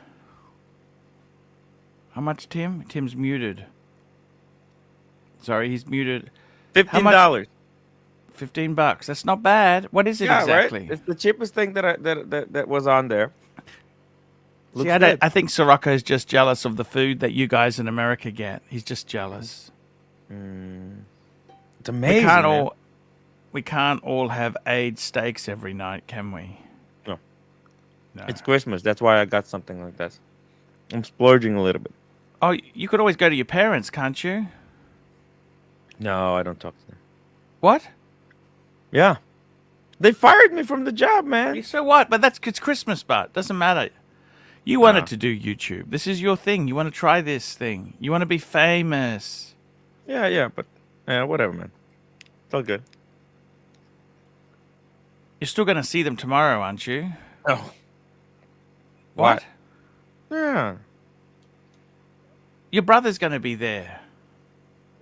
S1: How much, Tim? Tim's muted. Sorry, he's muted.
S5: $15.
S1: $15. That's not bad. What is it exactly?
S5: Right? It's the cheapest thing that was on there.
S1: See,
S5: Looks
S1: I think Sirocco's just jealous of the food that you guys in America get. He's just jealous.
S5: It's amazing.
S1: We can't all have aged steaks every night, can we?
S5: No.
S1: No.
S5: It's Christmas. That's why I got something like this. I'm splurging a little bit.
S1: Oh, you could always go to your parents, can't you?
S5: No, I don't talk to them.
S1: What?
S5: Yeah. They fired me from the job, man.
S1: So what? But it's Christmas, but doesn't matter. You wanted to do YouTube. This is your thing. You want to try this thing. You want to be famous.
S5: Yeah, but whatever, man. It's all good.
S1: You're still going to see them tomorrow, aren't you?
S5: Oh.
S1: What?
S5: Yeah.
S1: Your brother's going to be there.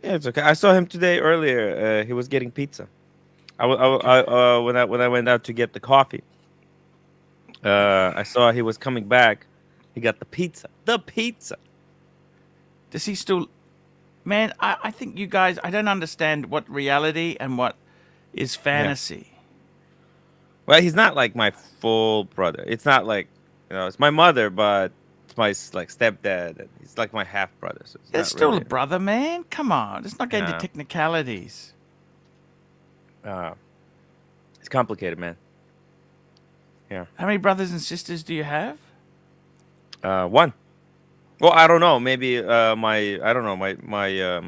S5: Yeah, it's okay. I saw him today earlier. He was getting pizza. When I went out to get the coffee, I saw he was coming back. He got the pizza.
S1: Does he still... Man, I think you guys... I don't understand what reality and what is fantasy.
S5: Yeah. Well, he's not like my full brother. It's not like... it's my mother, but it's my stepdad. He's like my half brother. So
S1: it's still a brother, man. Come on. Let's not get into technicalities.
S5: It's complicated, man. Yeah.
S1: How many brothers and sisters do you have?
S5: One. Well, I don't know. Maybe my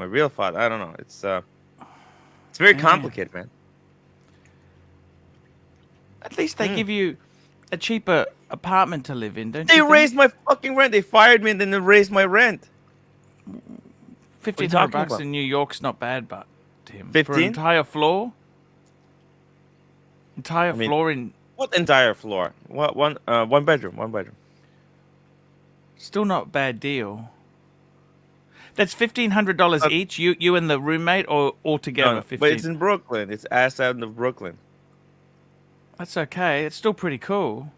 S5: real father. I don't know. It's very complicated, man.
S1: At least they give you a cheaper apartment to live in, don't
S5: they
S1: you? They
S5: raised my fucking rent. They fired me and then they raised my rent.
S1: $1,500 in New York's not bad, but Tim,
S5: 15
S1: for an entire floor. Floor in
S5: what entire floor? What one bedroom? One bedroom.
S1: Still not a bad deal. That's $1,500 each. You and the roommate, or altogether?
S5: No,
S1: 15.
S5: but it's in Brooklyn. It's ass out of Brooklyn.
S1: That's okay. It's still pretty cool.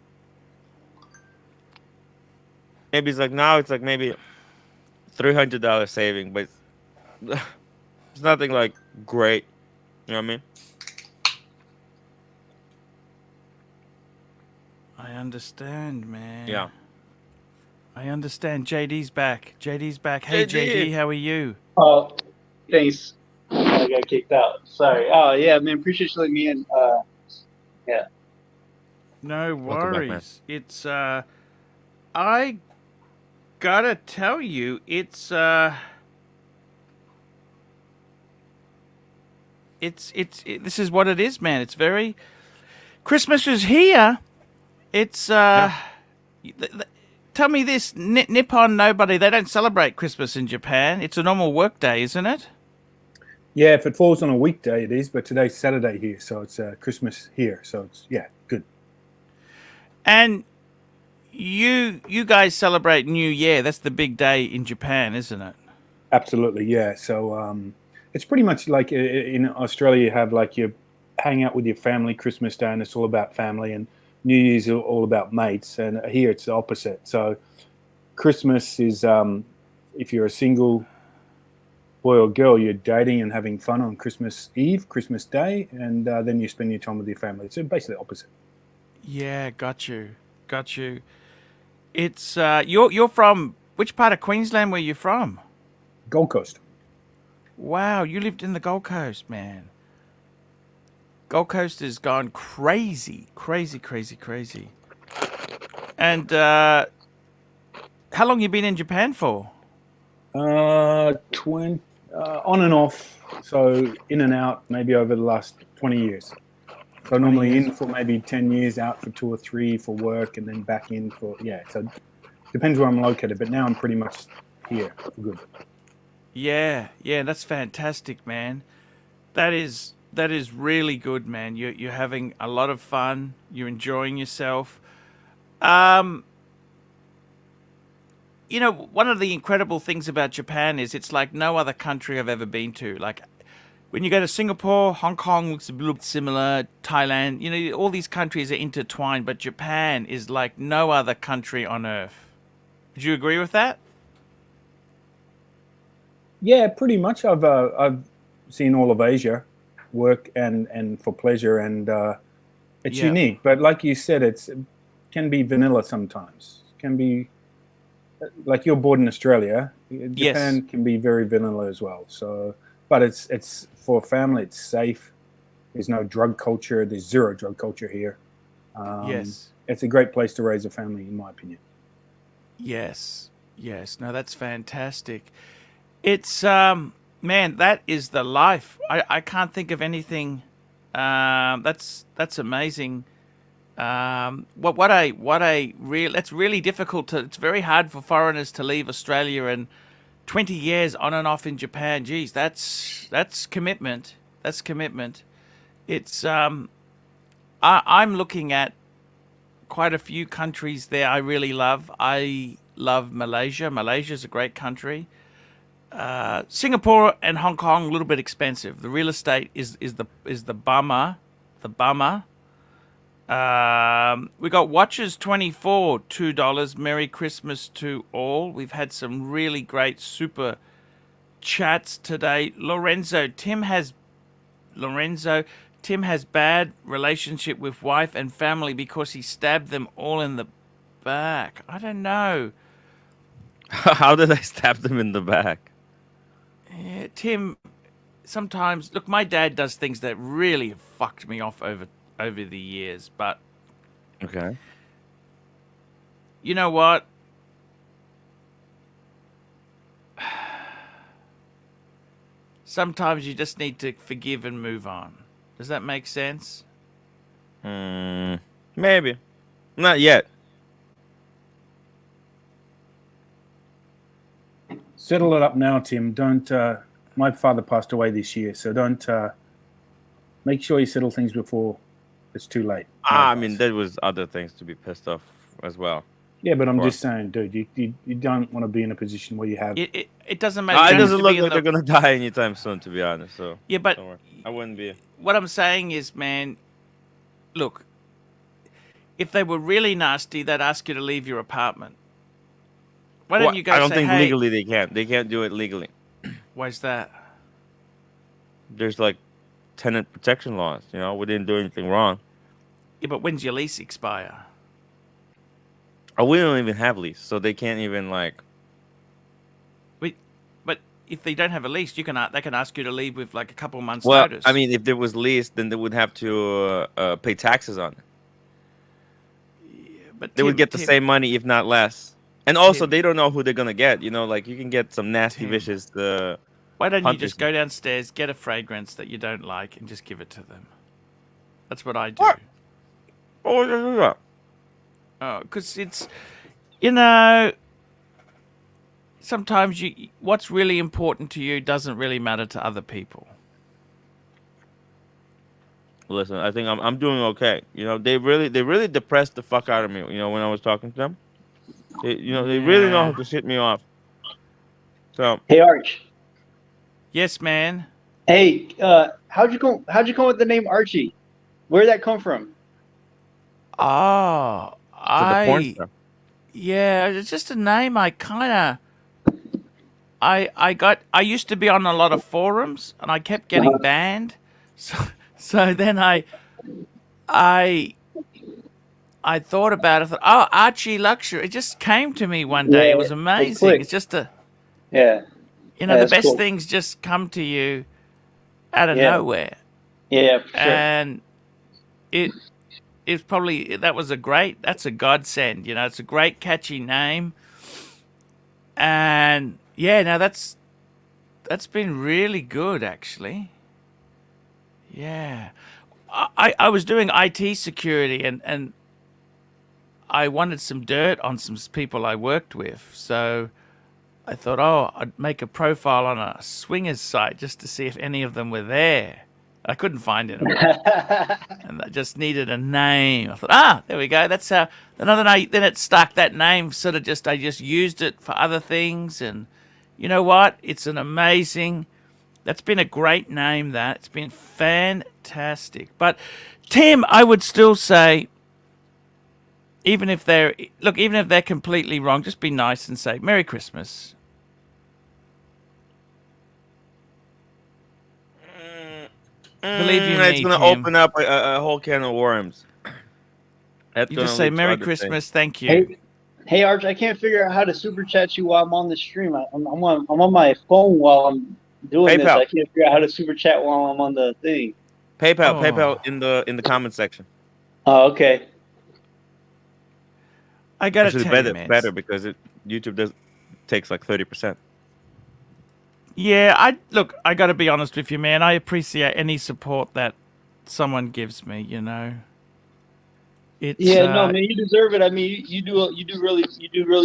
S5: Maybe it's like maybe $300 saving, but it's nothing like great. You know what I mean?
S1: I understand, man.
S5: Yeah.
S1: I understand. JD's back. Hey, JD, how are you?
S11: Oh, thanks. I got kicked out. Sorry. Oh, yeah, man. Appreciate you letting me in. Yeah.
S1: No
S5: Welcome
S1: worries. Back, it's I gotta tell you, it's this is what it is, man. It's very... Christmas is here. It's tell me this, Nippon nobody, they don't celebrate Christmas in Japan. It's a normal work day, isn't it?
S9: Yeah, if it falls on a weekday, it is. But today's Saturday here, so it's Christmas here. So it's good.
S1: And you guys celebrate New Year. That's the big day in Japan, isn't it?
S9: Absolutely, yeah. So it's pretty much like in Australia, you have like you hang out with your family Christmas Day, and it's all about family, and New Year's all about mates, and here it's the opposite. So Christmas is if you're a single boy or girl, you're dating and having fun on Christmas Eve, Christmas Day, and then you spend your time with your family. It's basically the opposite.
S1: Yeah, got you. It's you're from which part of Queensland were you from?
S9: Gold Coast.
S1: Wow, you lived in the Gold Coast, man. Gold Coast has gone crazy. And how long you been in Japan for?
S9: On and off. So in and out, maybe over the last 20 years. So normally in for maybe 10 years, out for 2 or 3 for work, and then back in for, so depends where I'm located. But now I'm pretty much here for good. Yeah,
S1: that's fantastic, man. That is really good, man. You're having a lot of fun. You're enjoying yourself. One of the incredible things about Japan is it's like no other country I've ever been to. Like when you go to Singapore, Hong Kong looks a little similar, Thailand, all these countries are intertwined, but Japan is like no other country on earth. Would you agree with that?
S9: Yeah, pretty much. I've seen all of Asia, work and for pleasure, and it's unique. But like you said, it can be vanilla sometimes. It can be like you're born in Australia. Japan
S1: Yes.
S9: can be very vanilla as well. So, but it's for family. It's safe. There's no drug culture. There's zero drug culture here.
S1: Yes.
S9: It's a great place to raise a family, in my opinion.
S1: Yes. Yes. No, that's fantastic. It's man, that is the life. I can't think of anything. That's amazing. What a real. That's really difficult to. It's very hard for foreigners to leave Australia and 20 years on and off in Japan. Geez, that's commitment. That's commitment. It's I'm looking at quite a few countries there I really love. I love Malaysia. Malaysia's a great country. Singapore and Hong Kong a little bit expensive. The real estate is the bummer. The bummer. We got watches 24, $2. Merry Christmas to all. We've had some really great super chats today. Tim has bad relationship with wife and family because he stabbed them all in the back. I don't know.
S5: How did I stab them in the back?
S1: Yeah, Tim, sometimes look, my dad does things that really have fucked me off over the years, but
S5: Okay.
S1: you know what? Sometimes you just need to forgive and move on. Does that make sense?
S5: Maybe. Not yet.
S9: Settle it up now, Tim. Don't. My father passed away this year, so don't. Make sure you settle things before it's too late.
S5: I mean, there was other things to be pissed off as well.
S9: Yeah, but I'm
S5: Right.
S9: just saying, dude, you don't want to be in a position where you have.
S1: It doesn't matter.
S5: It doesn't look like they're gonna die anytime soon, to be honest. So
S1: yeah, but
S5: don't worry. I wouldn't be.
S1: what I'm saying is, man, look, if they were really nasty, they'd ask you to leave your apartment. Why don't you go
S5: I don't
S1: say,
S5: think
S1: hey,
S5: legally they can't. They can't do it legally.
S1: why's that?
S5: There's like tenant protection laws. You know, we didn't do anything wrong.
S1: Yeah, but when's your lease expire?
S5: We don't even have lease, so they can't even like.
S1: But if they don't have a lease, they can ask you to leave with like a couple months'
S5: Well,
S1: notice.
S5: I mean, if there was lease, then they would have to pay taxes on it.
S1: Yeah, but
S5: They would get the
S1: Tim,
S5: same money, if not less. And also,
S1: Tim.
S5: they don't know who they're gonna get. You know, like you can get some nasty,
S1: Tim.
S5: vicious.
S1: Why don't you
S5: hunters.
S1: just go downstairs, get a fragrance that you don't like, and just give it to them? That's what I do.
S5: What? Oh,
S1: Oh, because it's, you know, sometimes what's really important to you doesn't really matter to other people.
S5: listen, I think I'm doing okay. You know, they really depressed the fuck out of me. You know, when I was talking to them, they really know how to shit me off. So
S11: Hey, Arch.
S1: Yes, man.
S11: Hey, how'd you come with the name Archie? Where'd that come from?
S1: Oh,
S5: for the porn stuff.
S1: yeah, it's just a name I kind of, I used to be on a lot of forums and I kept getting banned. So then I thought about it. I thought, oh, ArchieLuxury. It just came to me one day.
S11: Yeah,
S1: It was
S11: it
S1: amazing.
S11: clicked.
S1: It's just a,
S11: Yeah.
S1: you know,
S11: Yeah,
S1: the
S11: that's
S1: best
S11: cool.
S1: things just come to you out of
S11: Yeah.
S1: nowhere.
S11: Yeah, for sure.
S1: And it's probably, that's a godsend, you know. It's a great catchy name. And yeah, now that's been really good, actually. Yeah. I was doing IT security and I wanted some dirt on some people I worked with. So I thought, oh, I'd make a profile on a swingers site just to see if any of them were there. I couldn't find anyone. And I just needed a name. I thought, there we go. That's how. Another night, then it stuck. That name sort of just, I just used it for other things. And you know what? It's an amazing. That's been a great name. That it's been fantastic. But Tim, I would still say, even if they're completely wrong, just be nice and say Merry Christmas. Believe you me,
S5: it's gonna
S1: Tim.
S5: open up a whole can of worms. That's
S1: You
S5: gonna
S1: just say
S5: lead to
S1: Merry
S5: other
S1: Christmas,
S5: things.
S1: thank you.
S11: Hey, Hey Arch, I can't figure out how to super chat you while I'm on the stream. I'm on my phone while I'm doing this.
S5: PayPal.
S11: I can't figure out how to super chat while I'm on the thing.
S5: PayPal in the comment section.
S11: Oh, okay.
S1: I gotta
S5: Actually,
S1: tell you, man.
S5: better because YouTube takes like 30%.
S1: Yeah, I gotta be honest with you, man. I appreciate any support that someone gives me. You know, it's
S11: No, man, you deserve it. I mean, you do really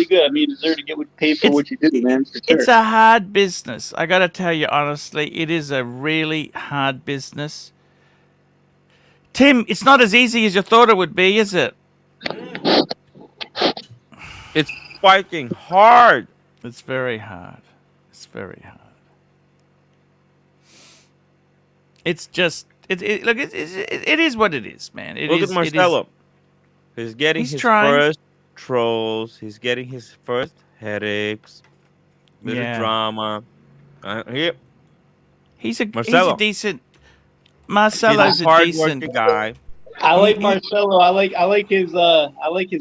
S11: good. I mean, you deserve to get paid for what you do, man. For sure.
S1: It's a hard business. I gotta tell you honestly, it is a really hard business. Tim, it's not as easy as you thought it would be, is it?
S5: It's fucking hard.
S1: It's very hard. It's very hard. It's just it is what it is, man.
S5: Look at Marcelo. He's getting his first trolls. He's getting his first headaches. Bit of drama.
S1: He's a decent. Marcelo's
S5: he's a hard-working guy.
S11: I like Marcelo. I like his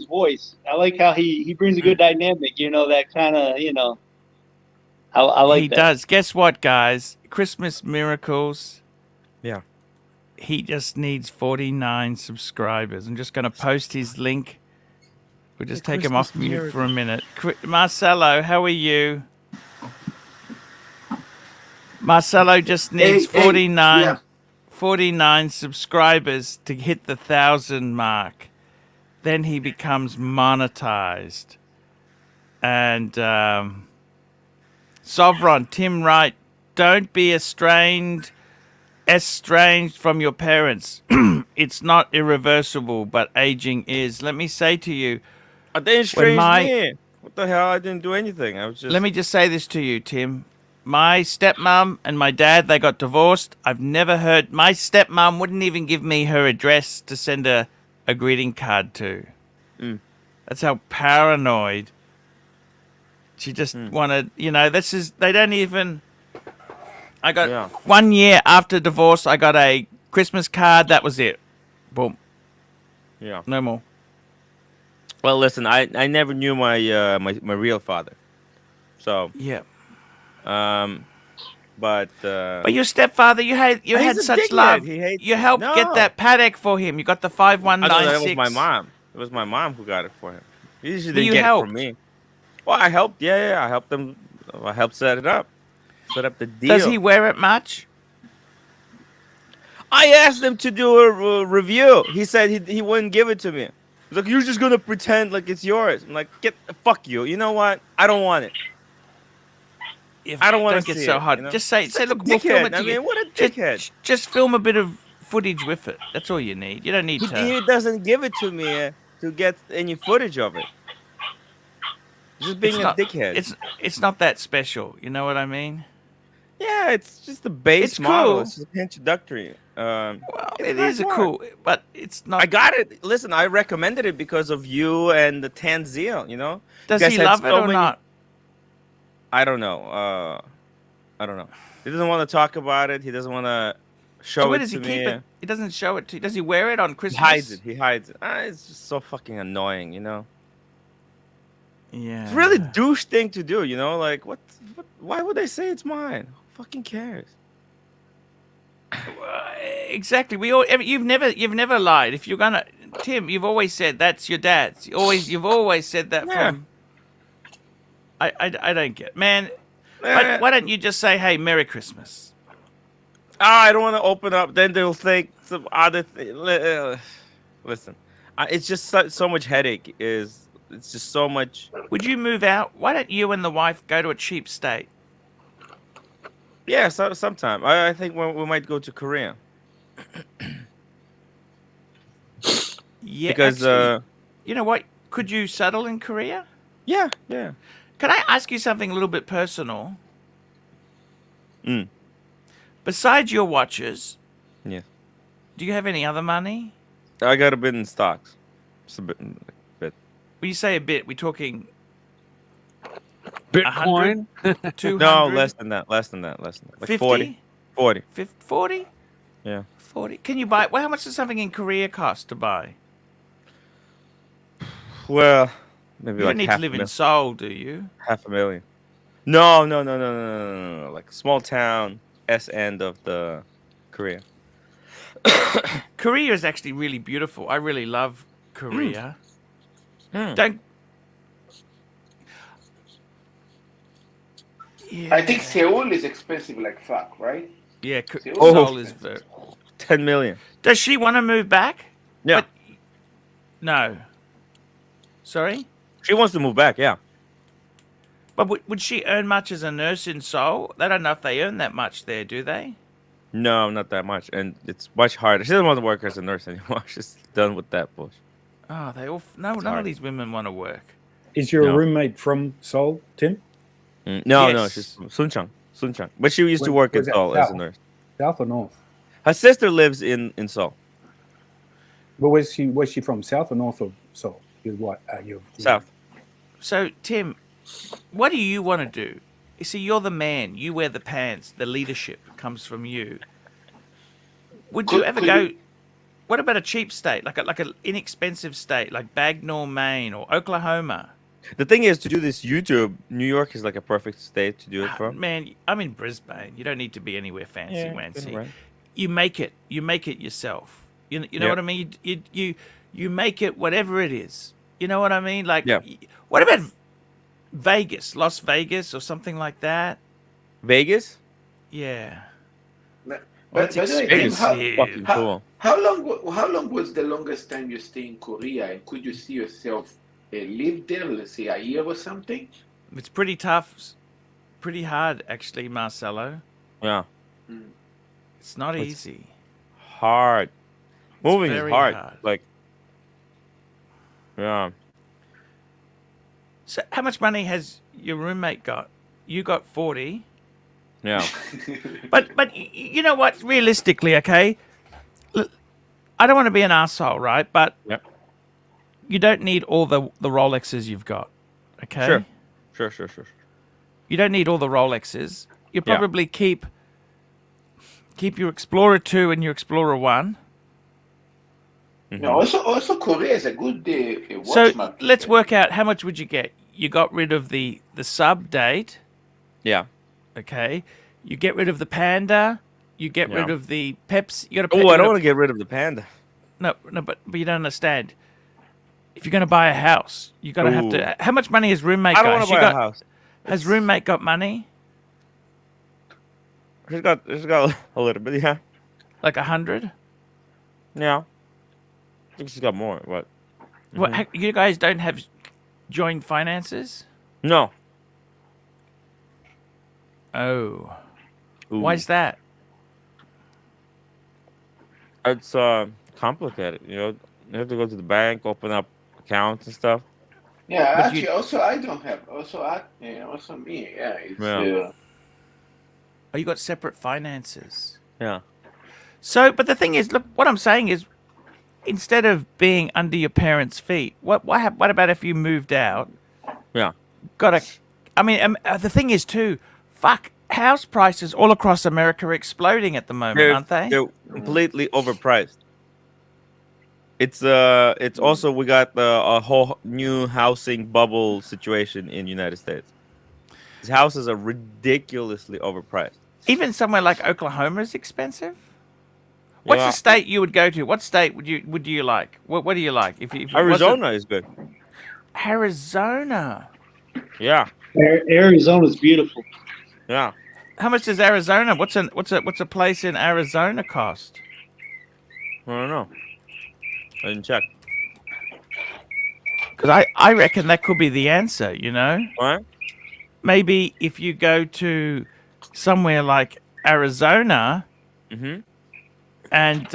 S11: voice. I like how he brings a good dynamic. You know, that kind of, you know. I like
S1: he
S11: that.
S1: does. Guess what, guys? Christmas miracles.
S5: Yeah.
S1: He just needs 49 subscribers. I'm just going to post his link. We'll just take him off mute for a minute. Marcelo, how are you? Marcelo just needs 49 subscribers to hit the 1,000 mark. Then he becomes monetized. And Sovereign, Tim Wright, don't be estranged from your parents. It's not irreversible, but aging is. Let me say to you,
S5: they estranged me. What the hell? I didn't do anything. I was just.
S1: Let me just say this to you, Tim. My stepmom and my dad, they got divorced. I've never heard. My stepmom wouldn't even give me her address to send a greeting card to. That's how paranoid. She just wanted, you know, they don't even. I got 1 year after divorce, I got a Christmas card. That was it. Boom.
S5: Yeah.
S1: No more.
S5: Well, listen, I never knew my my real father. So.
S1: Yeah.
S5: But
S1: your stepfather, you had such love. You helped get that paddock for him. You got the 5196.
S5: That was my mom. It was my mom who got it for him. He usually didn't get it from me. Well, I helped. Yeah, I helped them. I helped set it up. Set up the deal.
S1: Does he wear it much?
S5: I asked him to do a review. He said he wouldn't give it to me. He's like, you're just gonna pretend like it's yours. I'm like, fuck you. You know what? I don't want it. I don't want to get
S1: so hot. You know? Just say, look, we'll film it.
S5: I mean, what a dickhead.
S1: Just film a bit of footage with it. That's all you need. You don't need to.
S5: He doesn't give it to me to get any footage of it. Just being a dickhead.
S1: It's not that special. You know what I mean?
S5: Yeah, it's just the base model. Cool. It's just introductory.
S1: Well, it is cool, but it's not.
S5: I got it. Listen, I recommended it because of you and the Tanzil. You know.
S1: Does he love it or not?
S5: I don't know. I don't know. He doesn't want to talk about it. He doesn't want to show it to me.
S1: Keep it? He doesn't show it to you. Does he wear it on Christmas?
S5: He hides it. It's just so fucking annoying, you know?
S1: Yeah.
S5: It's really douche thing to do, you know? Like, what why would they say it's mine? Who fucking cares?
S1: Exactly. You've never lied. If you're gonna, Tim, you've always said that's your dad's. You've always said that from. I don't get, man. Why don't you just say, "Hey, Merry Christmas"?
S5: I don't want to open up. Then they'll think some other thing. Listen, it's just so much headache. It's just so much.
S1: Would you move out? Why don't you and the wife go to a cheap state?
S5: Yeah, sometime. I think we might go to Korea.
S1: Yeah,
S5: because
S1: actually, you know what? Could you settle in Korea?
S5: Yeah.
S1: Can I ask you something a little bit personal?
S5: Mm.
S1: Besides your watches,
S5: yeah.
S1: Do you have any other money?
S5: I got a bit in stocks. Just a bit.
S1: When you say a bit, we're talking
S7: Bitcoin?
S1: 200?
S5: No, less than that. Like
S1: 50?
S5: 40.
S1: 40?
S5: Yeah.
S1: 40. Can you buy? Well, how much does something in Korea cost to buy?
S5: Well, Maybe
S1: You
S5: like
S1: don't need to live in Seoul, do you?
S5: $500,000. No. Like small town, S end of the Korea.
S1: Korea is actually really beautiful. I really love Korea. Don't. Yeah.
S6: I think Seoul is expensive like fuck, right?
S1: Yeah,
S6: Seoul
S1: Seoul is very.
S5: 10 million.
S1: Does she want to move back?
S5: Yeah.
S1: But, no. Sorry?
S5: She wants to move back, yeah.
S1: But would she earn much as a nurse in Seoul? I don't know if they earn that much there, do they?
S5: No, not that much. And it's much harder. She doesn't want to work as a nurse anymore. She's done with that bullshit.
S1: Oh, none of these women want to work.
S9: Is your roommate from Seoul, Tim?
S5: No, she's from Suncheon. But she used to work in Seoul as a nurse.
S9: South or north?
S5: Her sister lives in Seoul.
S9: But where's she from? South or north of Seoul?
S5: South.
S1: So, Tim, what do you want to do? You see, you're the man. You wear the pants. The leadership comes from you. Would you ever go? What about a cheap state, like an inexpensive state, like Bagnall, Maine, or Oklahoma?
S5: The thing is, to do this YouTube, New York is like a perfect state to do it from.
S1: Man, I'm in Brisbane. You don't need to be anywhere fancy, wancy.
S5: Right.
S1: You make it. You make it yourself. You know what I mean? You make it whatever it is. You know what I mean? Like, what about Vegas, Las Vegas, or something like that?
S5: Vegas?
S1: Yeah.
S6: But
S5: expensive. Fucking cool.
S6: How long was the longest time you stay in Korea? And could you see yourself live there, let's say a year or something?
S1: It's pretty tough, pretty hard, actually, Marcelo.
S5: Yeah.
S1: It's not easy.
S5: Hard. Moving is hard. Like, yeah.
S1: So, how much money has your roommate got? You got 40.
S5: Yeah.
S1: But you know what? Realistically, okay. Look, I don't want to be an asshole, right? But you don't need all the Rolexes you've got. Okay.
S5: Sure.
S1: You don't need all the Rolexes. You probably keep your Explorer 2 and your Explorer 1.
S6: No, also Korea is a good watch
S1: So
S6: market.
S1: let's work out how much would you get. You got rid of the sub date.
S5: Yeah.
S1: Okay. You get rid of the Panda. You get rid of the Pepsi. You got to.
S5: Oh, I don't want to get rid of the Panda.
S1: No, but you don't understand. If you're going to buy a house, you're going to have to. How much money has roommate got?
S5: I don't want to buy a house.
S1: Has roommate got money?
S5: She's got a little bit, yeah.
S1: Like 100?
S5: Yeah. I think she's got more, but.
S1: What, you guys don't have joint finances?
S5: No.
S1: Oh. Why's that?
S5: It's complicated, you know. You have to go to the bank, open up accounts and stuff.
S6: Yeah, actually, also I don't have. Also me. Yeah, it's.
S1: Oh, you got separate finances.
S5: Yeah.
S1: So, but the thing is, look, what I'm saying is, instead of being under your parents' feet, what about if you moved out?
S5: Yeah.
S1: The thing is too, house prices all across America are exploding at the moment, aren't they?
S5: They're completely overpriced. It's also we got a whole new housing bubble situation in United States. These houses are ridiculously overpriced.
S1: Even somewhere like Oklahoma is expensive. What's the state you would go to? What state would you like? What do you like? If
S5: Arizona is good.
S1: Arizona.
S5: Yeah.
S11: Arizona's beautiful.
S5: Yeah.
S1: How much does Arizona? What's a place in Arizona cost?
S5: I don't know. I didn't check.
S1: Because I reckon that could be the answer. You know.
S5: What?
S1: Maybe if you go to somewhere like Arizona.
S5: Mm-hmm.
S1: And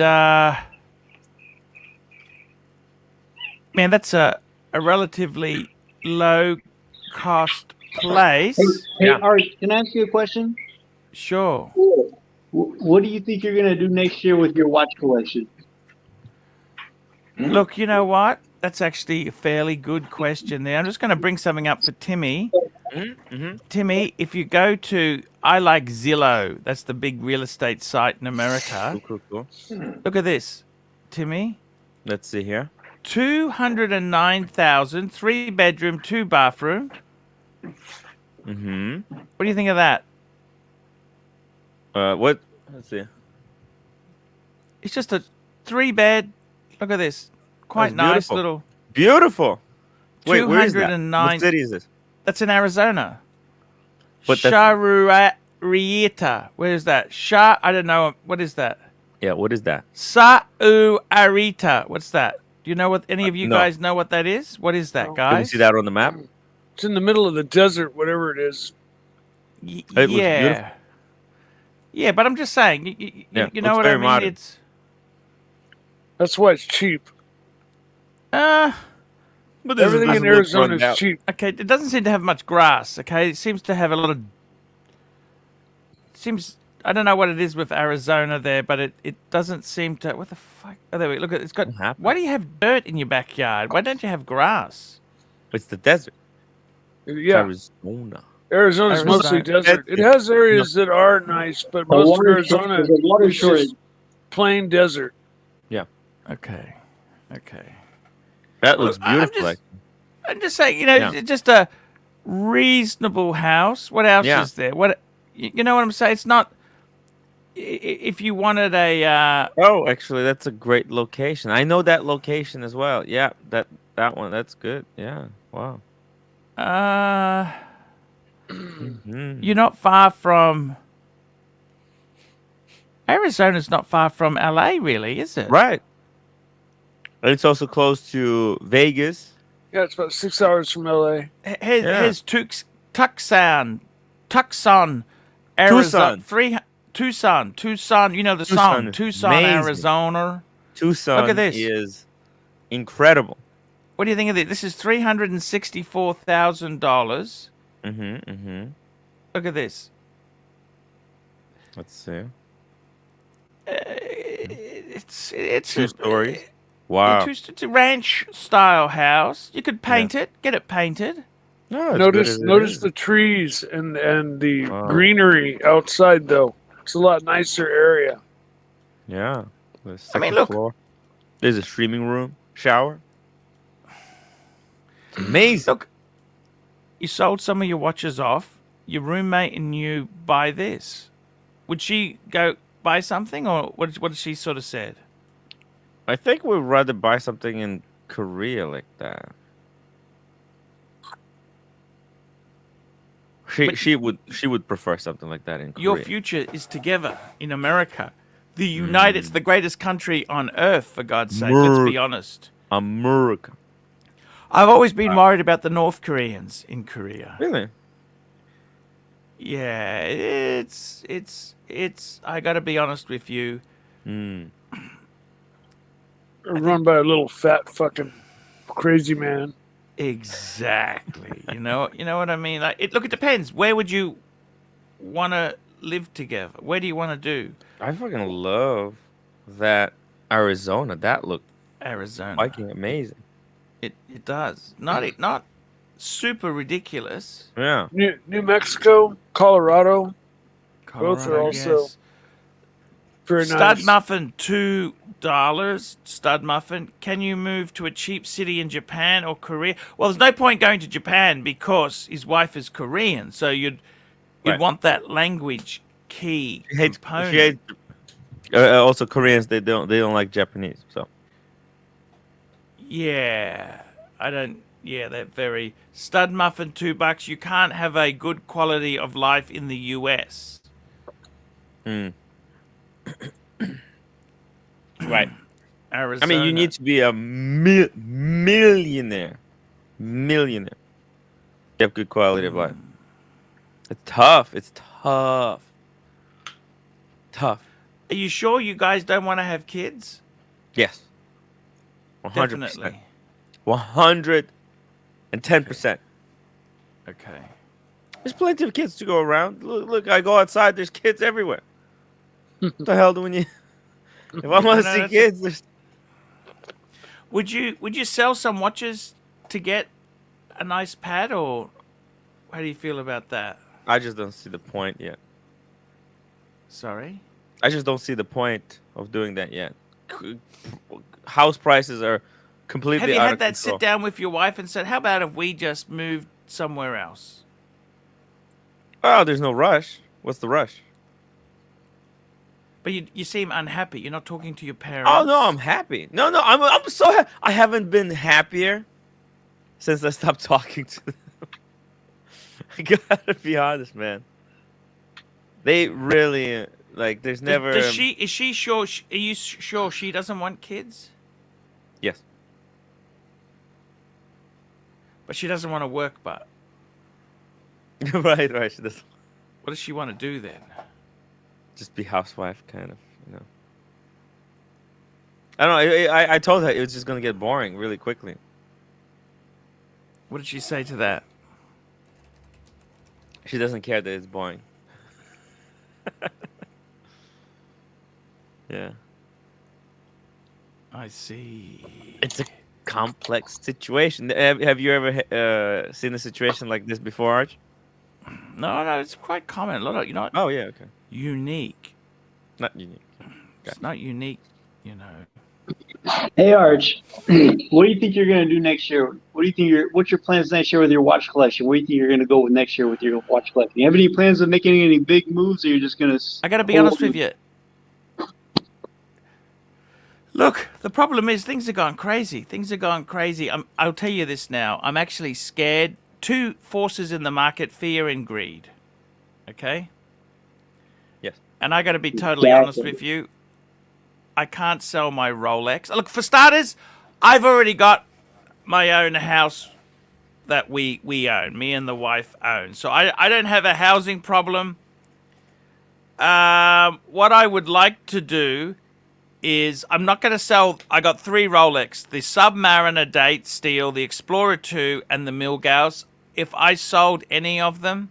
S1: man, that's a relatively low cost place.
S11: Hey, Art, can I ask you a question?
S1: Sure.
S11: What do you think you're gonna do next year with your watch collection?
S1: Look, you know what? That's actually a fairly good question there. I'm just going to bring something up for Timmy.
S5: Mm-hmm.
S1: Timmy, if you go to I Like Zillow, that's the big real estate site in America.
S5: Cool.
S1: Look at this, Timmy.
S5: Let's see here.
S1: $209,000, 3-bedroom, 2-bathroom.
S5: Mm-hmm.
S1: What do you think of that?
S5: What? Let's see.
S1: It's just a 3-bed. Look at this. Quite
S5: That's
S1: nice
S5: beautiful.
S1: little.
S5: Beautiful. Wait, where is that?
S1: 209.
S5: What city is this?
S1: That's in Arizona.
S5: But that's-
S1: Sahuarita. Where is that? I don't know. What is that?
S5: Yeah, what is that?
S1: Sahuarita. What's that? Do you know what? Any of you
S5: No.
S1: guys know what that is? What is that,
S7: No.
S1: guys?
S5: Can we see that on the map?
S7: It's in the middle of the desert, whatever it is.
S5: It looks beautiful.
S1: Yeah. Yeah, but I'm just saying. You
S5: Yeah,
S1: know
S5: looks
S1: what I
S5: very
S1: mean?
S5: modern.
S1: It's.
S7: That's why it's cheap.
S5: But this
S7: Everything in
S5: doesn't look
S7: Arizona
S5: run
S7: is
S5: down.
S7: cheap.
S1: Okay, it doesn't seem to have much grass. Okay, it seems to have a lot of. Seems I don't know what it is with Arizona there, but it doesn't seem to. What the fuck? Oh, there we look at it's got.
S5: What happened?
S1: Why do you have dirt in your backyard? Why don't you have grass?
S5: It's the desert.
S7: Yeah,
S5: Arizona.
S7: Arizona's
S1: Arizona.
S7: mostly desert. It has areas that are nice, but
S11: The
S7: most of
S11: water
S7: Arizona
S11: there's a water
S7: is
S11: shortage.
S7: just plain desert.
S1: Okay, okay.
S5: That looks
S1: I'm
S5: beautiful.
S1: just-
S5: like-
S1: I'm just saying,
S5: Yeah.
S1: it's just a reasonable house. What else
S5: Yeah.
S1: is there? What you know what I'm saying? It's not. If you wanted a.
S5: Oh, actually, that's a great location. I know that location as well. Yeah, that one. That's good. Yeah. Wow. Mhm.
S1: You're not far from. Arizona's not far from LA, really, is it?
S5: Right. And it's also close to Vegas.
S7: Yeah, it's about 6 hours from LA.
S1: Here's Tucson, Arizona. Tucson. You know the song,
S5: Tucson is
S1: Tucson,
S5: amazing.
S1: Arizona.
S5: Tucson
S1: Look at this.
S5: is incredible.
S1: What do you think of this? This is $364,000.
S5: Mm-hmm. Mm-hmm.
S1: Look at this.
S5: Let's see.
S1: It's
S5: 2 stories. Wow.
S1: It's a ranch style house. You could paint it, get it painted.
S5: No, it's good
S7: Notice
S5: as it
S7: notice
S5: is.
S7: the trees and the
S5: Wow.
S7: greenery outside though. It's a lot nicer area.
S5: Yeah. The
S1: I mean,
S5: second
S1: look.
S5: floor. There's a streaming room, shower. It's amazing.
S1: Look, you sold some of your watches off. Your roommate and you buy this. Would she go buy something, or what did she sort of said?
S5: I think we'd rather buy something in Korea like that. She would prefer something like that in Korea.
S1: Your future is together in America. The It's the greatest country on earth, for God's sake. Let's be honest.
S5: America.
S1: I've always been worried about the North Koreans in Korea.
S5: Really?
S1: Yeah, it's. I got to be honest with you.
S5: Mm.
S7: Run by a little fat fucking crazy man.
S1: Exactly. you know what I mean. Like, it depends. Where would you want to live together? Where do you want to do?
S5: I fucking love that Arizona. That looked
S1: Arizona.
S5: fucking amazing.
S1: It does. Not super ridiculous.
S5: Yeah.
S7: New Mexico, Colorado. Both are
S1: Colorado,
S7: also
S1: yes.
S7: very
S1: Stud
S7: nice.
S1: muffin, $2. Stud muffin. Can you move to a cheap city in Japan or Korea? Well, there's no point going to Japan because his wife is Korean. So you'd
S5: Right.
S1: want that language key component.
S5: She hates also Koreans. They don't like Japanese. So
S1: Yeah, I don't. Yeah, they're very stud muffin. $2. You can't have a good quality of life in the US.
S5: right.
S1: Arizona.
S5: I mean, you need to be a millionaire. Millionaire. You have good quality of life. It's tough. It's tough. Tough.
S1: Are you sure you guys don't want to have kids?
S5: Yes. 100%.
S1: Definitely.
S5: 110%.
S1: Okay.
S5: There's plenty of kids to go around. Look, I go outside. There's kids everywhere. What the hell do we need? If I want to
S1: No,
S5: see
S1: that's
S5: kids, there's...
S1: Would you sell some watches to get a nice pad, or how do you feel about that?
S5: I just don't see the point yet.
S1: Sorry?
S5: I just don't see the point of doing that yet. House prices are completely
S1: Have you
S5: out
S1: had
S5: of
S1: that
S5: control.
S1: sit down with your wife and said, how about if we just moved somewhere else?
S5: Oh, there's no rush. What's the rush?
S1: But you seem unhappy. You're not talking to your parents.
S5: Oh no, I'm happy. No, I'm so I haven't been happier since I stopped talking to them. I gotta be honest, man. They really like. There's never.
S1: Is she sure? Are you sure she doesn't want kids?
S5: Yes.
S1: But she doesn't want to work. But
S5: right. She doesn't.
S1: what does she want to do then?
S5: Just be housewife, kind of. You know. I don't know. I told her it was just gonna get boring really quickly.
S1: What did she say to that?
S5: She doesn't care that it's boring. Yeah.
S1: I see.
S5: It's a complex situation. Have you ever seen a situation like this before, Arch?
S1: No, it's quite common. A lot of
S5: Oh yeah, okay.
S1: unique.
S5: Not unique.
S1: It's not unique, you know.
S11: Hey Arch, what do you think you're gonna do next year? What do you think what's your plans next year with your watch collection? Where do you think you're gonna go with next year with your watch collection? You have any plans of making any big moves, or you're just gonna?
S1: I got to be honest with you. Look, the problem is things are going crazy. Things are going crazy. I'll tell you this now. I'm actually scared. Two forces in the market: fear and greed. Okay.
S5: Yes.
S1: And I got to be totally honest with you. I can't sell my Rolex. Look, for starters, I've already got my own house that we own. Me and the wife own. So I don't have a housing problem. What I would like to do is I'm not going to sell. I got 3 Rolex: the Submariner Date Steel, the Explorer 2, and the Milgauss. If I sold any of them,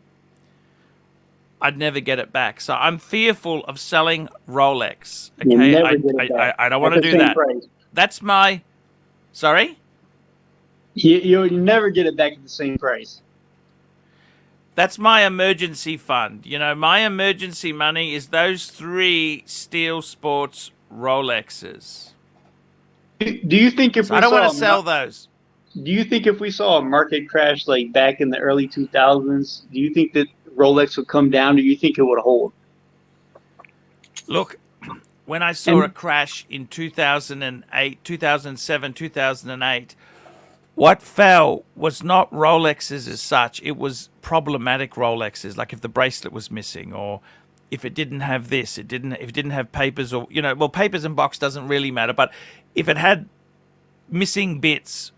S1: I'd never get it back. So I'm fearful of selling Rolex. Okay, I don't want to do that.
S11: Price.
S1: That's my. Sorry.
S11: You'll never get it back at the same price.
S1: That's my emergency fund. You know, my emergency money is those 3 Steel Sports Rolexes.
S11: Do you think if
S1: I don't want to sell those?
S11: Do you think if we saw a market crash like back in the early 2000s, do you think that Rolex would come down, or do you think it would hold?
S1: Look, when I saw a crash in 2008, 2007, 2008, what fell was not Rolexes as such. It was problematic Rolexes, like if the bracelet was missing, or if it didn't have this, if it didn't have papers, or well, papers and box doesn't really matter, but if it had missing bits,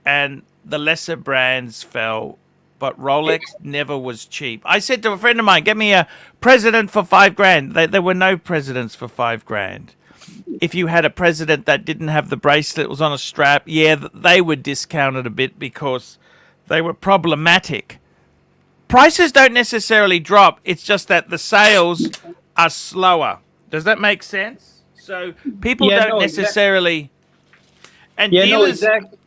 S1: and the lesser brands fell, but Rolex never was cheap. I said to a friend of mine, get me a president for $5,000. There were no presidents for $5,000. If you had a president that didn't have the bracelet, was on a strap, yeah, they were discounted a bit because they were problematic. Prices don't necessarily drop. It's just that the sales are slower. Does that make sense? So people don't necessarily... And dealers...
S11: exactly.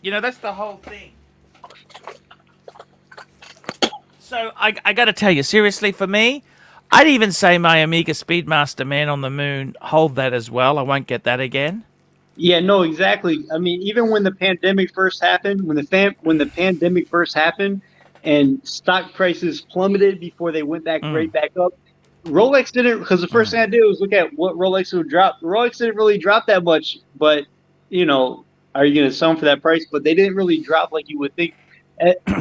S1: You know, that's the whole thing. So I got to tell you, seriously, for me, I'd even say my Omega Speedmaster Man on the Moon, hold that as well. I won't get that again.
S11: Yeah, no, exactly. I mean, even when the pandemic first happened, when the pandemic first happened, and stock prices plummeted before they went back right back up, Rolex didn't, because the first thing I did was look at what Rolex would drop. Rolex didn't really drop that much, but you know, are you going to sell them for that price? But they didn't really drop like you would think.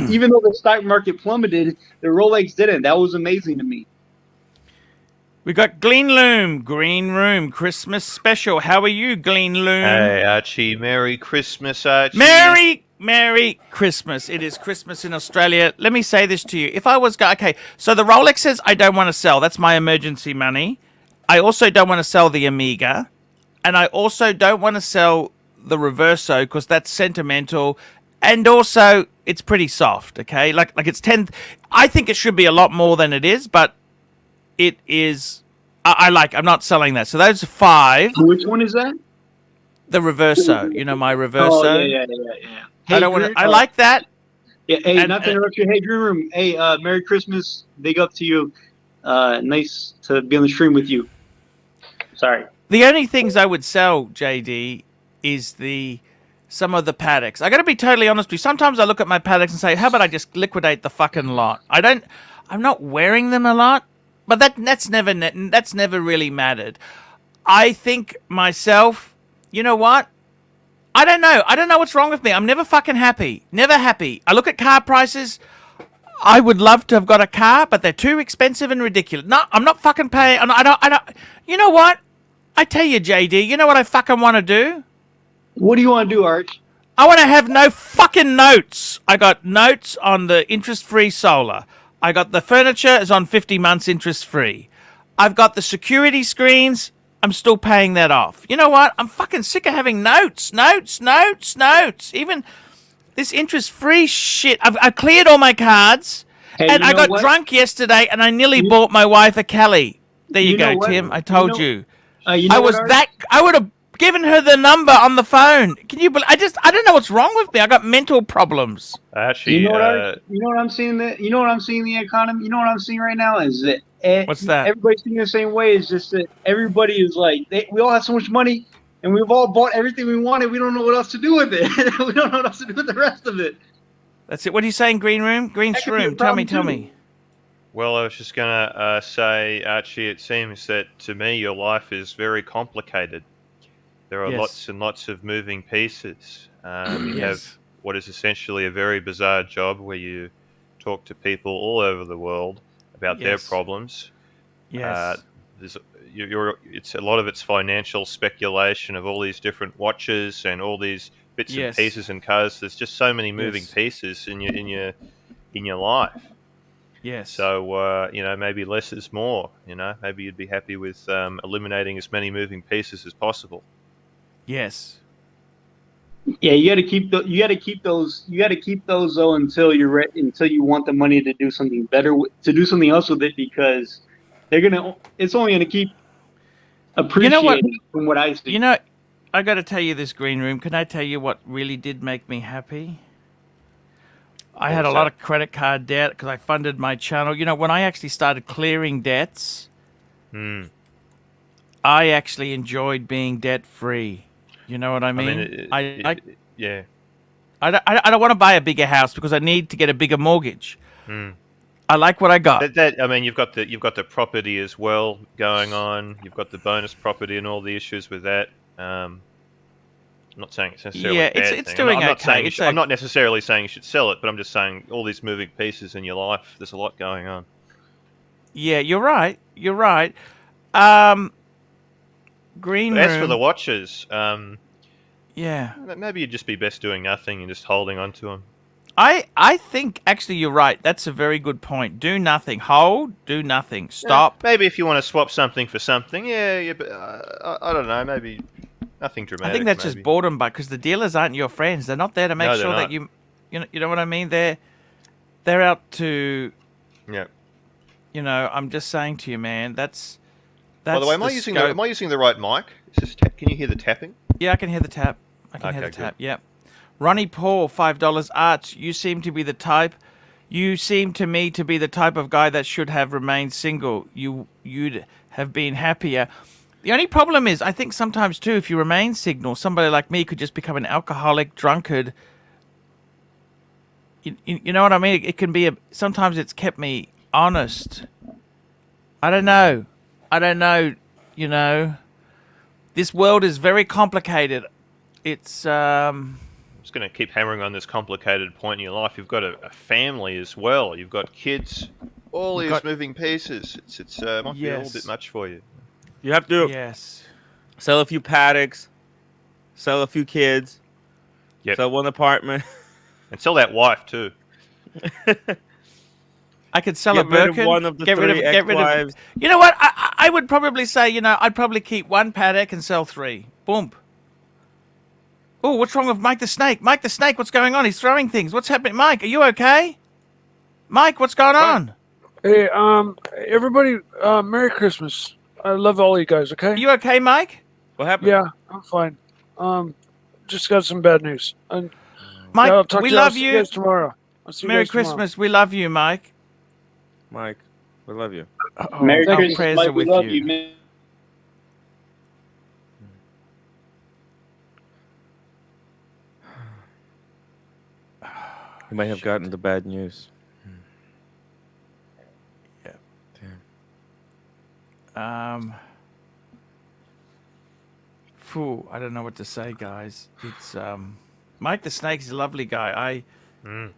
S11: Even though the stock market plummeted, the Rolex didn't. That was amazing to me.
S1: We got Green Room, Christmas special. How are you, Green Loom?
S12: Hey, Archie. Merry Christmas, Archie.
S1: Merry Christmas. It is Christmas in Australia. Let me say this to you. If I was... Okay, so the Rolexes I don't want to sell. That's my emergency money. I also don't want to sell the Omega. And I also don't want to sell the Reverso because that's sentimental. And also, it's pretty soft, okay? Like it's 10... I think it should be a lot more than it is, but it is... I'm not selling that. So those are 5.
S11: Which one is that?
S1: The Reverso. You know, my Reverso.
S11: Oh, yeah. Hey,
S1: I don't want to... I like that.
S11: Yeah, hey, not to interrupt you. Hey, Green Room. Hey, Merry Christmas. Big up to you. Nice to be on the stream with you. Sorry.
S1: The only things I would sell, JD, is some of the paddocks. I got to be totally honest with you. Sometimes I look at my paddocks and say, how about I just liquidate the fucking lot? I'm not wearing them a lot, but that's never really mattered. I think myself, you know what? I don't know what's wrong with me. I'm never fucking happy. Never happy. I look at car prices. I would love to have got a car, but they're too expensive and ridiculous. No, I'm not fucking paying. I don't. You know what? I tell you, JD, you know what I fucking want to do?
S11: What do you want to do, Arch?
S1: I want to have no fucking notes. I got notes on the interest-free solar. I got the furniture is on 50 months interest-free. I've got the security screens. I'm still paying that off. You know what? I'm fucking sick of having notes. Even this interest-free shit. I cleared all my cards,
S11: Hey,
S1: and
S11: you
S1: I
S11: know
S1: got
S11: what?
S1: drunk yesterday, and I nearly bought my wife a Kelly. There you
S11: know
S1: go,
S11: what?
S1: Tim. I told
S11: You know-
S1: you.
S11: You know
S1: I
S11: what,
S1: was
S11: Arch?
S1: that. I would have given her the number on the phone. Can you believe? I don't know what's wrong with me. I got mental problems.
S12: Actually,
S11: You know what? You know what I'm seeing? You know what I'm seeing in the economy. You know what I'm seeing right now is that
S1: What's that?
S11: everybody's thinking the same way. It's just that everybody is like we all have so much money and we've all bought everything we wanted. We don't know what else to do with it. We don't know what else to do with the rest of it.
S1: That's it. What are you saying, Green Room? Green
S11: That could be a
S1: Shroom. Tell me.
S11: problem, too.
S12: well, I was just going to say, Archie, it seems that to me your life is very complicated. There are
S1: Yes.
S12: lots and lots of moving pieces. You
S1: Yes.
S12: have what is essentially a very bizarre job where you talk to people all over the world about their
S1: Yes.
S12: problems.
S1: Yes.
S12: It's a lot of it's financial speculation of all these different watches and all these bits
S1: Yes.
S12: and pieces and cars. There's just so many moving
S1: Yes.
S12: pieces in your life.
S1: Yes.
S12: So maybe less is more. Maybe you'd be happy with eliminating as many moving pieces as possible.
S1: Yes.
S11: Yeah, you got to keep those. You got to keep those though until you're until you want the money to do something better, to do something else with it, because it's only gonna keep appreciating from what I see.
S1: You know, I got to tell you this, Green Room. Can I tell you what really did make me happy? I had a lot of credit card debt because I funded my channel. You know, when I actually started clearing debts, I actually enjoyed being debt free. You know what I mean?
S12: Yeah.
S1: I don't want to buy a bigger house because I need to get a bigger mortgage. I like what I got.
S12: You've got the property as well going on. You've got the bonus property and all the issues with that. I'm not saying it's necessarily a bad
S1: it's
S12: thing.
S1: doing
S12: I'm not
S1: okay.
S12: saying I'm not necessarily saying you should sell it, but I'm just saying all these moving pieces in your life. There's a lot going on.
S1: Yeah, you're right. You're right. Green
S12: But
S1: Room.
S12: as for the watches,
S1: yeah,
S12: maybe you'd just be best doing nothing and just holding on to them.
S1: I think actually you're right. That's a very good point. Do nothing. Hold. Do nothing. Stop.
S12: Yeah, maybe if you want to swap something for something, but I don't know. Maybe nothing dramatic.
S1: I think that's just boredom, because the dealers aren't your friends. They're not there to make
S12: No,
S1: sure
S12: they're
S1: that
S12: not.
S1: you know what I mean. They're out to.
S12: Yeah.
S1: You know, I'm just saying to you, man. That's.
S12: By the way, am I using the right mic? Can you hear the tapping?
S1: Yeah, I can hear the tap. I can hear the tap. Yep. Ronnie Paul, $5. Arch, you seem to be the type. You seem to me to be the type of guy that should have remained single. You'd have been happier. The only problem is, I think sometimes too, if you remain single, somebody like me could just become an alcoholic, drunkard. You know what I mean? It can be sometimes it's kept me honest. I don't know. You know, this world is very complicated. It's
S12: I'm just going to keep hammering on this complicated point in your life. You've got a family as well. You've got kids. All these moving pieces. It's might be a little bit much for you.
S5: You have to sell a few paddocks, sell a few kids, sell one apartment,
S12: and sell that wife too.
S1: I could sell a Birkin.
S5: Get rid of one of the three ex-wives.
S1: You know what? I would probably say, I'd probably keep one paddock and sell three. Boom. Oh, what's wrong with Mike the Snake? Mike the Snake, what's going on? He's throwing things. What's happening? Mike, are you okay? Mike, what's going on?
S7: Hey, everybody, Merry Christmas. I love all you guys, okay?
S1: Are you okay, Mike?
S5: What happened?
S7: Yeah, I'm fine. Just got some bad news.
S1: Mike, we love
S7: you. Guys tomorrow.
S1: Merry Christmas. We love you, Mike.
S5: Mike, we love you.
S11: Merry
S1: our
S11: Christmas,
S1: prayers
S11: Mike.
S1: are
S11: We
S1: with
S11: love
S1: you.
S11: you, man.
S5: You might have gotten the bad news.
S1: Yeah.
S5: Damn.
S1: Phew, I don't know what to say, guys. It's Mike the Snake is a lovely guy. Here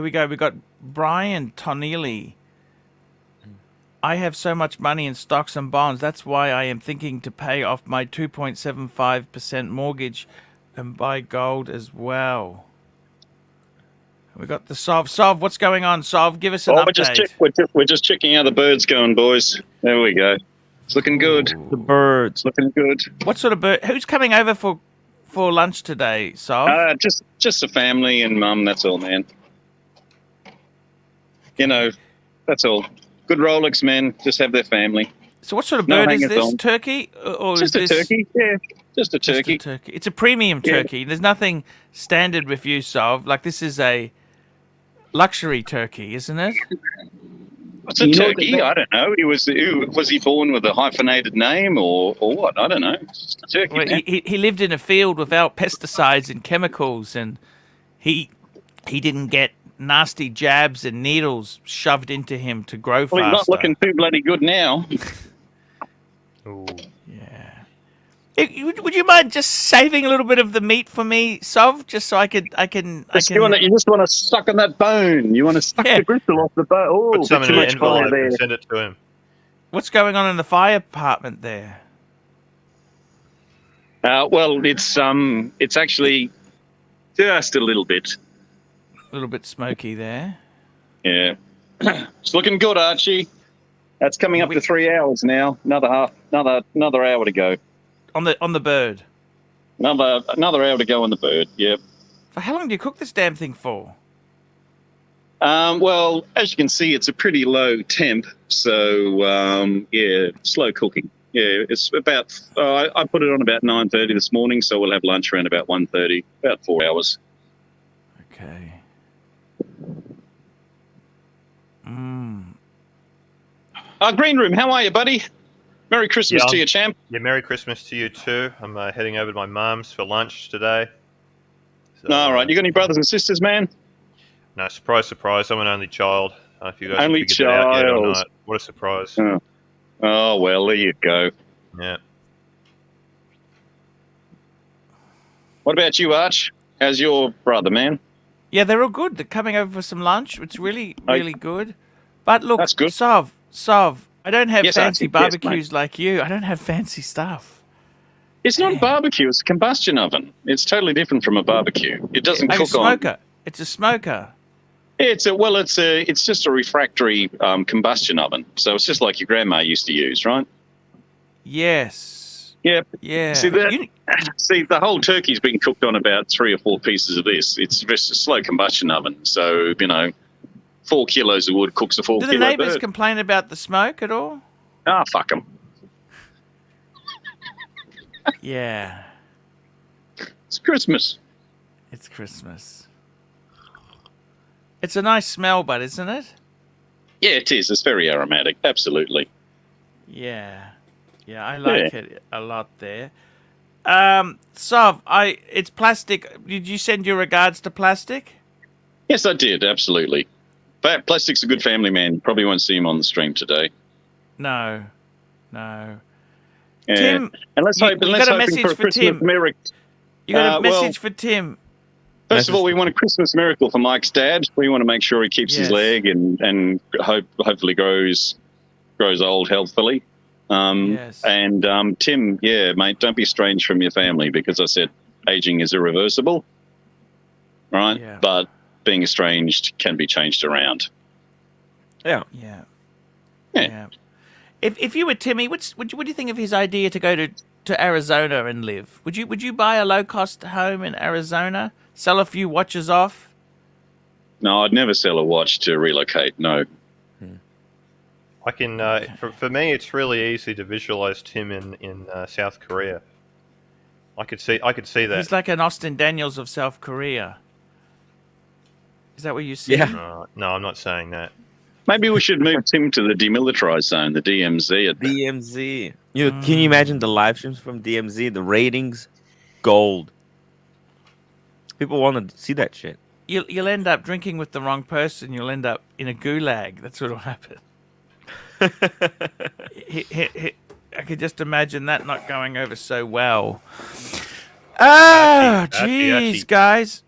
S1: we go. We got Brian Tonelli. I have so much money in stocks and bonds. That's why I am thinking to pay off my 2.75% mortgage and buy gold as well. We got the Sov. Sov, what's going on, Sov? Give us an update.
S4: We're just checking how the bird's going, boys. There we go. It's looking good.
S5: The birds.
S4: It's looking good.
S1: What sort of bird? Who's coming over for lunch today, Sov?
S4: Just a family and mum. That's all, man. You know, that's all. Good Rolex men. Just have their family.
S1: So what sort of bird is this?
S4: on.
S1: Turkey? Or
S4: Just
S1: is
S4: a
S1: this...
S4: turkey. Yeah, just a
S1: Just
S4: turkey.
S1: a turkey. It's a premium turkey. There's nothing standard with you, Sov. Like, this is a luxury turkey, isn't it?
S4: What's a turkey? I don't know. Was he born with a hyphenated name or what? I don't know. It's just a turkey.
S1: Well,
S4: Man.
S1: he lived in a field without pesticides and chemicals, and he didn't get nasty jabs and needles shoved into him to grow faster.
S4: Well, he's not looking too bloody good now.
S12: Ooh.
S1: Would you mind just saving a little bit of the meat for me, Sov, just so I can.
S4: You just want to suck on that bone. You want to suck the gristle off the bone. Oh,
S12: Put some in
S4: too
S12: an
S4: much fire
S12: envelope
S4: there.
S12: and send it to him.
S1: What's going on in the fire department there?
S4: Well, it's actually just a little bit.
S1: A little bit smoky there.
S4: Yeah, it's looking good, Archie. That's coming up to 3 hours now. Another hour to go.
S1: On the bird.
S4: Another hour to go on the bird. Yep.
S1: For how long do you cook this damn thing for?
S4: Well, as you can see, it's a pretty low temp, so slow cooking. Yeah, it's about. I put it on about 9:30 this morning, so we'll have lunch around about 1:30, about 4 hours.
S1: Okay.
S4: Green Room, how are you, buddy? Merry Christmas to you, champ.
S12: Yeah, Merry Christmas to you too. I'm heading over to my mum's for lunch today. So,
S4: All right, you got any brothers and sisters, man?
S12: No, surprise, surprise. I'm an only child. If you guys
S4: Only
S12: have figured that out yet or
S4: child.
S12: not. What a surprise.
S4: Oh, well, there you go.
S12: Yeah.
S4: What about you, Arch? How's your brother, man?
S1: Yeah, they're all good. They're coming over for some lunch. It's really, really good. But look,
S4: That's good.
S1: Sov, I don't have
S4: Yes,
S1: fancy
S4: Archie. Yes,
S1: barbecues like you. I don't have fancy stuff.
S4: It's not a barbecue. It's a combustion oven. It's totally different from a barbecue. It doesn't
S1: Like a
S4: cook on.
S1: smoker. It's a smoker.
S4: It's just a refractory combustion oven. So it's just like your grandma used to use, right?
S1: Yes.
S4: Yep.
S1: Yeah.
S4: See the whole turkey's been cooked on about 3 or 4 pieces of this. It's just a slow combustion oven. So 4 kilos of wood cooks a 4
S1: Do the
S4: kilo
S1: neighbours
S4: bird.
S1: complain about the smoke at all?
S4: Ah, fuck them.
S1: Yeah.
S4: It's Christmas.
S1: It's Christmas. It's a nice smell, but isn't it?
S4: Yeah, it is. It's very aromatic. Absolutely.
S1: Yeah. Yeah, I like it a lot there. Sov, it's plastic. Did you send your regards to Plastic?
S4: Yes, I did. Absolutely. But Plastic's a good family man. You probably won't see him on the stream today.
S1: No.
S4: Yeah.
S1: Tim,
S4: and let's
S1: you
S4: hope,
S1: got
S4: let's
S1: a
S4: hoping
S1: message
S4: for a
S1: for
S4: Christmas
S1: Tim.
S4: miracle.
S1: You got a
S4: well,
S1: message for Tim.
S4: First of all, we want a Christmas miracle for Mike's dad. We want to make sure he keeps his
S1: Yes.
S4: leg and hopefully grows old healthily.
S1: Yes.
S4: And Tim, yeah, mate, don't be strange from your family because I said aging is irreversible, right?
S1: Yeah.
S4: But being estranged can be changed around.
S5: Yeah.
S1: Yeah.
S4: Yeah.
S1: Yeah. If you were Timmy, what do you think of his idea to go to Arizona and live? Would you buy a low cost home in Arizona, sell a few watches off?
S4: No, I'd never sell a watch to relocate. No.
S12: I can. For me, it's really easy to visualize Tim in South Korea. I could see that.
S1: He's like an Austin Daniels of South Korea. Is that what you see?
S5: Yeah.
S12: No, I'm not saying that.
S4: Maybe we should move Tim to the demilitarized zone, the DMZ.
S5: DMZ. Can you imagine the live streams from DMZ? The ratings, gold. People want to see that shit.
S1: You'll end up drinking with the wrong person. You'll end up in a gulag. That's what'll happen. I could just imagine that not going over so well. Ah, jeez, guys.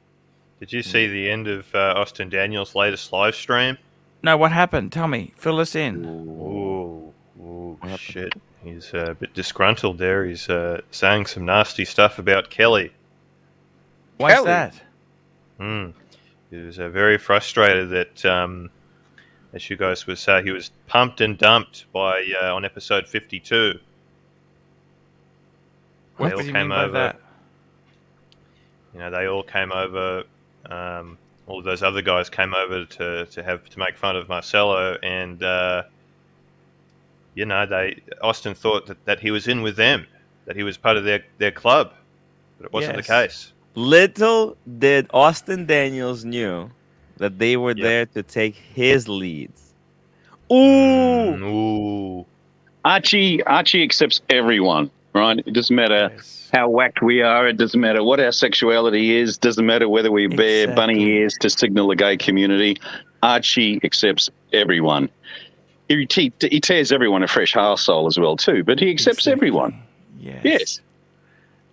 S12: Did you see the end of Austin Daniels' latest live stream?
S1: No, what happened? Tell me. Fill us in.
S12: Ooh, shit. He's a bit disgruntled there. He's saying some nasty stuff about Kelly.
S1: Why's that?
S12: He was very frustrated that, as you guys would say, he was pumped and dumped by on episode 52.
S1: What do you mean by that?
S12: You know, they all came over. All of those other guys came over to make fun of Marcelo, and you know, Austin thought that he was in with them, that he was part of their club, but it wasn't the case.
S5: Little did Austin Daniels knew that they were there to take his leads.
S12: Ooh.
S4: Archie accepts everyone, right? It doesn't matter how whacked we are. It doesn't matter what our sexuality is. Doesn't matter whether we bear bunny ears to signal the gay community. Archie accepts everyone. He tears everyone a fresh arsehole as well too, but he accepts everyone. Yes.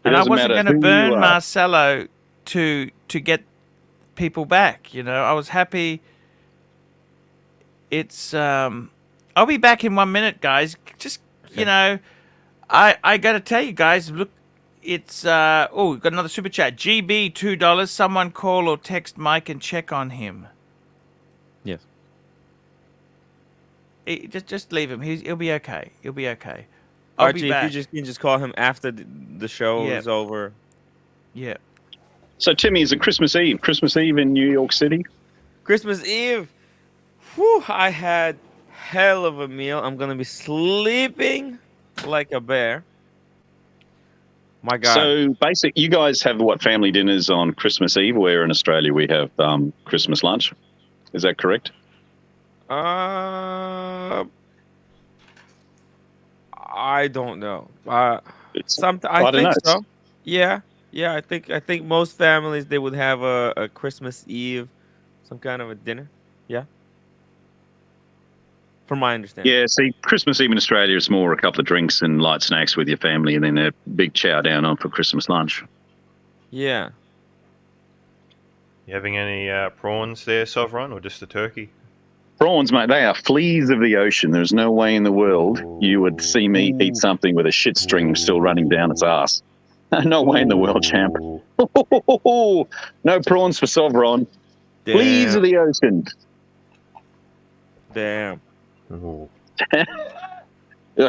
S1: And I wasn't going to burn Marcelo to get people back. You know, I was happy. It's I'll be back in 1 minute, guys. Just you know, I got to tell you guys, look, it's we've got another super chat. GB $2. Someone call or text Mike and check on him.
S5: Yes.
S1: Just leave him. He'll be okay. He'll be okay.
S5: Archie, if you can just call him after the show is over.
S1: Yeah.
S4: So, Timmy, is it Christmas Eve? Christmas Eve in New York City?
S5: Christmas Eve. Whew, I had hell of a meal. I'm going to be sleeping like a bear. My God.
S4: So, you guys have what, family dinners on Christmas Eve, where in Australia we have Christmas lunch? Is that correct?
S5: I don't know. I think so. Yeah. I think most families, they would have a Christmas Eve, some kind of a dinner. Yeah. From my understanding.
S4: Yeah, see, Christmas Eve in Australia is more a couple of drinks and light snacks with your family, and then a big chow down on for Christmas lunch.
S5: Yeah.
S12: You having any prawns there, Sovereign, or just the turkey?
S4: Prawns, mate, they are fleas of the ocean. There's no way in the world you would see me eat something with a shit string still running down its ass. No way in the world, champ. No prawns for Sovereign. Fleas of the ocean.
S5: Damn.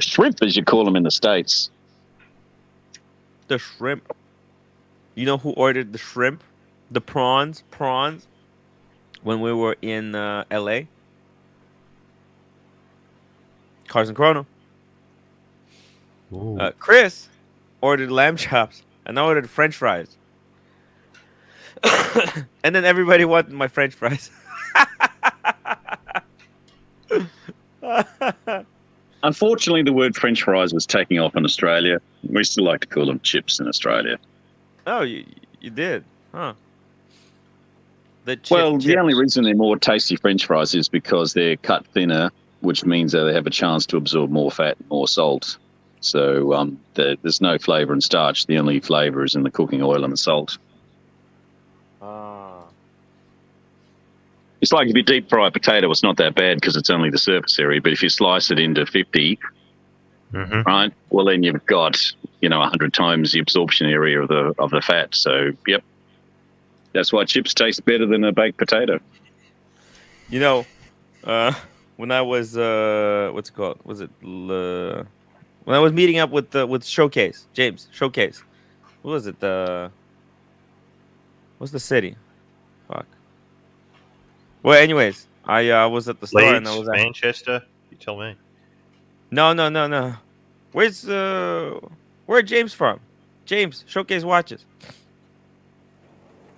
S4: Shrimp, as you call them in the States.
S5: The shrimp. You know who ordered the shrimp? The prawns when we were in LA? Cars and Chrono. Chris ordered lamb chops, and I ordered French fries. And then everybody wanted my French fries.
S4: Unfortunately, the word French fries was taking off in Australia. We still like to call them chips in Australia.
S5: Oh, you did? Huh. The
S4: only reason they're more tasty French fries is because they're cut thinner, which means that they have a chance to absorb more fat and more salt. So there's no flavour in starch. The only flavour is in the cooking oil and the salt. It's like if you deep fry a potato, it's not that bad because it's only the surface area. But if you slice it into 50, right, well then you've got 100 times the absorption area of the fat. So yep, that's why chips taste better than a baked potato.
S5: You know, when I was what's it called? When I was meeting up with James Showcase. What was it? What's the city? Fuck. Well, anyways, I was at the store and I was
S12: Manchester. You tell me.
S5: No. Where James from? James Showcase watches.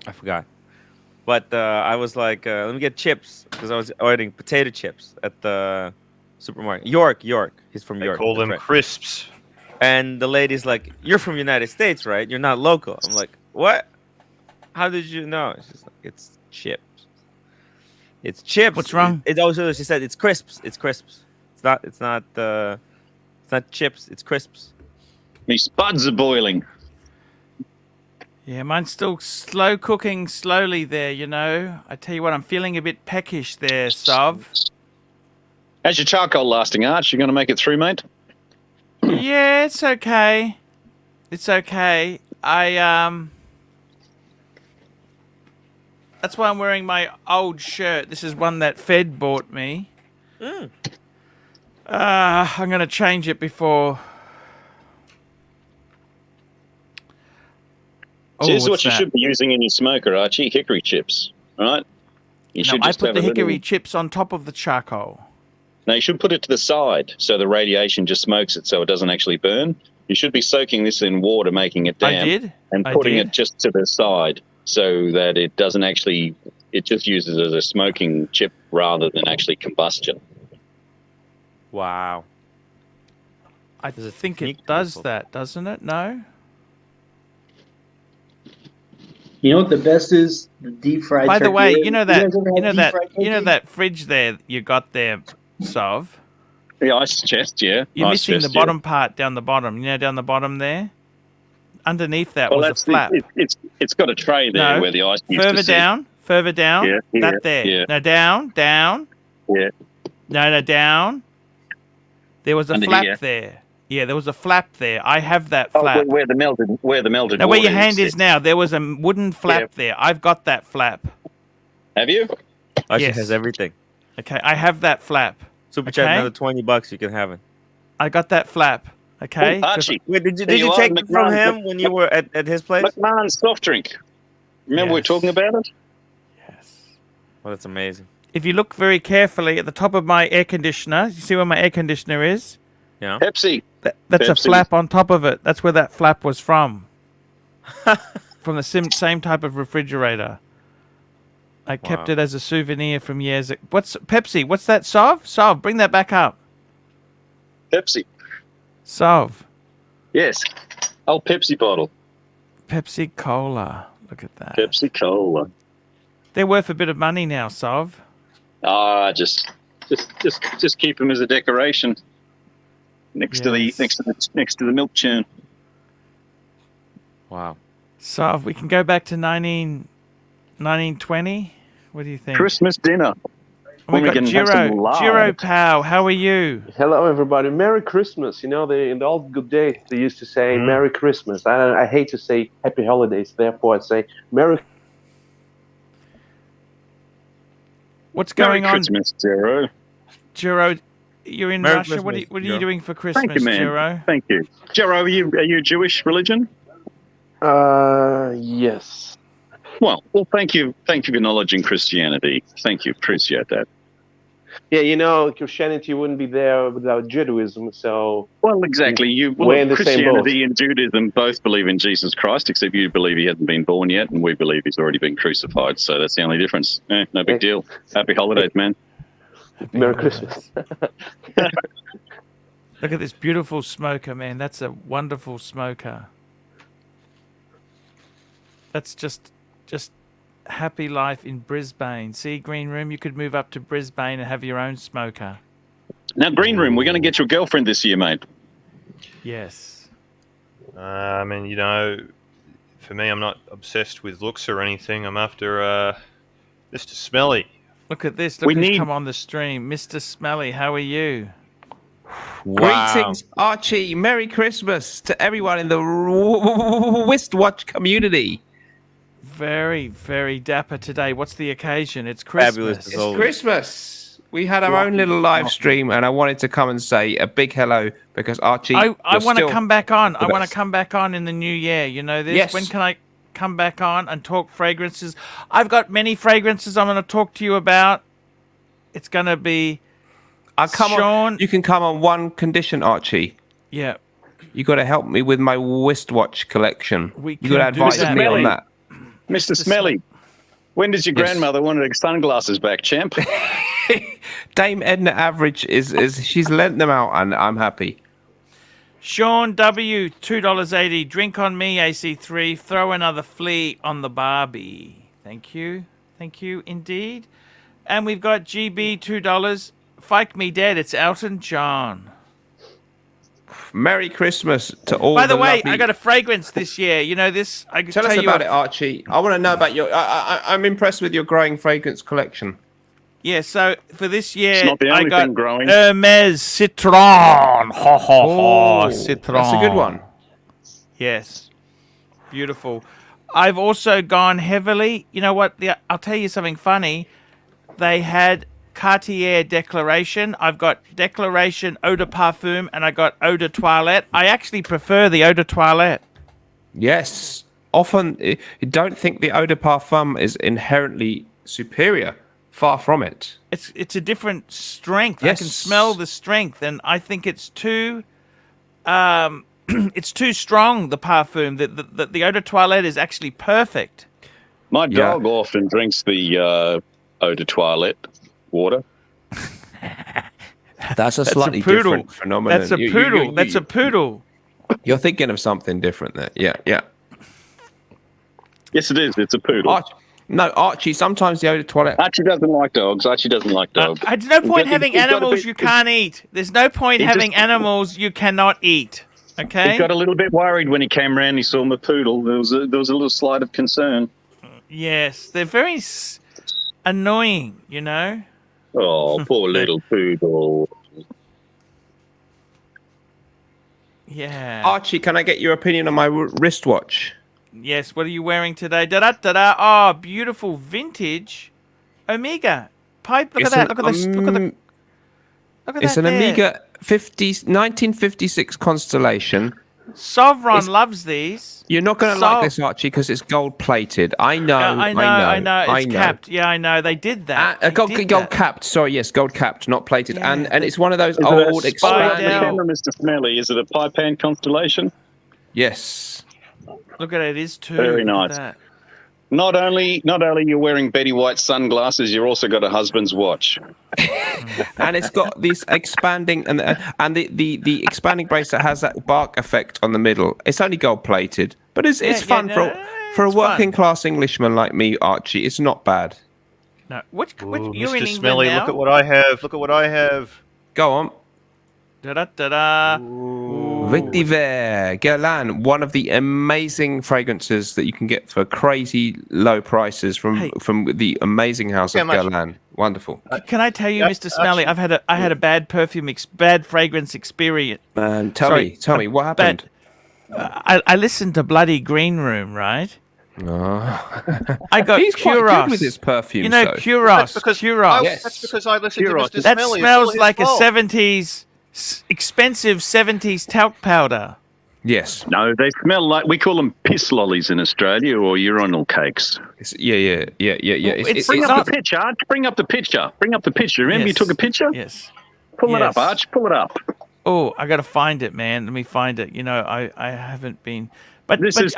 S5: I forgot. But I was like, let me get chips because I was ordering potato chips at the supermarket. York. He's from York.
S12: They call them crisps.
S5: And the lady's like, "You're from United States, right? You're not local." I'm like, "What? How did you know? It's just like, it's chips. It's chips.
S1: What's wrong?
S5: It also, she said, it's crisps. It's crisps. It's not chips. It's crisps.
S4: Me spuds are boiling.
S1: Yeah, mine's still slow cooking slowly there, you know. I tell you what, I'm feeling a bit peckish there, Sov.
S4: How's your charcoal lasting, Arch? You going to make it through, mate?
S1: Yeah, it's okay. It's okay. That's why I'm wearing my old shirt. This is one that Fed bought me. I'm going to change it before...
S4: Here's
S1: what's
S4: what you
S1: that?
S4: should be using in your smoker, Archie. Hickory chips, right? You should
S1: I
S4: just
S1: put
S4: have
S1: the
S4: a little...
S1: hickory chips on top of the charcoal.
S4: No, you should put it to the side so the radiation just smokes it so it doesn't actually burn. You should be soaking this in water, making it damp.
S1: I did.
S4: And
S1: I
S4: putting
S1: did.
S4: it just to the side so that it doesn't actually... It just uses it as a smoking chip rather than actually combustion.
S5: Wow.
S1: I think it does that, doesn't it? No?
S11: You know what the best is? The deep fried.
S1: By the
S11: turkey
S1: way,
S11: leg.
S1: you know
S11: guys
S1: that
S11: ever had deep fried turkey?
S1: that fridge there you got there, Sov.
S4: The ice chest, yeah.
S1: You're
S4: Ice
S1: missing
S4: chest,
S1: the bottom part down the bottom. You know, down the bottom there. Underneath that was a flap.
S4: It's got a tray there
S1: No,
S4: where the ice used
S1: further
S4: to sit.
S1: down.
S4: Yeah,
S1: that there.
S4: yeah.
S1: No, down.
S4: Yeah.
S1: No, down. There was a
S4: Under
S1: flap
S4: here.
S1: there. Yeah, there was a flap there. I have that
S4: Oh,
S1: flap.
S4: where the melted
S1: Now,
S4: water
S1: where your hand
S4: is
S1: is now, there was a wooden flap
S4: Yeah.
S1: there. I've got that flap.
S4: Have you?
S5: Archie
S1: Yes.
S5: has everything.
S1: Okay, I have that flap.
S5: Super chat,
S1: Okay.
S5: another $20. You can have it.
S1: I got that flap. Okay.
S4: Oh, Archie.
S5: Wait, did
S4: There
S5: you
S4: are,
S5: take it from
S4: McMahon.
S5: him when you were at his place?
S4: McMahon's soft drink. Remember we were
S1: Yes.
S4: talking about it?
S1: Yes.
S5: Oh, that's amazing.
S1: If you look very carefully at the top of my air conditioner, you see where my air conditioner is?
S5: Yeah.
S4: Pepsi.
S1: That's a
S4: Pepsi.
S1: flap on top of it. That's where that flap was from. From the same type of refrigerator. I kept
S5: Wow.
S1: it as a souvenir from years ago. What's Pepsi? What's that, Sov? Sov, bring that back up.
S4: Pepsi.
S1: Sov.
S4: Yes. Old Pepsi bottle.
S1: Pepsi Cola. Look at that.
S4: Pepsi Cola.
S1: They're worth a bit of money now, Sov.
S4: Just keep them as a decoration next to
S1: Yes.
S4: the milk churn.
S5: Wow.
S1: Sov, we can go back to 1920. What do you think?
S4: Christmas dinner.
S1: And we
S4: when we
S1: got
S4: can have some
S1: Giro.
S4: lard.
S1: Giro Pow, how are you?
S13: Hello, everybody. Merry Christmas. You know, in the old good days, they used to say Merry Christmas. I hate to say Happy Holidays, therefore I say Merry.
S1: What's going
S4: Merry
S1: on,
S4: Christmas, Giro.
S1: Giro? You're in
S5: Merry
S1: Russia. What are
S5: Christmas,
S1: you
S5: Giro.
S1: doing for Christmas,
S4: Thank you, man.
S1: Giro?
S4: Thank you. Giro, are you Jewish religion?
S13: Yes.
S4: Well, thank you for acknowledging Christianity. Thank you. Appreciate that.
S13: Yeah, you know, Christianity wouldn't be there without Judaism, so...
S4: Well, exactly.
S13: We're in the same boat.
S4: Christianity and Judaism both believe in Jesus Christ, except you believe he hasn't been born yet, and we believe he's already been crucified. So that's the only difference. No big deal. Happy holidays, man.
S13: Merry Christmas.
S1: Look at this beautiful smoker, man. That's a wonderful smoker. That's just happy life in Brisbane. See, Green Room, you could move up to Brisbane and have your own smoker.
S4: Now, Green Room, we're going to get you a girlfriend this year, mate.
S1: Yes.
S12: I mean, you know, for me, I'm not obsessed with looks or anything. I'm after Mr. Smelly.
S1: Look at this. Look who's come on the stream. Mr. Smelly, how are you?
S5: Wow.
S14: Greetings, Archie. Merry Christmas to everyone in the wristwatch community.
S1: Very, very dapper today. What's the occasion? It's Christmas.
S14: It's Christmas. We had our own little live stream, and I wanted to come and say a big hello because Archie.
S1: I want to
S14: still
S1: come back on. I
S14: the
S1: want to
S14: best.
S1: come back on in the new year. You know this?
S14: Yes.
S1: When can I come back on and talk fragrances? I've got many fragrances I'm going to talk to you about. It's going to be
S14: I'll come
S1: Sean.
S14: on. You can come on one condition, Archie.
S1: Yeah.
S14: You got to help me with my wristwatch collection.
S1: We
S14: You got to
S1: can do
S14: advise
S1: that.
S14: me on that.
S4: Mr. Smelly, when does your
S14: Yes.
S4: grandmother want her sunglasses back, champ?
S14: Dame Edna Average is she's lent them out, and I'm happy.
S1: Sean W, $2.80. Drink on me, AC3. Throw another flea on the Barbie. Thank you. Thank you indeed. And we've got GB, $2. Fike me dead. It's Elton John.
S14: Merry Christmas to all.
S1: By the way,
S14: lovely...
S1: I got a fragrance this year. You know this? I can
S14: Tell us
S1: you
S14: about it, Archie. I want to know about your... I'm impressed with your growing fragrance collection.
S1: Yeah, so for this year,
S4: It's not the only
S1: I got
S4: thing growing.
S1: Hermes Citron. Ha, ha, ha. Citron.
S14: That's a good one.
S1: Yes. Beautiful. I've also gone heavily. You know what? I'll tell you something funny. They had Cartier Declaration. I've got Declaration Eau de Parfum, and I got Eau de Toilette. I actually prefer the Eau de Toilette.
S14: Yes. Often, you don't think the Eau de Parfum is inherently superior. Far from it.
S1: It's a different strength.
S14: Yes.
S1: I can smell the strength, and I think it's too it's too strong, the parfum. The Eau de Toilette is actually perfect.
S4: My dog often drinks the Eau de Toilette water.
S14: That's a slightly
S1: poodle.
S14: different phenomenon.
S1: That's a poodle. That's a poodle.
S14: You're thinking of something different there. Yeah, yeah.
S4: Yes, it is. It's a poodle.
S14: No, Archie, sometimes the Eau de Toilette...
S4: Archie doesn't like dogs. Archie doesn't like dogs.
S1: There's no point having animals you can't eat. There's no point having animals you cannot eat. Okay?
S4: He got a little bit worried when he came around and he saw my poodle. There was a little slight of concern.
S1: Yes, they're very annoying, you know?
S4: Oh, poor little poodle.
S1: Yeah.
S14: Archie, can I get your opinion on my wristwatch?
S1: Yes, what are you wearing today? Da-da-da-da. Oh, beautiful vintage Omega. Pipe, look at that. Look at this. Look at that.
S14: It's an Omega 1956 Constellation.
S1: Sovereign loves these.
S14: You're not going to like this, Archie, because it's gold-plated. I know.
S1: I know. It's capped. Yeah, I know. They did that.
S14: Gold capped. Sorry, yes, gold capped, not plated.
S1: Yeah,
S14: and it's one of those
S4: Is
S14: old
S4: it a spider
S14: expanding...
S4: camera, Mr. Smelly? Is it a Pipan Constellation?
S14: Yes.
S1: Look at it. It is too.
S4: Very
S1: Look
S4: nice.
S1: at that.
S4: Not only you're wearing Betty White sunglasses, you've also got a husband's watch.
S14: And it's got these expanding and the expanding bracelet has that bark effect on the middle. It's only gold plated, but it's fun for a working class Englishman like me, Archie. It's not bad.
S1: No, what you're in
S12: Mr.
S1: England
S12: Smelly,
S1: now?
S12: look at what I have. Look at what I have.
S14: Go on.
S1: Da-da-da-da.
S14: Vetiver Guerlain, one of the amazing fragrances that you can get for crazy low prices from the amazing house of Guerlain. Wonderful.
S1: Can I tell you, Mr. Smelly, I had a bad bad fragrance experience.
S14: Tell me what happened.
S1: I listened to Bloody Green Room, right?
S14: Oh.
S1: I got
S14: He's quite
S1: Kuros.
S14: good with his perfume.
S1: You know, Kuros. Kuros.
S12: That's because I listened to Mr.
S1: That
S12: Smelly.
S1: smells like a 70s, expensive 70s talc powder.
S14: Yes.
S4: No, they smell like, we call them piss lollies in Australia, or urinal cakes.
S14: Yeah.
S4: Bring up the picture, Arch. Bring up the picture. Remember you took a picture?
S1: Yes.
S4: Pull it up, Arch. Pull it up.
S1: Oh, I got to find it, man. Let me find it. You know, I haven't been. But
S4: This is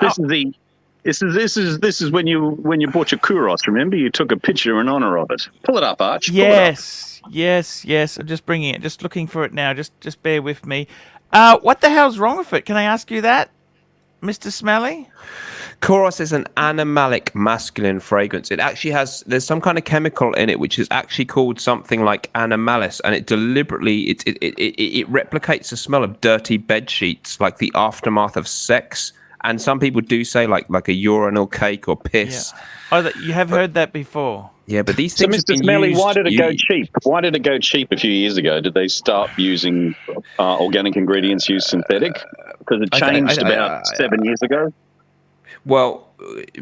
S4: when you bought your Kuros. Remember, you took a picture in honor of it. Pull it up, Arch. Pull
S1: Yes. I'm just bringing it. Just looking for it now. Just bear with me. What the hell's wrong with it? Can I ask you that, Mr. Smelly?
S14: Kuros is an animalic masculine fragrance. It actually there's some kind of chemical in it which is actually called something like animalis, and it deliberately it replicates the smell of dirty bed sheets, like the aftermath of sex. And some people do say like a urinal cake or piss.
S1: Yeah. Oh, you have heard that before.
S14: Yeah, but these
S4: So,
S14: things.
S4: Mr. Smelly, why did it go cheap? Why did it go cheap a few years ago? Did they start using organic ingredients, use synthetic? Because it changed about 7 years ago.
S14: Well,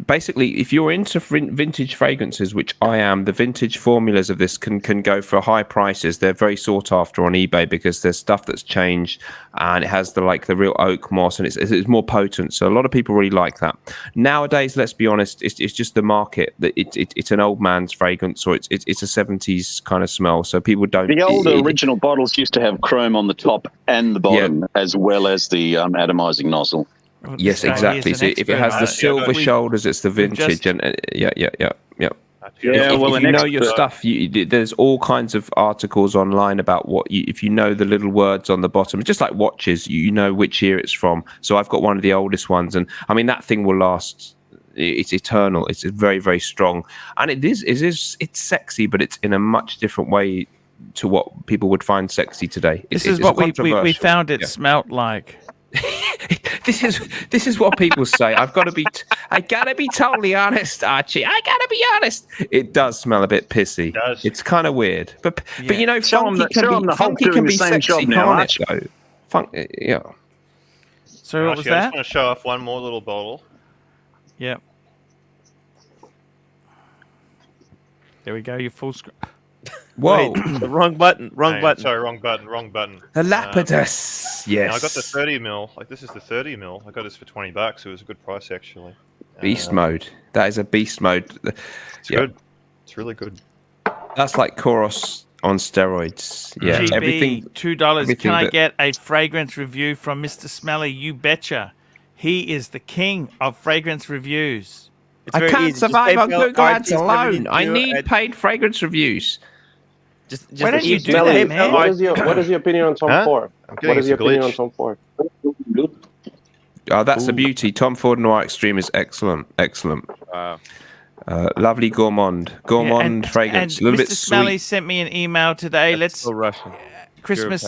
S14: basically, if you're into vintage fragrances, which I am, the vintage formulas of this can go for high prices. They're very sought after on eBay because there's stuff that's changed and it has the real oak moss and it's more potent. So a lot of people really like that. Nowadays, let's be honest, it's just the market that it's an old man's fragrance or it's a 70s kind of smell. So people don't.
S4: The old original bottles used to have chrome on the top and the bottom, as well as the atomizing nozzle.
S14: Yes, exactly. So if it has the silver shoulders, it's the vintage, and yeah.
S12: I
S14: If you know your stuff, there's all kinds of articles online about if you know the little words on the bottom, just like watches, you know which year it's from. So I've got one of the oldest ones, and I mean that thing will last. It's eternal. It's very, very strong, and it's sexy, but it's in a much different way to what people would find sexy today.
S1: This is what we found it smelt like.
S14: This is what people say. I gotta be totally honest, Archie. I gotta be honest. It does smell a bit pissy. It does. It's kind of weird, but you know, funky can be sexy, can't it? Though, yeah.
S1: So what was that?
S12: I just want to show off one more little bottle.
S1: Yeah. There we go. You're full screen.
S5: Whoa! The wrong button. Wrong button.
S12: Sorry, wrong button.
S14: The Lapidus. Yes.
S12: I got the 30 mil. Like this is the 30 mil. I got this for $20. It was a good price actually.
S14: Beast mode. That is a beast mode.
S12: It's good. It's really good.
S14: That's like Koros on steroids. Yeah.
S1: GB,
S14: everything.
S1: $2. Can I get a fragrance review from Mr. Smelly? You betcha. He is the king of fragrance reviews.
S14: I can't survive on Google Ads alone. I need paid fragrance reviews.
S1: Why don't you do that, man?
S13: What is your opinion on Tom Ford? What is your opinion on Tom Ford?
S14: Oh, that's a beauty. Tom Ford Noir Extreme is excellent. Excellent.
S5: Wow.
S14: Lovely gourmand fragrance.
S1: And
S14: a little
S1: Mr.
S14: bit
S1: Smelly
S14: sweet.
S1: sent me an email today.
S5: That's so Russian.
S1: Christmas.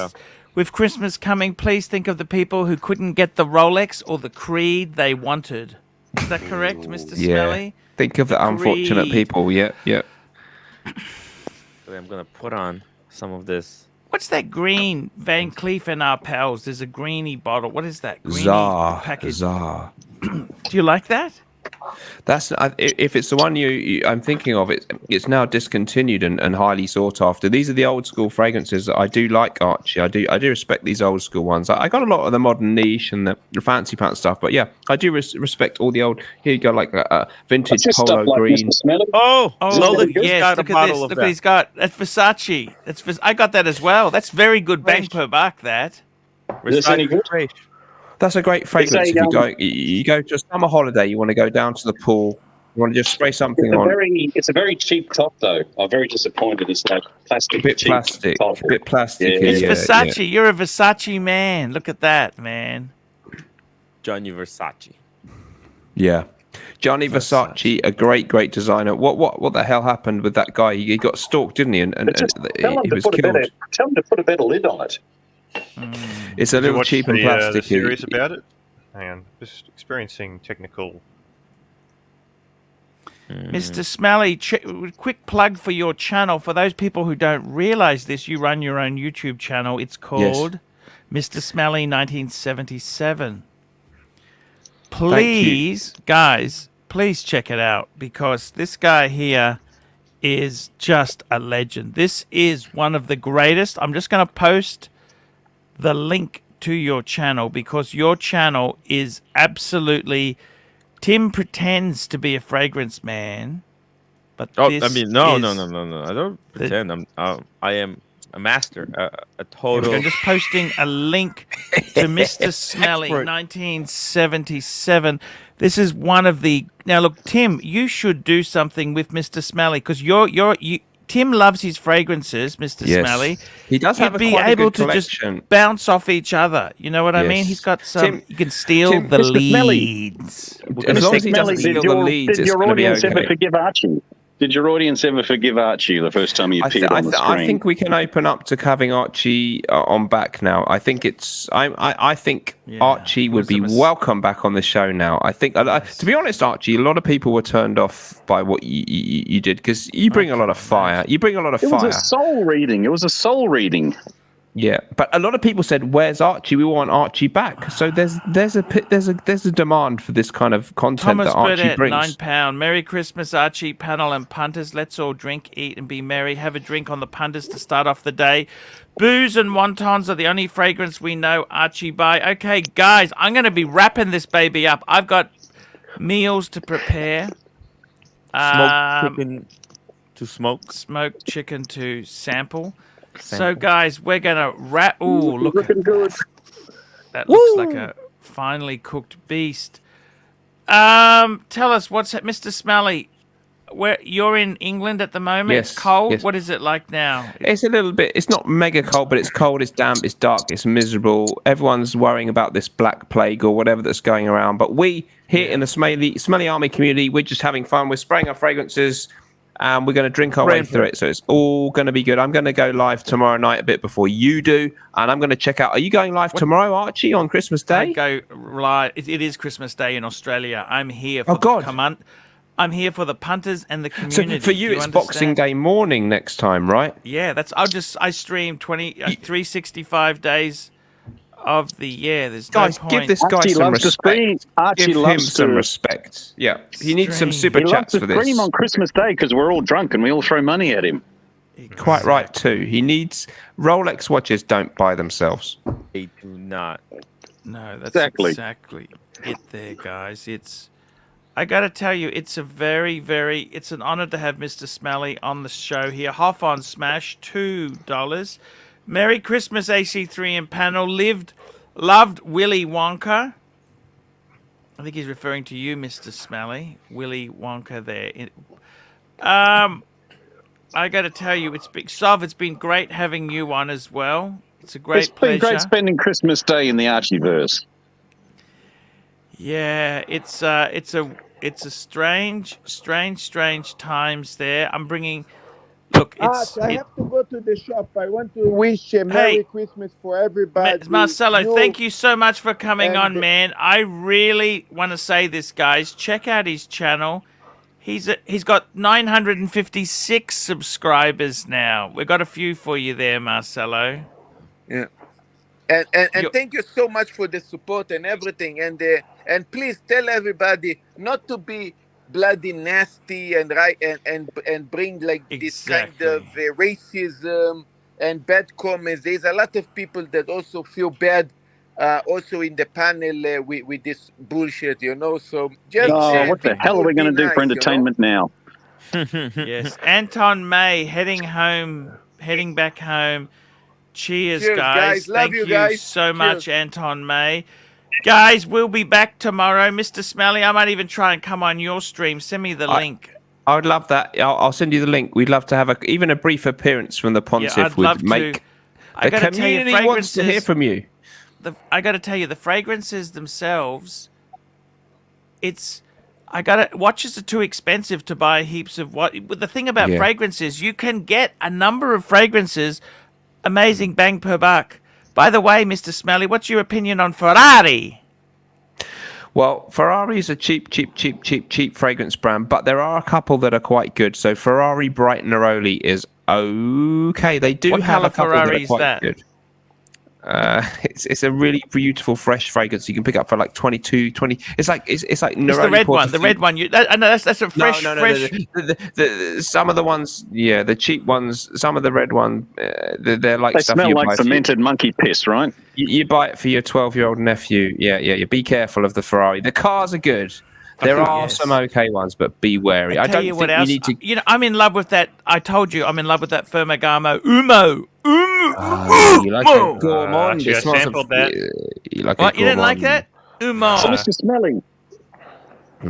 S1: With Christmas coming, please think of the people who couldn't get the Rolex or the Creed they wanted. Is that correct, Mr. Smelly?
S14: Think of the unfortunate people. Yeah.
S5: I'm gonna put on some of this.
S1: What's that green Van Cleef and our pals? There's a greeny bottle. What is that? Greeny package.
S14: Czar.
S1: Do you like that?
S14: That's if it's the one I'm thinking of. It's now discontinued and highly sought after. These are the old school fragrances that I do like, Archie. I do respect these old school ones. I got a lot of the modern niche and the fancy pants stuff, but yeah, I do respect all the old. Here you go, like vintage polo green.
S5: Oh,
S1: look, yes, look at this. Look what he's got. That's Versace. I got that as well. That's very good bang per buck. That.
S4: Is this any good?
S14: That's a great fragrance. If you go to a summer holiday, you want to go down to the pool, you want to just spray something on.
S4: It's a very cheap top, though. I'm very disappointed. It's like plastic.
S14: A bit plastic.
S1: It's Versace. Yeah. You're a Versace man. Look at that, man.
S5: Johnny Versace.
S14: Yeah. Johnny Versace, a great designer. What the hell happened with that guy? He got stalked, didn't he? And he was killed.
S4: Tell him to put a better lid on it.
S14: It's a little cheap and plastic.
S12: Serious about it? Hang on, just experiencing technical.
S1: Mr. Smelly, quick plug for your channel. For those people who don't realize this, you run your own YouTube channel. It's called Mr. Smelly 1977. Please, guys, please check it out because this guy here is just a legend. This is one of the greatest. I'm just going to post the link to your channel because your channel is absolutely. Tim pretends to be a fragrance man, but
S5: no. I don't pretend. I am a master, a total.
S1: I'm just posting a link to Mr. Smelly 1977. This is one of the. Now look, Tim, you should do something with Mr. Smelly because Tim loves his fragrances, Mr. Smelly.
S14: He does have
S1: be able to just bounce off each other. You know what I mean? He's got some. You can steal the leads.
S14: As long as he doesn't steal the leads, it's going to be okay.
S4: Ever forgive Archie? Did your audience ever forgive Archie the first time you appeared on the screen?
S14: I think we can open up to having Archie on back now. I think it's. I think Archie would be welcome back on the show now. I think, to be honest, Archie, a lot of people were turned off by what you did because you bring a lot of fire. You bring a lot of fire.
S4: It was a soul reading. It was a soul reading.
S14: Yeah, but a lot of people said, "Where's Archie? We want Archie back." So there's a demand for this kind of content
S1: Thomas
S14: that Archie
S1: Burdett,
S14: brings.
S1: £9. Merry Christmas, Archie, panel, and punters. Let's all drink, eat, and be merry. Have a drink on the punters to start off the day. Booze and wontons are the only fragrance we know Archie by. Okay, guys, I'm going to be wrapping this baby up. I've got meals to prepare.
S5: Smoked chicken to smoke.
S1: Smoked chicken to sample. So, guys, we're going to wrap... Ooh, look at
S4: good.
S1: That looks like a finely cooked beast. Tell us, Mr. Smelly, where you're in England at the moment?
S14: Yes,
S1: It's cold.
S14: yes.
S1: What is it like now?
S14: It's a little bit. It's not mega cold, but it's cold. It's damp. It's dark. It's miserable. Everyone's worrying about this black plague or whatever that's going around. But we here in the Smelly Army community, we're just having fun. We're spraying our fragrances, and we're going to drink our way through it. So it's all going to be good. I'm going to go live tomorrow night a bit before you do, and I'm going to check out. Are you going live tomorrow, Archie, on Christmas Day?
S1: I go live. It is Christmas Day in Australia. I'm here for I'm here for the punters and the community.
S14: So for you, it's Boxing Day morning next time, right?
S1: Yeah, I stream 365 days of the year. There's
S14: Guys,
S1: no point.
S14: give this guy some respect. Give him some respect. Yeah, he needs some super chats for this.
S4: He loves to scream on Christmas Day because we're all drunk and we all throw money at him.
S14: Quite right too. He needs Rolex watches. Don't buy themselves.
S5: They do not.
S1: No, that's exactly it there, guys. I got to tell you, it's a it's an honor to have Mr. Smelly on the show here. Hoff on Smash, $2. Merry Christmas, AC3 and panel. Loved Willy Wonka. I think he's referring to you, Mr. Smelly. Willy Wonka there. I got to tell you, it's been great having you on as well. It's a great pleasure.
S4: It's been great spending Christmas Day in the Archieverse.
S1: Yeah, it's a strange times there. I'm bringing. Look,
S15: I have to go to the shop. I want to wish a Merry Christmas for everybody.
S1: Marcelo, thank you so much for coming on, man. I really want to say this, guys. Check out his channel. He's got 956 subscribers now. We've got a few for you there, Marcelo.
S15: Yeah. And thank you so much for the support and everything. And please tell everybody not to be bloody nasty and bring like this kind of racism and bad comments. There's a lot of people that also feel bad, also in the panel with this bullshit, you know. So just
S4: what the hell are we going to do for entertainment now?
S1: Yes, Anton May heading back home. Cheers, guys.
S15: Love
S1: Thank
S15: you
S1: so much, Anton May. Guys, we'll be back tomorrow. Mr. Smelly, I might even try and come on your stream. Send me the link.
S14: I would love that. I'll send you the link. We'd love to have even a brief appearance from the Pontiff.
S1: I'd love
S14: make
S1: to. I
S14: the community wants to hear from you.
S1: I got to tell you, the fragrances themselves, watches are too expensive to buy heaps of what. The thing about fragrances, you can get a number of fragrances, amazing bang per buck. By the way, Mr. Smelly, what's your opinion on Ferrari?
S14: Well, Ferrari is a cheap fragrance brand, but there are a couple that are quite good. So Ferrari Bright Neroli is okay. They do have a couple
S1: Ferrari
S14: that are quite good. It's a really beautiful fresh fragrance you can pick up for like 20. It's like Neroli.
S1: It's the red one. The red one. That's a fresh.
S14: No. Some of the ones, the cheap ones. Some of the red one, they're like.
S4: They
S14: stuff
S4: smell
S14: you
S4: like
S14: buy
S4: fermented monkey piss, right?
S14: You buy it for your 12-year-old nephew. Yeah. Be careful of the Ferrari. The cars are good. There are some okay ones, but be wary. I don't think you need to.
S1: You know, I'm in love with that. I told you, I'm in love with that Ferragamo Umo.
S14: You like a gourmand?
S12: I sampled that.
S14: You like
S1: what? You didn't like that? Umo.
S4: So, Mr. Smelly,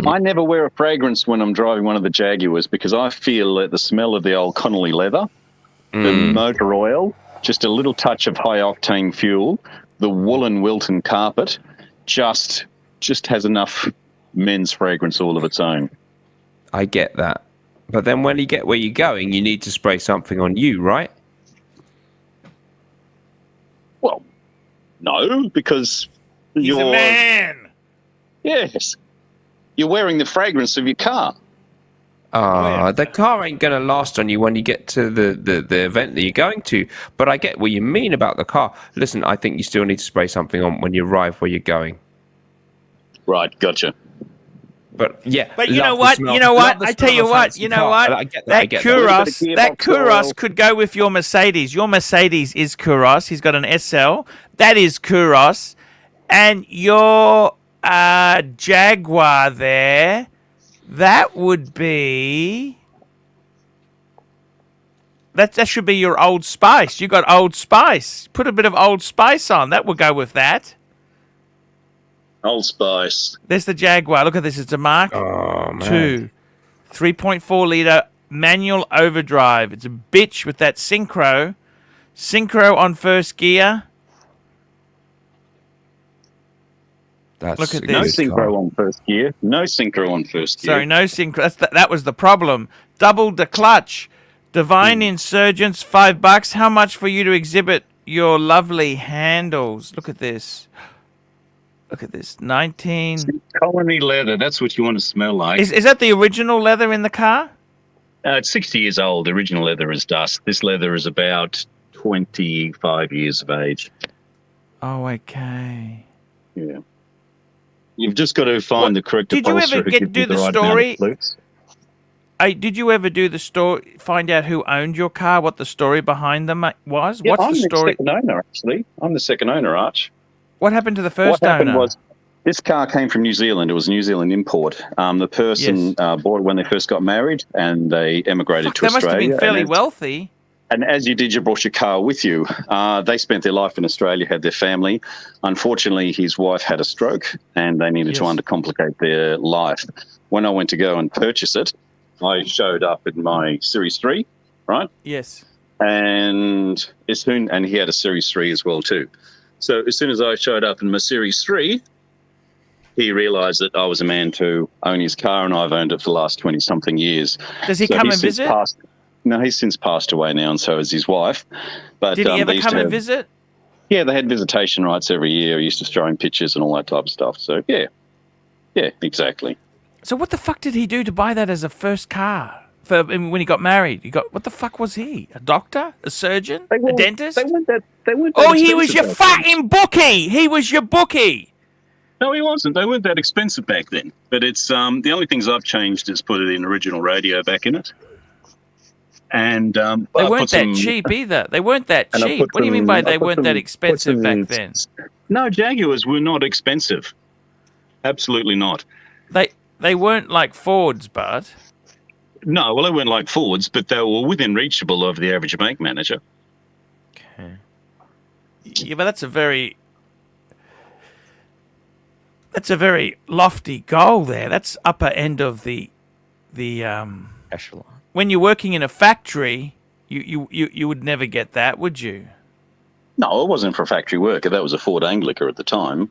S4: I never wear a fragrance when I'm driving one of the Jaguars because I feel that the smell of the old Connolly leather, the motor oil, just a little touch of high octane fuel, the woolen Wilton carpet, just has enough men's fragrance all of its own.
S14: I get that. But then when you get where you're going, you need to spray something on you, right?
S4: Well, no, because
S1: He's a man.
S4: Yes. You're wearing the fragrance of your car.
S14: The car ain't going to last on you when you get to the event that you're going to. But I get what you mean about the car. Listen, I think you still need to spray something on when you arrive where you're going.
S4: Right, gotcha.
S14: But yeah.
S1: But you know what? I tell you what. You know what? That Kuros could go with your Mercedes. Your Mercedes is Kuros. He's got an SL. That is Kuros. And your Jaguar there, that would be. That should be your Old Spice. You got Old Spice. Put a bit of Old Spice on. That will go with that.
S4: Old Spice.
S1: There's the Jaguar. Look at this. It's a Mark II. 3.4 liter manual overdrive. It's a bitch with that synchro. Synchro on first gear.
S14: That's
S1: Look at
S4: No
S1: this.
S4: synchro on first gear. No synchro on first gear.
S1: Sorry, no synchro. That was the problem. Double the clutch. Divine Insurgents, $5. How much for you to exhibit your lovely handles? Look at this. Look at this. 19.
S4: Colony leather. That's what you want to smell like.
S1: Is that the original leather in the car?
S4: It's 60 years old. The original leather is dust. This leather is about 25 years of age.
S1: Oh, okay.
S4: Yeah. You've just got to find the correct
S1: Did you
S4: upholsterer
S1: ever
S4: who gives
S1: do
S4: you
S1: the
S4: right amount of
S1: story?
S4: flutes.
S1: Did you ever do the story? Find out who owned your car, what the story behind them was?
S4: Yeah,
S1: What's
S4: I'm
S1: the story?
S4: second owner, actually. I'm the second owner, Arch.
S1: What happened to the first
S4: What happened
S1: owner?
S4: was this car came from New Zealand. It was a New Zealand import. The person bought it when they first got married, and they emigrated to
S1: They
S4: Australia.
S1: must have been fairly
S4: and
S1: wealthy.
S4: And as you did, you brought your car with you. They spent their life in Australia, had their family. Unfortunately, his wife had a stroke, and they needed to undercomplicate their life. When I went to go and purchase it, I showed up in my Series 3, right?
S1: Yes.
S4: And he had a Series 3 as well too. So as soon as I showed up in my Series 3, he realised that I was a man to own his car, and I've owned it for the last 20-something years.
S1: Does he
S4: So
S1: come
S4: he's
S1: and
S4: since
S1: visit?
S4: No, he's since passed away now, and so has his wife. But
S1: Did he ever
S4: they used
S1: come
S4: to
S1: and
S4: have-
S1: visit?
S4: Yeah, they had visitation rights every year. He used to show him pictures and all that type of stuff. So, yeah, exactly.
S1: So what the fuck did he do to buy that as a first car? When he got married, what the fuck was he? A doctor? A surgeon? A dentist?
S4: They weren't that
S1: Oh, he was your
S4: expensive back then.
S1: fucking bookie! He was your bookie!
S4: No, he wasn't. They weren't that expensive back then. But it's the only things I've changed is put it in original radio back in it. And
S1: They weren't that cheap either. They weren't that cheap. What do you mean by they weren't that expensive back then?
S4: No, Jaguars were not expensive. Absolutely not.
S1: They weren't like Fords, but
S4: No, well, they weren't like Fords, but they were within reachable of the average bank manager.
S1: Okay. Yeah, but that's a very lofty goal there. That's upper end of the
S5: echelon.
S1: When you're working in a factory, you would never get that, would you?
S4: No, it wasn't for a factory worker. That was a Ford Anglica at the time.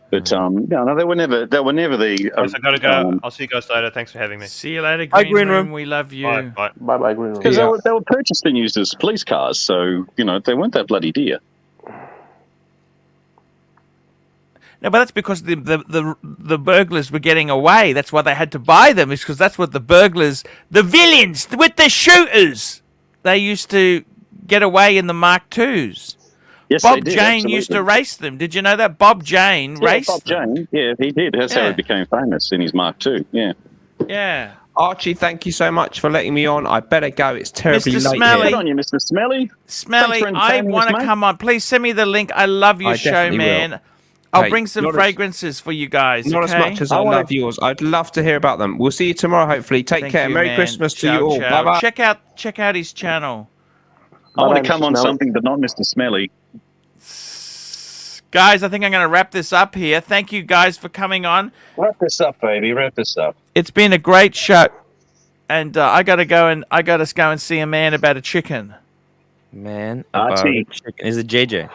S4: But no, they were never the.
S12: Guys, I've got to go. I'll see you guys later. Thanks for having me.
S1: See you later,
S5: Bye,
S1: Green,
S5: Green
S1: Room.
S5: Room.
S1: We love you.
S12: Bye.
S13: Bye, Green Room.
S4: Because they were purchased and used as police cars, so they weren't that bloody dear.
S1: No, but that's because the burglars were getting away. That's why they had to buy them. It's because that's what the burglars, the villains with the shooters, they used to get away in the Mark IIs.
S4: Yes,
S1: Bob
S4: they did,
S1: Jane used to
S4: absolutely.
S1: race them. Did you know that? Bob Jane raced
S4: Bob
S1: them.
S4: Jane. Yeah, he did. That's how
S1: Yeah.
S4: he became famous in his Mark II. Yeah.
S1: Yeah.
S14: Archie, thank you so much for letting me on. I better go. It's terribly
S1: Mr.
S14: late
S1: Smelly.
S4: Good
S14: here.
S4: on you, Mr. Smelly.
S1: Smelly,
S4: Thanks for
S1: I
S4: entertaining
S1: want
S4: us,
S1: to
S4: mate.
S1: come on. Please send me the link. I love your
S14: I
S1: show,
S14: definitely will.
S1: man. I'll
S14: Okay,
S1: bring some
S14: not as-
S1: fragrances for you guys.
S14: Not as
S1: okay?
S14: much as I love yours. I'd love to hear about them. We'll see you tomorrow, hopefully. Take
S1: Thank
S14: care.
S1: you,
S14: Merry
S1: man.
S14: Christmas to
S1: Ciao,
S14: you all.
S1: ciao.
S14: Bye-bye.
S1: Check out his channel.
S4: I want
S13: Bye-bye,
S4: to come
S13: Mr.
S4: on
S13: Smelly.
S4: something, but not Mr. Smelly.
S1: Guys, I think I'm going to wrap this up here. Thank you guys for coming on.
S4: Wrap this up, baby. Wrap this up.
S1: It's been a great show. And I got to go and see a man about a chicken.
S5: Man,
S4: Archie.
S5: about chicken. Is it JJ?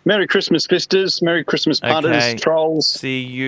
S4: Merry Christmas, Vistas. Merry Christmas, punters,
S1: Okay.
S4: trolls.
S1: See you.